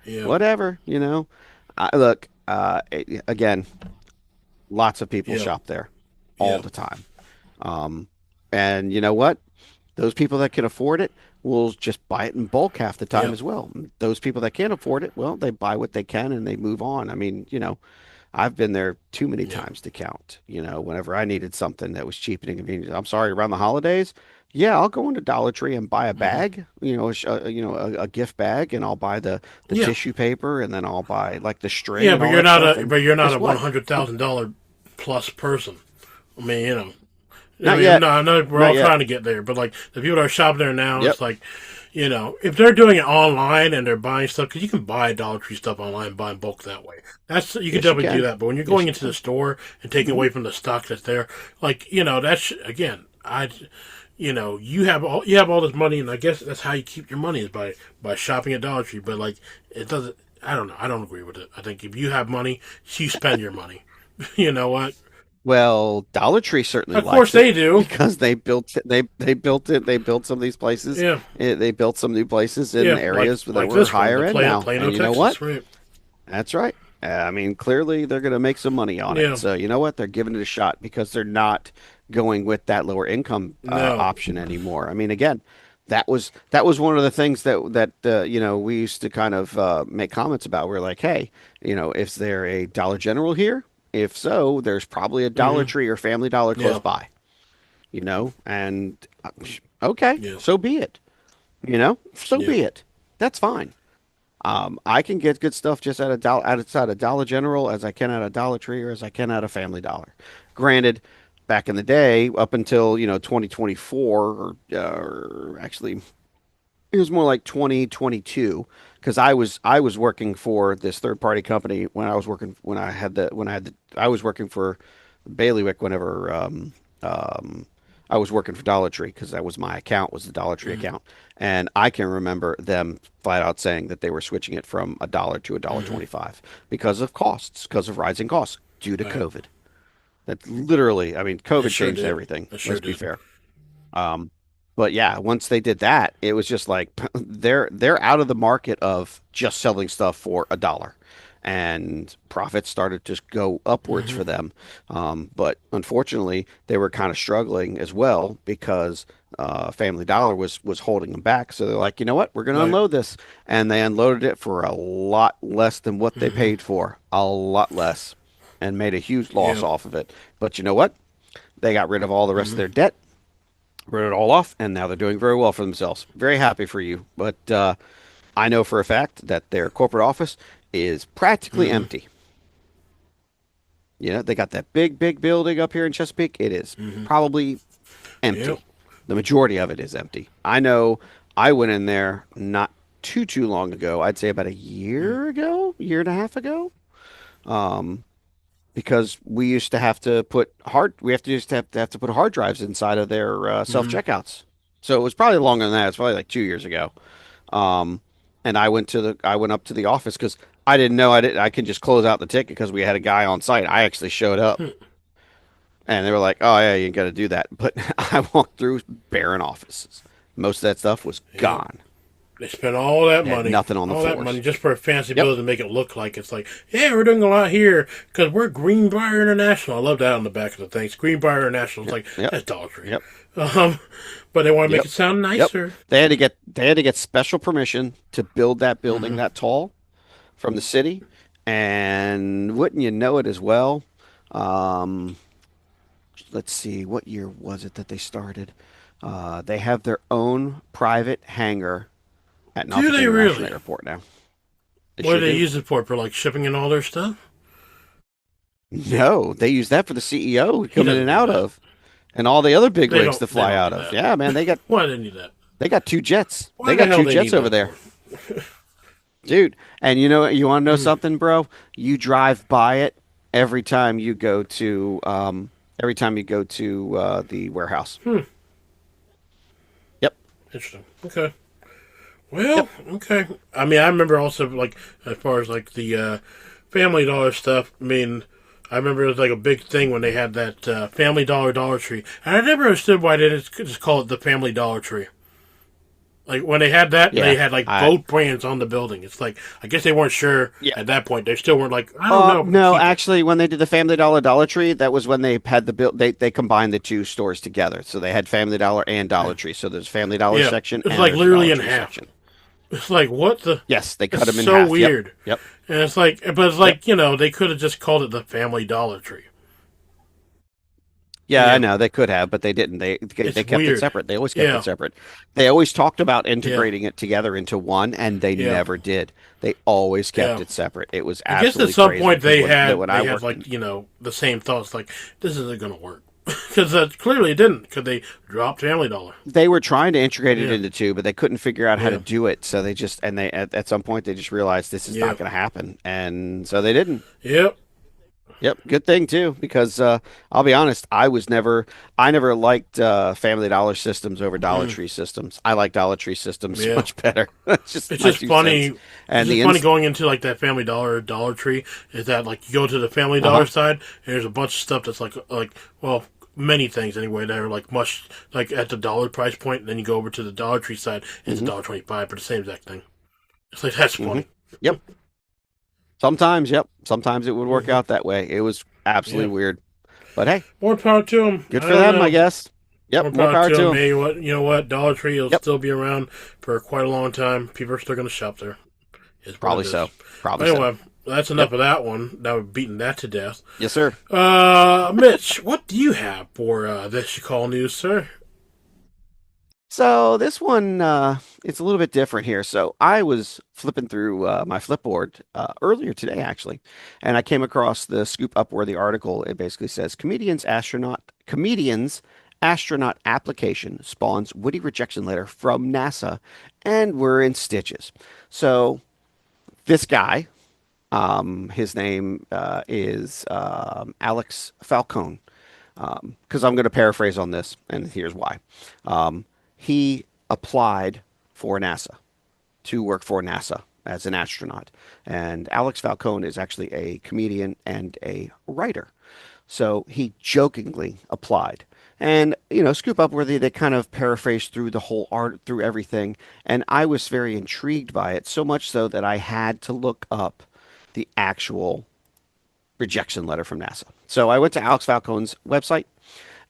Speaker 4: whatever, Look, again, lots of people shop there all the time. And you know what? Those people that can afford it will just buy it in bulk half the time as well. Those people that can't afford it, well, they buy what they can and they move on. I mean, I've been there too many times to count, whenever I needed something that was cheap and inconvenient. I'm sorry, around the holidays, I'll go into Dollar Tree and buy a bag, a gift bag, and I'll buy the tissue paper, and then I'll buy like the string.
Speaker 1: Yeah, but you're not a $100,000 plus person. I mean,
Speaker 4: not yet.
Speaker 1: No, we're all trying to get there, but like the people that are shopping there now, it's like, You know, if they're doing it online and they're buying stuff, because you can buy Dollar Tree stuff online and buy in bulk that way. That's you can
Speaker 4: Yes, you
Speaker 1: definitely
Speaker 4: can.
Speaker 1: do that. But when you're
Speaker 4: Yes,
Speaker 1: going
Speaker 4: you
Speaker 1: into the
Speaker 4: can.
Speaker 1: store and taking away from the stock that's there, like that's again, you have all this money, and I guess that's how you keep your money is by shopping at Dollar Tree. But like, it doesn't. I don't know. I don't agree with it. I think if you have money, you spend your money. You know what?
Speaker 4: Well, Dollar Tree certainly
Speaker 1: Of course
Speaker 4: likes it
Speaker 1: they do.
Speaker 4: because they built it. They built some of these places.
Speaker 1: Yeah.
Speaker 4: They built some new places in
Speaker 1: Yeah,
Speaker 4: areas that were
Speaker 1: this one,
Speaker 4: higher
Speaker 1: the
Speaker 4: end
Speaker 1: Plano,
Speaker 4: now.
Speaker 1: Plano,
Speaker 4: And you know
Speaker 1: Texas,
Speaker 4: what?
Speaker 1: right?
Speaker 4: That's right. I mean, clearly they're going to make some money on
Speaker 1: Yeah.
Speaker 4: it. So you know what? They're giving it a shot because they're not going with that lower income
Speaker 1: No.
Speaker 4: option anymore. I mean, again, that was one of the things that we used to kind of make comments about. We're like, hey, is there a Dollar General here? If so, there's probably a Dollar Tree or Family Dollar close
Speaker 1: Yeah.
Speaker 4: by. And okay,
Speaker 1: Yeah.
Speaker 4: so be it. So
Speaker 1: Yeah.
Speaker 4: be it. That's fine. I can get good stuff just outside of Dollar General as I can at a Dollar Tree or as I can at a Family Dollar. Granted, back in the day, up until 2024, or actually, it was more like 2022, because I was working for this third party company I was working for Bailiwick whenever I was working for Dollar Tree because that was my account, was the Dollar Tree account. And I can remember them flat out saying that they were switching it from a dollar to a dollar 25 because of costs, because of rising costs due to
Speaker 1: Right.
Speaker 4: COVID. That literally, I mean, COVID
Speaker 1: It sure
Speaker 4: changed
Speaker 1: did.
Speaker 4: everything.
Speaker 1: It sure
Speaker 4: Let's be
Speaker 1: did.
Speaker 4: fair. But yeah, once they did that, it was just like they're out of the market of just selling stuff for a dollar, and profits started to go upwards for them. But unfortunately, they were kind of struggling as well because Family Dollar was holding them back. So they're like, you know what, we're going to
Speaker 1: Right.
Speaker 4: unload this, and they unloaded it for a lot less than what they paid for, a lot less, and made a huge loss
Speaker 1: Yeah.
Speaker 4: off of it. But you know what? They got rid of all the rest of their debt, wrote it all off, and now they're doing very well for themselves. Very happy for you. But I know for a fact that their corporate office is practically empty. They got that big, big building up here in Chesapeake. It is probably empty.
Speaker 1: Yep.
Speaker 4: The majority of it is empty. I know I went in there not too long ago. I'd say about a year ago, year and a half ago. Because we used to have to put hard drives inside of their self checkouts. So it was probably longer than that. It's probably like 2 years ago. And I went up to the office because I didn't know I can just close out the ticket because we had a guy on site. I actually showed up, and they were like, "Oh yeah, you got to do that." But I walked through barren offices. Most of that stuff was gone.
Speaker 1: They spent all that
Speaker 4: They had
Speaker 1: money,
Speaker 4: nothing on the
Speaker 1: all that
Speaker 4: floors.
Speaker 1: money just for a fancy
Speaker 4: Yep.
Speaker 1: building to make it look like it's like, yeah, we're doing a lot here because we're Greenbrier International. I love that on the back of the things. Greenbrier International. It's like
Speaker 4: Yep.
Speaker 1: that's Dollar Tree.
Speaker 4: Yep.
Speaker 1: But they want to make
Speaker 4: Yep.
Speaker 1: it sound
Speaker 4: Yep.
Speaker 1: nicer.
Speaker 4: They had to get special permission to build that building that tall from the city, and wouldn't you know it as well? Um, let's see, what year was it that they started? They have their own private hangar at Norfolk
Speaker 1: they
Speaker 4: International
Speaker 1: really?
Speaker 4: Airport now.
Speaker 1: What
Speaker 4: sure
Speaker 1: do they
Speaker 4: do.
Speaker 1: use it for like shipping and all their stuff?
Speaker 4: No, they use that for the CEO to come in
Speaker 1: doesn't
Speaker 4: and
Speaker 1: do
Speaker 4: out
Speaker 1: that.
Speaker 4: of, and all the other big
Speaker 1: They
Speaker 4: wigs
Speaker 1: don't-
Speaker 4: to fly
Speaker 1: they don't
Speaker 4: out
Speaker 1: do
Speaker 4: of.
Speaker 1: that.
Speaker 4: Yeah, man,
Speaker 1: Why didn't you do that?
Speaker 4: they got 2 jets.
Speaker 1: Why
Speaker 4: They
Speaker 1: the
Speaker 4: got
Speaker 1: hell
Speaker 4: two
Speaker 1: they
Speaker 4: jets
Speaker 1: need
Speaker 4: over
Speaker 1: that
Speaker 4: there.
Speaker 1: for?
Speaker 4: Dude, and you want to know something, bro? You drive by it every time you go to the warehouse. Yep.
Speaker 1: Interesting. Okay. Well, okay. I mean, I remember also like as far as like the Family Dollar stuff. I mean, I remember it was like a big thing when they had that Family Dollar Dollar Tree, and I never understood why they didn't just call it the Family Dollar Tree. Like when they had that,
Speaker 4: Yeah,
Speaker 1: they had like both brands on the building. It's like I guess they weren't sure
Speaker 4: Yeah.
Speaker 1: at that point. They still weren't like I don't know.
Speaker 4: No,
Speaker 1: Keep it.
Speaker 4: actually, when they did the Family Dollar Dollar Tree, that was when they had they combined the two stores together. So they had Family Dollar and Dollar Tree. So there's Family Dollar
Speaker 1: Yeah,
Speaker 4: section.
Speaker 1: it's
Speaker 4: and
Speaker 1: like
Speaker 4: there's
Speaker 1: literally
Speaker 4: Dollar
Speaker 1: in
Speaker 4: Tree
Speaker 1: half.
Speaker 4: section.
Speaker 1: It's like what the.
Speaker 4: Yes, they cut
Speaker 1: It's
Speaker 4: them in
Speaker 1: so
Speaker 4: half. Yep,
Speaker 1: weird.
Speaker 4: Yep.
Speaker 1: And it's like, but it's like they could have just called it the Family Dollar Tree.
Speaker 4: Yeah,
Speaker 1: Yeah.
Speaker 4: I know they could have, but they didn't. They kept it
Speaker 1: weird.
Speaker 4: separate. They always kept
Speaker 1: Yeah.
Speaker 4: it separate. They always talked about integrating it together into one, and they
Speaker 1: Yeah.
Speaker 4: never did. They always kept
Speaker 1: Yeah.
Speaker 4: it separate. It was
Speaker 1: I guess
Speaker 4: absolutely
Speaker 1: at some
Speaker 4: crazy,
Speaker 1: point they
Speaker 4: because
Speaker 1: had
Speaker 4: when I
Speaker 1: they have
Speaker 4: worked
Speaker 1: like the same thoughts like this isn't going to work. Because clearly it didn't. Because they dropped Family Dollar.
Speaker 4: They were trying to integrate it
Speaker 1: Yeah.
Speaker 4: into two, but they couldn't figure out how to
Speaker 1: Yeah.
Speaker 4: do it. So they just and they at some point they just realized this is
Speaker 1: Yeah.
Speaker 4: not going to happen, and so they didn't.
Speaker 1: Yep.
Speaker 4: Yep, good thing too, because I'll be honest, I never liked Family Dollar systems over Dollar Tree systems. I like Dollar Tree systems
Speaker 1: Yeah.
Speaker 4: much better. It's just
Speaker 1: It's
Speaker 4: my
Speaker 1: just
Speaker 4: 2
Speaker 1: funny.
Speaker 4: cents. And
Speaker 1: It's
Speaker 4: the
Speaker 1: just funny
Speaker 4: ins-
Speaker 1: going into like that Family Dollar or Dollar Tree is that like you go to the Family Dollar side and there's a bunch of stuff that's like well many things anyway that are like much like at the dollar price point. And then you go over to the Dollar Tree side and it's $1.25 for the same exact thing. It's like that's funny.
Speaker 4: Yep. Sometimes, yep. Sometimes it would work out that way. It was absolutely
Speaker 1: Yeah.
Speaker 4: weird, but hey,
Speaker 1: More power to them.
Speaker 4: good for them, I guess. Yep, more power to them.
Speaker 1: Maybe you know what? Dollar Tree will
Speaker 4: Yep.
Speaker 1: still be around for quite a long time. People are still going to shop there. Is what
Speaker 4: Probably
Speaker 1: it is.
Speaker 4: so. Probably
Speaker 1: But
Speaker 4: so.
Speaker 1: anyway, that's enough of that one. That we've beaten that to death.
Speaker 4: Yes, sir.
Speaker 1: Mitch, what do you have for this you call news, sir?
Speaker 4: So this one, it's a little bit different here. So I was flipping through my Flipboard earlier today, actually, and I came across the Scoop Upworthy article. It basically says comedians astronaut application spawns witty rejection letter from NASA, and we're in stitches. So this guy, his name is Alex Falcone, because I'm going to paraphrase on this, and here's why. He applied for NASA to work for NASA as an astronaut. And Alex Falcone is actually a comedian and a writer. So he jokingly applied. And, Scoop Upworthy, they kind of paraphrased through the whole art, through everything. And I was very intrigued by it, so much so that I had to look up the actual rejection letter from NASA. So I went to Alex Falcone's website,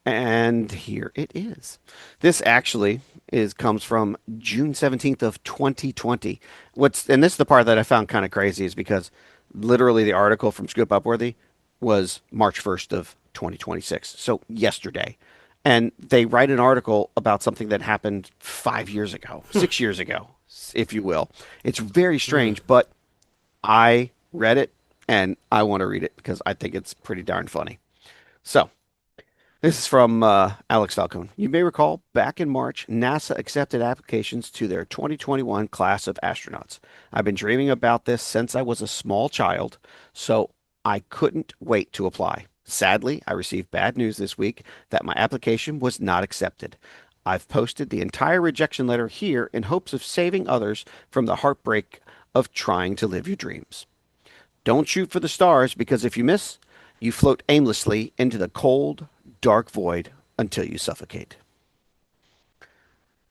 Speaker 4: and here it is. This actually comes from June 17th of 2020. And this is the part that I found kind of crazy, is because literally the article from Scoop Upworthy was March 1st of 2026. So yesterday. And they write an article about something that happened 5 years ago, 6 years ago, if you will. It's very strange, but I read it and I want to read it because I think it's pretty darn funny. So, this is from Alex Falcone. You may recall back in March, NASA accepted applications to their 2021 class of astronauts. I've been dreaming about this since I was a small child, so I couldn't wait to apply. Sadly, I received bad news this week that my application was not accepted. I've posted the entire rejection letter here in hopes of saving others from the heartbreak of trying to live your dreams. Don't shoot for the stars, because if you miss, you float aimlessly into the cold, dark void until you suffocate.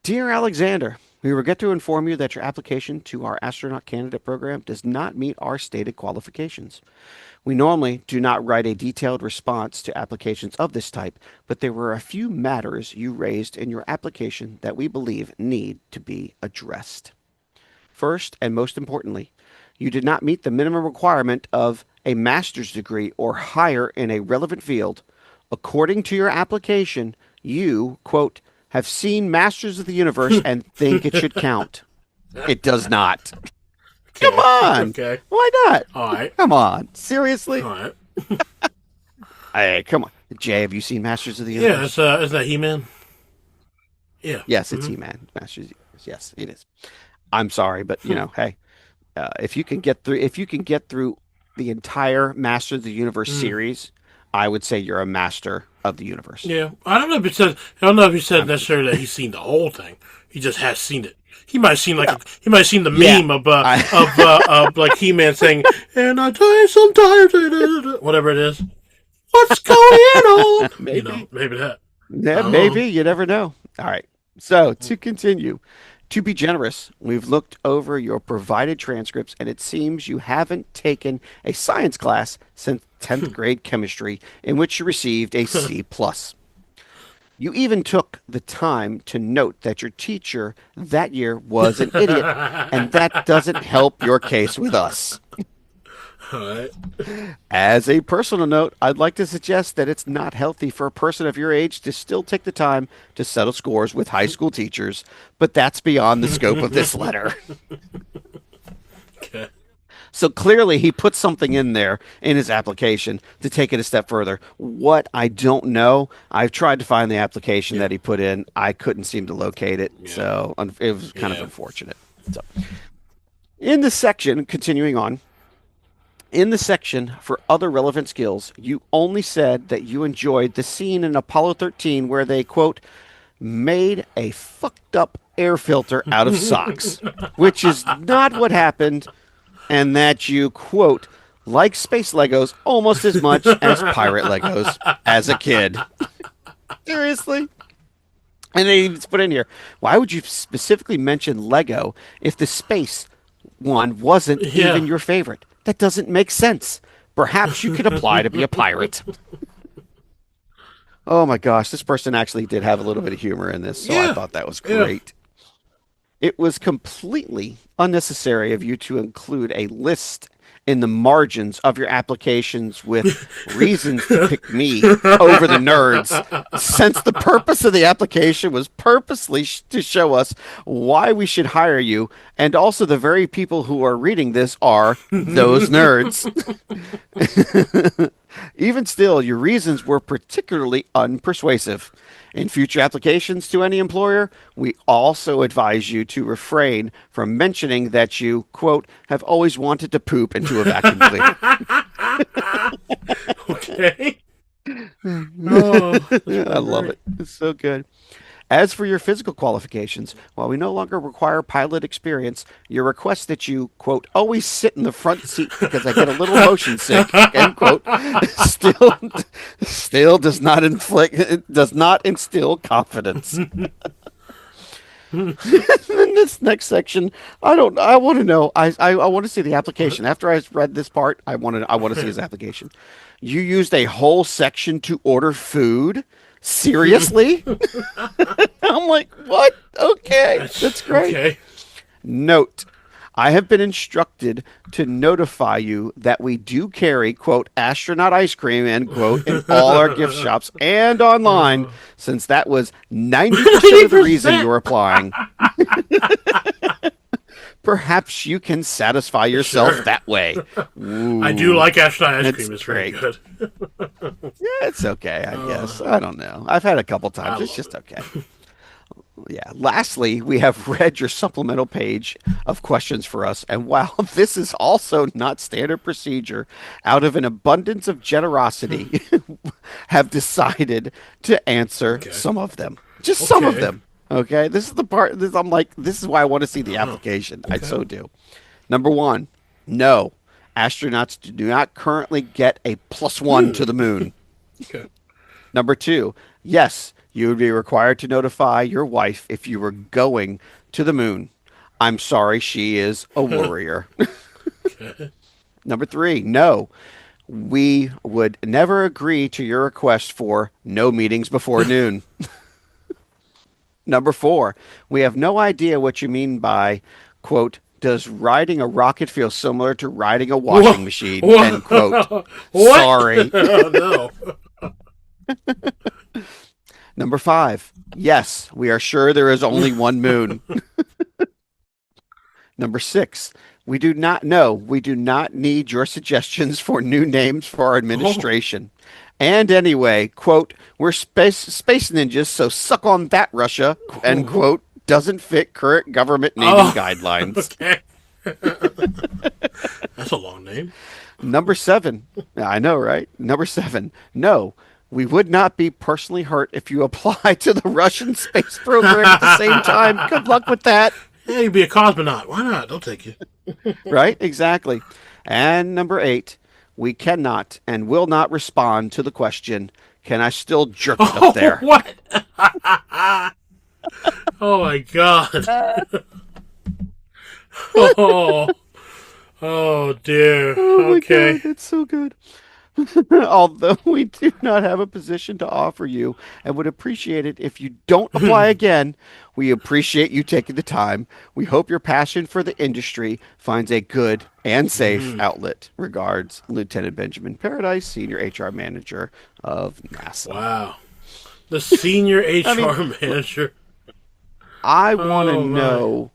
Speaker 4: Dear Alexander, we regret to inform you that your application to our astronaut candidate program does not meet our stated qualifications. We normally do not write a detailed response to applications of this type, but there were a few matters you raised in your application that we believe need to be addressed. First, and most importantly, you did not meet the minimum requirement of a master's degree or higher in a relevant field. According to your application, you, quote, have seen Masters of the Universe and think it should count. It does not.
Speaker 1: Okay.
Speaker 4: Come on.
Speaker 1: Okay.
Speaker 4: Why not?
Speaker 1: All right.
Speaker 4: Come on. Seriously?
Speaker 1: All right.
Speaker 4: Hey, come on. Jay, have you seen Masters of the
Speaker 1: Yeah,
Speaker 4: Universe?
Speaker 1: is that He-Man? Yeah.
Speaker 4: Yes, it's He-Man. Masters of the Universe. Yes, it is. I'm sorry, but hey, if you can get through the entire Master of the Universe series, I would say you're a master of the universe.
Speaker 1: Yeah. I don't know if he said necessarily that he's seen the whole thing. He just has seen it. He might have seen he might have seen the
Speaker 4: Yeah.
Speaker 1: meme of like He-Man saying, "And I die sometimes," whatever it is. What's going on?
Speaker 4: Maybe.
Speaker 1: Maybe that.
Speaker 4: Yeah, maybe. You never know. All right. So to continue, to be generous, we've looked over your provided transcripts, and it seems you haven't taken a science class since 10th grade chemistry, in which you received a C+. You even took the time to note that your teacher that year was an idiot, and that doesn't help your case with us.
Speaker 1: All right.
Speaker 4: As a personal note, I'd like to suggest that it's not healthy for a person of your age to still take the time to settle scores with high school teachers, but that's beyond the scope of this letter.
Speaker 1: Okay.
Speaker 4: So clearly he put something in there in his application to take it a step further. What I don't know, I've tried to find the application that he put in. I couldn't seem to locate it.
Speaker 1: Yeah.
Speaker 4: So it was kind of
Speaker 1: Yeah.
Speaker 4: unfortunate. So in this section, continuing on, in the section for other relevant skills, you only said that you enjoyed the scene in Apollo 13 where they, quote, made a fucked up air filter out of socks, which is not what happened, and that you, quote, like space Legos almost as much as pirate Legos as a kid. Seriously? And they even put in here, why would you specifically mention Lego if the space one wasn't
Speaker 1: Yeah.
Speaker 4: even your favorite? That doesn't make sense. Perhaps you could apply to be a pirate. Oh my gosh, this person actually did have a little bit of humor in this, so I
Speaker 1: Yeah.
Speaker 4: thought that was
Speaker 1: Yeah.
Speaker 4: great. It was completely unnecessary of you to include a list in the margins of your applications with reasons to pick me over the nerds, since the purpose of the application was purposely to show us why we should hire you, and also the very people who are reading this are those nerds. Even still, your reasons were particularly unpersuasive. In future applications to any employer, we also advise you to refrain from mentioning that you, quote, have always wanted to poop into a vacuum cleaner.
Speaker 1: Okay. Oh,
Speaker 4: I love it. It's so good. As for your physical qualifications, while we no longer require pilot experience, your request that you, quote, always sit in the front seat because I get a little motion sick, end quote, still does not instill confidence. In this next section, I want to know. I want to see the application. After I read this part, I want to see his application. You used a whole section to order food. Seriously? I'm like, what? Okay, that's great.
Speaker 1: Okay.
Speaker 4: Note, I have been instructed to notify you that we do carry, quote, astronaut ice cream, end quote, in all our gift shops and online, since that was 90% of the reason you're applying. Perhaps you can satisfy yourself
Speaker 1: Sure.
Speaker 4: that way.
Speaker 1: I do like astronaut ice
Speaker 4: That's
Speaker 1: cream. It's very
Speaker 4: great.
Speaker 1: good.
Speaker 4: Yeah, it's okay, I guess. I don't know. I've had a couple times.
Speaker 1: I
Speaker 4: It's
Speaker 1: love
Speaker 4: just okay. Yeah. Lastly, we have read your supplemental page of questions for us. And while this is also not standard procedure, out of an abundance of generosity, have decided to answer some of them. Just some of
Speaker 1: Okay.
Speaker 4: them. Okay. This is the part. I'm like, this is why I want to see the application. I so do. Number one, no. Astronauts do not currently get a +1 to the moon.
Speaker 1: Okay.
Speaker 4: Number two, yes, you would be required to notify your wife if you were going to the moon. I'm sorry, she is a warrior. Number three, no, we would never agree to your request for no meetings before noon. Number four, we have no idea what you mean by, quote, does riding a rocket feel similar to riding a washing machine,
Speaker 1: Whoa.
Speaker 4: end quote.
Speaker 1: What?
Speaker 4: Sorry.
Speaker 1: Oh, no.
Speaker 4: Number five, yes, we are sure there is only one moon. Number six, we do not need your suggestions for new names for our administration. And anyway, quote, we're space ninjas, so suck on that, Russia, end quote, doesn't fit current government naming guidelines.
Speaker 1: Okay. That's a long name.
Speaker 4: Number seven, I know, right? Number seven, no, we would not be personally hurt if you apply to the Russian space program at the same time. Good luck with that.
Speaker 1: Hey, you'd be a cosmonaut. Why not? They'll take you.
Speaker 4: Right? Exactly. And number eight, we cannot and will not respond to the question, can I still jerk it up there?
Speaker 1: What? Oh my god. Oh. Oh dear.
Speaker 4: Oh my
Speaker 1: Okay.
Speaker 4: God, it's so good. Although we do not have a position to offer you and would appreciate it if you don't apply again, we appreciate you taking the time. We hope your passion for the industry finds a good and safe outlet. Regards, Lieutenant Benjamin Paradise, Senior HR Manager of NASA.
Speaker 1: Wow. The senior HR manager.
Speaker 4: I want to
Speaker 1: Oh, my.
Speaker 4: know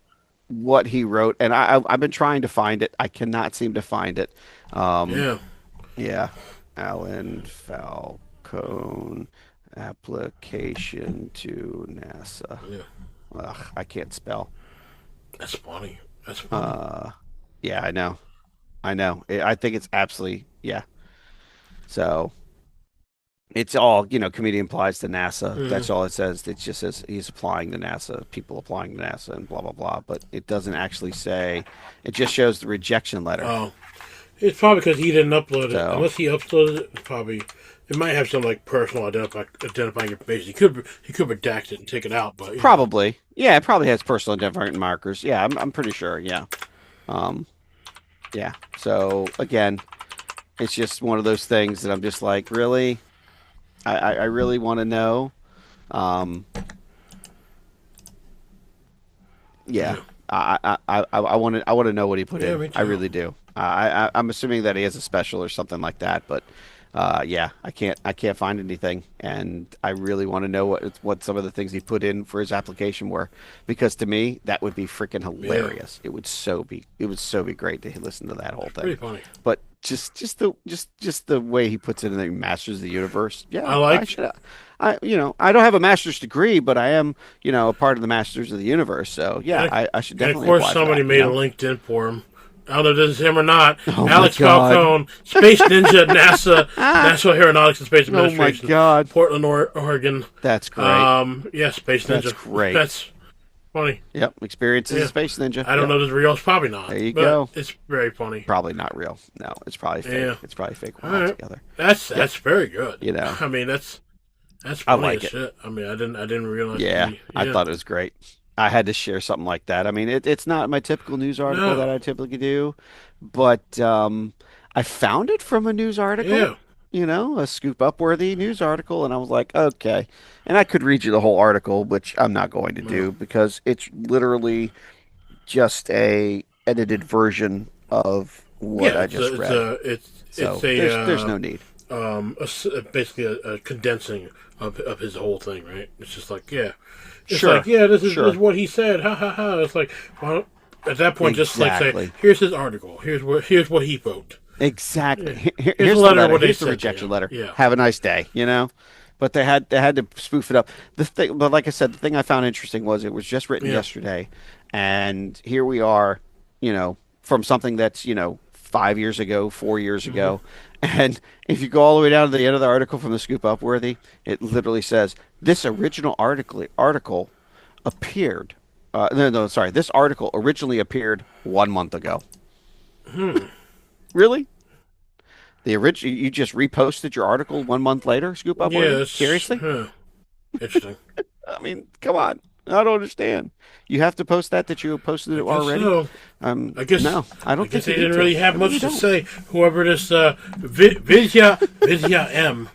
Speaker 4: what he wrote, and I've been trying to find it. I cannot seem to find it.
Speaker 1: Yeah.
Speaker 4: Yeah, Alan Falcone application to NASA.
Speaker 1: Yeah.
Speaker 4: Ugh, I can't spell.
Speaker 1: That's funny. That's funny.
Speaker 4: Yeah, I know. I know. I think it's absolutely yeah. So it's all, comedian applies to NASA.
Speaker 1: Mhm.
Speaker 4: That's all it says. It just says he's applying to NASA, people applying to NASA, and blah blah blah. But it doesn't actually say. It just shows the rejection letter.
Speaker 1: Oh, it's probably because he didn't upload it.
Speaker 4: So
Speaker 1: Unless he uploaded it, it's probably it might have some like personal identifying information. He could redact it and take it out, but
Speaker 4: probably, yeah, it probably has personal identifying markers. Yeah, I'm pretty sure. Yeah, um, yeah. So again, it's just one of those things that I'm just like, really, I really want to know. Um, yeah,
Speaker 1: yeah,
Speaker 4: I want to know what he put
Speaker 1: yeah,
Speaker 4: in.
Speaker 1: me
Speaker 4: I
Speaker 1: too.
Speaker 4: really do. I'm assuming that he has a special or something like that, but yeah, I can't find anything, and I really want to know what some of the things he put in for his application were, because to me that would be freaking
Speaker 1: Yeah,
Speaker 4: hilarious. It would so be great to listen to that whole
Speaker 1: it's
Speaker 4: thing.
Speaker 1: pretty funny.
Speaker 4: But just the way he puts it in the Masters of the Universe,
Speaker 1: I
Speaker 4: yeah, I
Speaker 1: like,
Speaker 4: should. I don't have a master's degree, but I am, a part of the Masters of the Universe. So yeah,
Speaker 1: and,
Speaker 4: I should
Speaker 1: and of
Speaker 4: definitely
Speaker 1: course
Speaker 4: apply for
Speaker 1: somebody
Speaker 4: that.
Speaker 1: made a LinkedIn for him. I don't know if this is him or not.
Speaker 4: Oh my
Speaker 1: Alex
Speaker 4: God.
Speaker 1: Falcone, Space Ninja, NASA, National Aeronautics and Space
Speaker 4: Oh my
Speaker 1: Administration,
Speaker 4: God.
Speaker 1: Portland, Oregon.
Speaker 4: That's great.
Speaker 1: Yeah, Space
Speaker 4: That's
Speaker 1: Ninja.
Speaker 4: great.
Speaker 1: That's funny.
Speaker 4: Yep. Experience as a
Speaker 1: Yeah,
Speaker 4: space ninja.
Speaker 1: I don't
Speaker 4: Yep.
Speaker 1: know if it's real. It's probably not,
Speaker 4: There you
Speaker 1: but
Speaker 4: go.
Speaker 1: it's very funny.
Speaker 4: Probably not real. No, it's probably fake.
Speaker 1: Yeah.
Speaker 4: It's probably fake
Speaker 1: All
Speaker 4: one
Speaker 1: right,
Speaker 4: altogether.
Speaker 1: that's very good.
Speaker 4: You know,
Speaker 1: I mean, that's
Speaker 4: I
Speaker 1: funny as
Speaker 4: like it.
Speaker 1: shit. I mean, I didn't realize.
Speaker 4: Yeah, I
Speaker 1: Yeah,
Speaker 4: thought it was great. I had to share something like that. I mean, it's not my typical news article that
Speaker 1: no,
Speaker 4: I typically do, but I found it from a news article,
Speaker 1: yeah,
Speaker 4: a Scoop Upworthy news article, and I was like, okay. And I could read you the whole article, which I'm not going to
Speaker 1: no,
Speaker 4: do because it's literally just a edited version of what
Speaker 1: yeah.
Speaker 4: I just read.
Speaker 1: It's
Speaker 4: So there's
Speaker 1: a
Speaker 4: no need.
Speaker 1: basically a condensing of his whole thing, right? It's just like, yeah, it's like,
Speaker 4: Sure,
Speaker 1: yeah, this is
Speaker 4: sure,
Speaker 1: what he said, ha ha ha. It's like, well, at that point, just like say,
Speaker 4: exactly.
Speaker 1: here's his article, here's what he wrote.
Speaker 4: Exactly.
Speaker 1: Yeah. Here's a
Speaker 4: Here's the
Speaker 1: letter of
Speaker 4: letter.
Speaker 1: what they
Speaker 4: Here's the
Speaker 1: said to
Speaker 4: rejection
Speaker 1: him.
Speaker 4: letter.
Speaker 1: Yeah,
Speaker 4: Have a nice day. But they had to spoof it up. But like I said, the thing I found interesting was it was just written
Speaker 1: yeah,
Speaker 4: yesterday, and here we are, from something that's 5 years ago, 4 years
Speaker 1: hmm,
Speaker 4: ago, and if you go all the way down to the end of the article from the Scoop Upworthy, it literally says this original article appeared. No, no, sorry. This article originally appeared 1 month ago.
Speaker 1: hmm.
Speaker 4: Really? The original, you just reposted your article 1 month later, Scoop
Speaker 1: Yeah,
Speaker 4: Upworthy?
Speaker 1: it's
Speaker 4: Seriously?
Speaker 1: interesting.
Speaker 4: I mean, come on. I don't understand. You have to post that you posted
Speaker 1: I
Speaker 4: it
Speaker 1: guess
Speaker 4: already?
Speaker 1: so. I guess
Speaker 4: No, I
Speaker 1: I
Speaker 4: don't
Speaker 1: guess
Speaker 4: think
Speaker 1: they
Speaker 4: you need
Speaker 1: didn't
Speaker 4: to.
Speaker 1: really have
Speaker 4: I
Speaker 1: much
Speaker 4: really
Speaker 1: to
Speaker 4: don't.
Speaker 1: say. Whoever this Vidya M,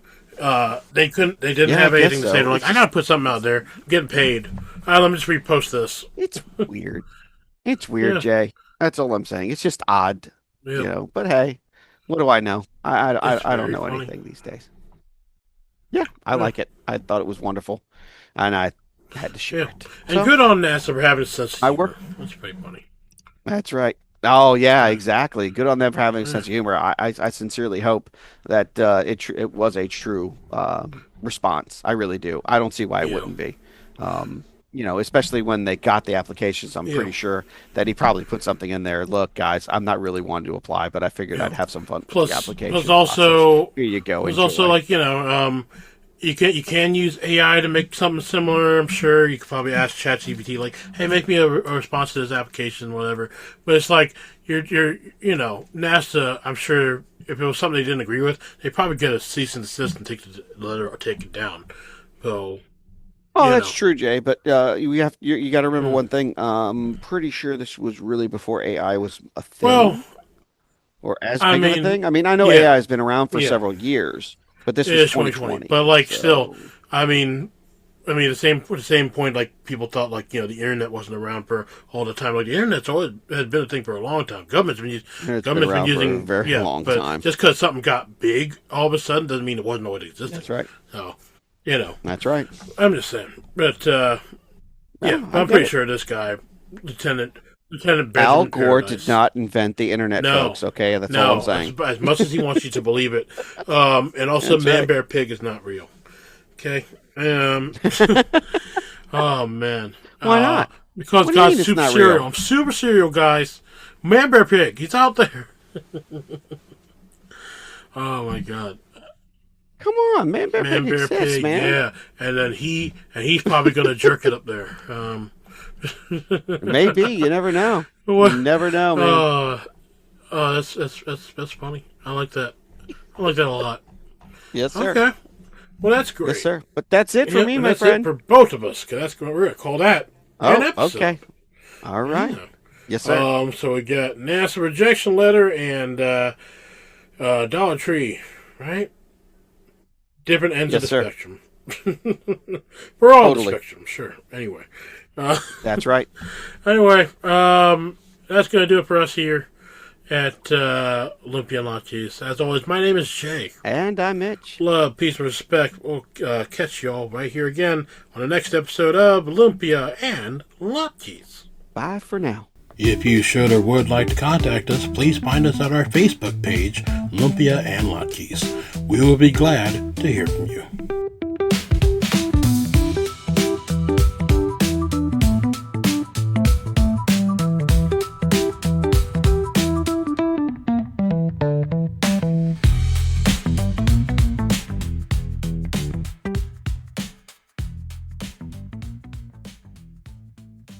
Speaker 1: they didn't
Speaker 4: Yeah, I
Speaker 1: have
Speaker 4: guess
Speaker 1: anything to say.
Speaker 4: so.
Speaker 1: They're like,
Speaker 4: It's
Speaker 1: I
Speaker 4: just,
Speaker 1: gotta put something out there. I'm getting paid. Let me just repost this.
Speaker 4: it's weird. It's weird,
Speaker 1: Yeah,
Speaker 4: Jay. That's all I'm saying. It's just odd,
Speaker 1: yeah,
Speaker 4: But hey, what do I know?
Speaker 1: it's
Speaker 4: I don't
Speaker 1: very
Speaker 4: know
Speaker 1: funny.
Speaker 4: anything these days. Yeah, I
Speaker 1: Yeah,
Speaker 4: like it. I thought it was wonderful, and I had to
Speaker 1: yeah,
Speaker 4: share it.
Speaker 1: and
Speaker 4: So
Speaker 1: good on NASA for having a sense of
Speaker 4: I work.
Speaker 1: humor. That's pretty funny.
Speaker 4: That's right. Oh yeah,
Speaker 1: Yeah,
Speaker 4: exactly. Good on them for having a
Speaker 1: yeah,
Speaker 4: sense of humor. I sincerely hope that it was a true response. I really do. I don't see why it
Speaker 1: yeah,
Speaker 4: wouldn't be. Especially when they got the applications. I'm
Speaker 1: yeah.
Speaker 4: pretty sure that he probably put something in there. Look, guys, I'm not really wanting to apply, but I figured
Speaker 1: Yeah.
Speaker 4: I'd have some fun with the
Speaker 1: Plus
Speaker 4: application process.
Speaker 1: also
Speaker 4: Here you go.
Speaker 1: There's also
Speaker 4: Enjoy.
Speaker 1: like you can use AI to make something similar. I'm sure you could probably ask ChatGPT like, hey, make me a response to this application, whatever. But it's like you're NASA. I'm sure if it was something they didn't agree with, they probably get a cease and desist and take the letter or take it down. So
Speaker 4: Oh,
Speaker 1: you
Speaker 4: that's
Speaker 1: know,
Speaker 4: true, Jay. But you got to remember
Speaker 1: mm.
Speaker 4: one thing. Pretty sure this was really before AI was a thing
Speaker 1: Well,
Speaker 4: or as
Speaker 1: I
Speaker 4: big of a
Speaker 1: mean,
Speaker 4: thing. I mean, I know
Speaker 1: yeah,
Speaker 4: AI has been around for
Speaker 1: yeah,
Speaker 4: several years, but this
Speaker 1: it
Speaker 4: was
Speaker 1: is 2020,
Speaker 4: 2020.
Speaker 1: but like still,
Speaker 4: So,
Speaker 1: I mean. The same point. Like people thought, like the internet wasn't around for all the time. Like the internet's always has been a thing for a long time.
Speaker 4: it's been
Speaker 1: Government's been
Speaker 4: around for a
Speaker 1: using,
Speaker 4: very
Speaker 1: yeah,
Speaker 4: long
Speaker 1: but
Speaker 4: time.
Speaker 1: just because something got big all of a sudden doesn't mean it wasn't always existing.
Speaker 4: That's right.
Speaker 1: So, you know,
Speaker 4: That's right.
Speaker 1: I'm just saying. But yeah,
Speaker 4: No, I
Speaker 1: I'm
Speaker 4: get
Speaker 1: pretty
Speaker 4: it.
Speaker 1: sure this guy, Lieutenant Lieutenant
Speaker 4: Al
Speaker 1: Benjamin
Speaker 4: Gore
Speaker 1: Paradise.
Speaker 4: did not invent the internet,
Speaker 1: No.
Speaker 4: folks. Okay, that's
Speaker 1: No,
Speaker 4: all I'm saying.
Speaker 1: as much as he wants you to believe it. And also,
Speaker 4: That's
Speaker 1: Man,
Speaker 4: right.
Speaker 1: Bear, Pig is not real. Okay. Oh man.
Speaker 4: Why not?
Speaker 1: Because
Speaker 4: What do you mean
Speaker 1: God's
Speaker 4: it's
Speaker 1: super
Speaker 4: not
Speaker 1: serial.
Speaker 4: real?
Speaker 1: I'm super serial, guys. Man, Bear, Pig. He's out there. Oh my God.
Speaker 4: Come on, Man Bear
Speaker 1: Man,
Speaker 4: Pig
Speaker 1: Bear,
Speaker 4: exists,
Speaker 1: Pig.
Speaker 4: man.
Speaker 1: Yeah. And then he's probably gonna jerk it up there.
Speaker 4: Maybe you never know.
Speaker 1: What?
Speaker 4: You never know, man.
Speaker 1: That's funny. I like that. I like that a lot.
Speaker 4: Yes, sir.
Speaker 1: Okay. Well, that's great.
Speaker 4: Yes, sir. But that's it for
Speaker 1: Yep,
Speaker 4: me,
Speaker 1: and
Speaker 4: my
Speaker 1: that's
Speaker 4: friend.
Speaker 1: it for both of us. 'Cause that's what we're gonna call that. an
Speaker 4: Oh,
Speaker 1: episode.
Speaker 4: okay. All right.
Speaker 1: Yeah.
Speaker 4: Yes, sir.
Speaker 1: So we got NASA rejection letter and Dollar Tree, right? Different ends of
Speaker 4: Yes,
Speaker 1: the
Speaker 4: sir.
Speaker 1: spectrum. We're all on the
Speaker 4: Totally.
Speaker 1: spectrum, sure. Anyway,
Speaker 4: That's right.
Speaker 1: that's gonna do it for us here at Olympia and Lattes. As always, my name is Jay.
Speaker 4: And I'm Mitch.
Speaker 1: Love, peace, and respect. We'll catch y'all right here again on the next episode of Olympia and Lattes.
Speaker 4: Bye for now.
Speaker 1: If you should or would like to contact us, please find us on our Facebook page, Olympia and Lattes. We will be glad to hear from you.